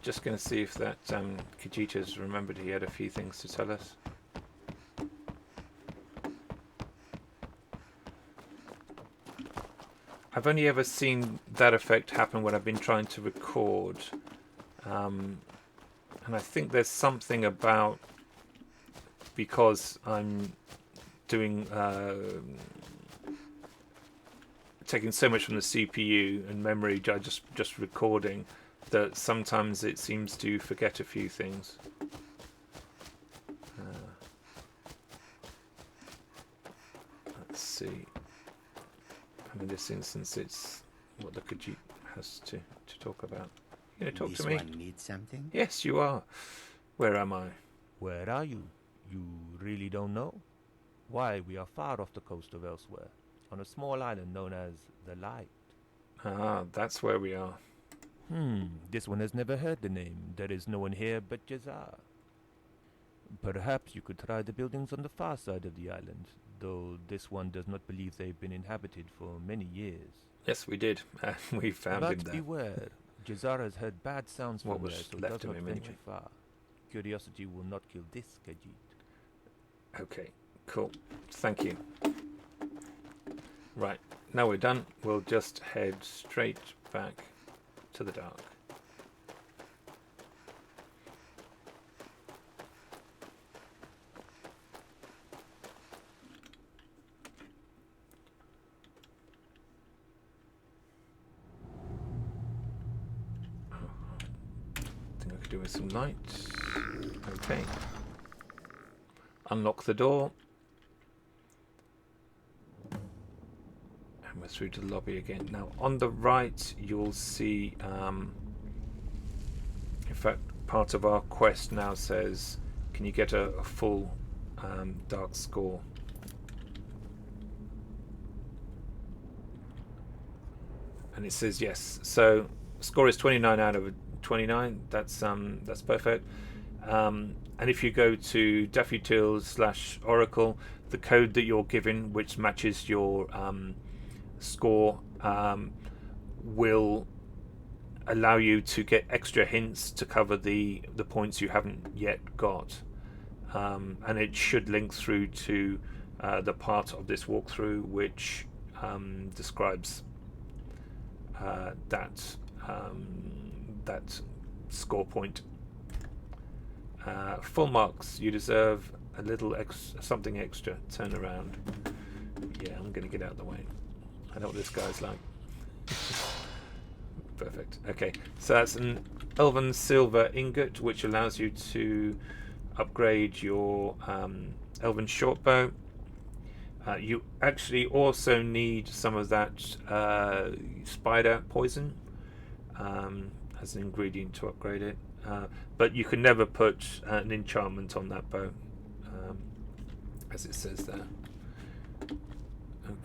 Just going to see if that Khajiita's remembered he had a few things to tell us. I've only ever seen that effect happen when I've been trying to record, and I think there's something about, because I'm doing taking so much from the CPU and memory, just recording, that sometimes it seems to forget a few things. Let's see. And in this instance, it's what the Khajiit has to talk about. You gonna talk This to me? one needs something? Yes, you are. Where am I? Where are you? You really don't know? Why, we are far off the coast of elsewhere, on a small island known as the Light. Ah, that's where we are. This one has never heard the name. There is no one here but Ystr. Perhaps you could try the buildings on the far side of the island, though this one does not believe they've been inhabited for many years. Yes, we did. We found him But there. beware, Ystr has heard bad sounds What from was there, so left does of not him venture anyway. far. Curiosity will not kill this Khajiit. Okay, cool. Thank you. Right, now we're done. We'll just head straight back to the dark. I think I could do with some light. Okay. Unlock the door. And we're through to the lobby again. Now, on the right, you'll see, in fact, part of our quest now says, can you get a full dark score. And it says yes. So score is 29 out of 29. That's perfect. And if you go to daffytils/oracle, the code that you're given, which matches your score, will allow you to get extra hints to cover the points you haven't yet got. And it should link through to the part of this walkthrough which describes that score point. Full marks. You deserve a little something extra. Turn around. Yeah, I'm going to get out of the way. I know what this guy's like. Perfect. Okay, so that's an elven silver ingot, which allows you to upgrade your elven shortbow. You actually also need some of that spider poison as an ingredient to upgrade it. But you can never put an enchantment on that bow, as it says there.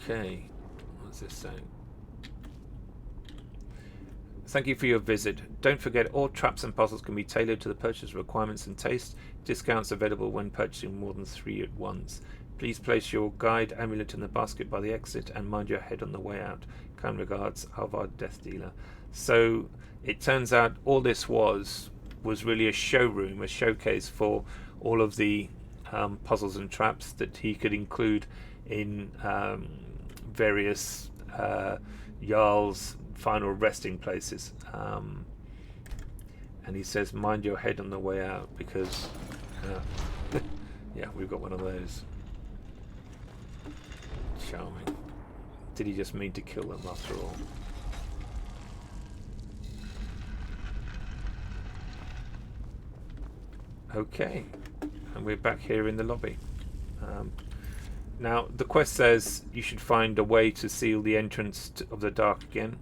Okay, what's this saying? Thank you for your visit. Don't forget, all traps and puzzles can be tailored to the purchase requirements and taste. Discounts available when purchasing more than 3 at once. Please place your guide amulet in the basket by the exit and mind your head on the way out. Kind regards, Alvar Death Dealer. So it turns out all this was really a showroom, a showcase for all of the puzzles and traps that he could include in various Jarl's final resting places. And he says, mind your head on the way out, because yeah, we've got one of those. Charming. Did he just mean to kill them after all? Okay, and we're back here in the lobby. Now the quest says you should find a way to seal the entrance of the dark again.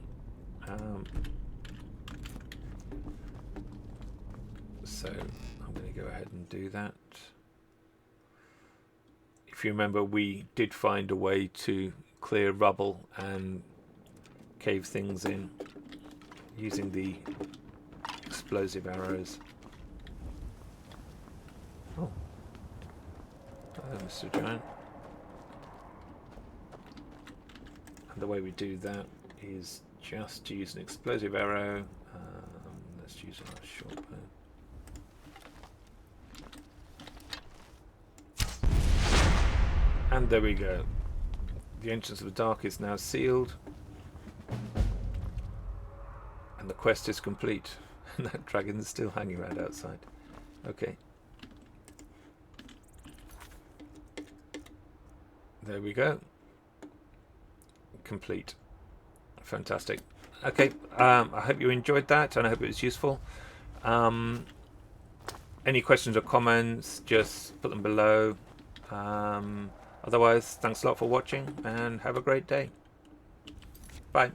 So I'm going to go ahead and do that. If you remember, we did find a way to clear rubble and cave things in using the explosive arrows. Oh, hello, Mr. Giant. And the way we do that is just to use an explosive arrow. Let's use our short bow. And there we go. The entrance of the dark is now sealed. And the quest is complete. And that dragon is still hanging around outside. Okay. There we go. Complete. Fantastic. Okay, I hope you enjoyed that, and I hope it was useful. Any questions or comments, just put them below. Otherwise, thanks a lot for watching, and have a great day. Bye.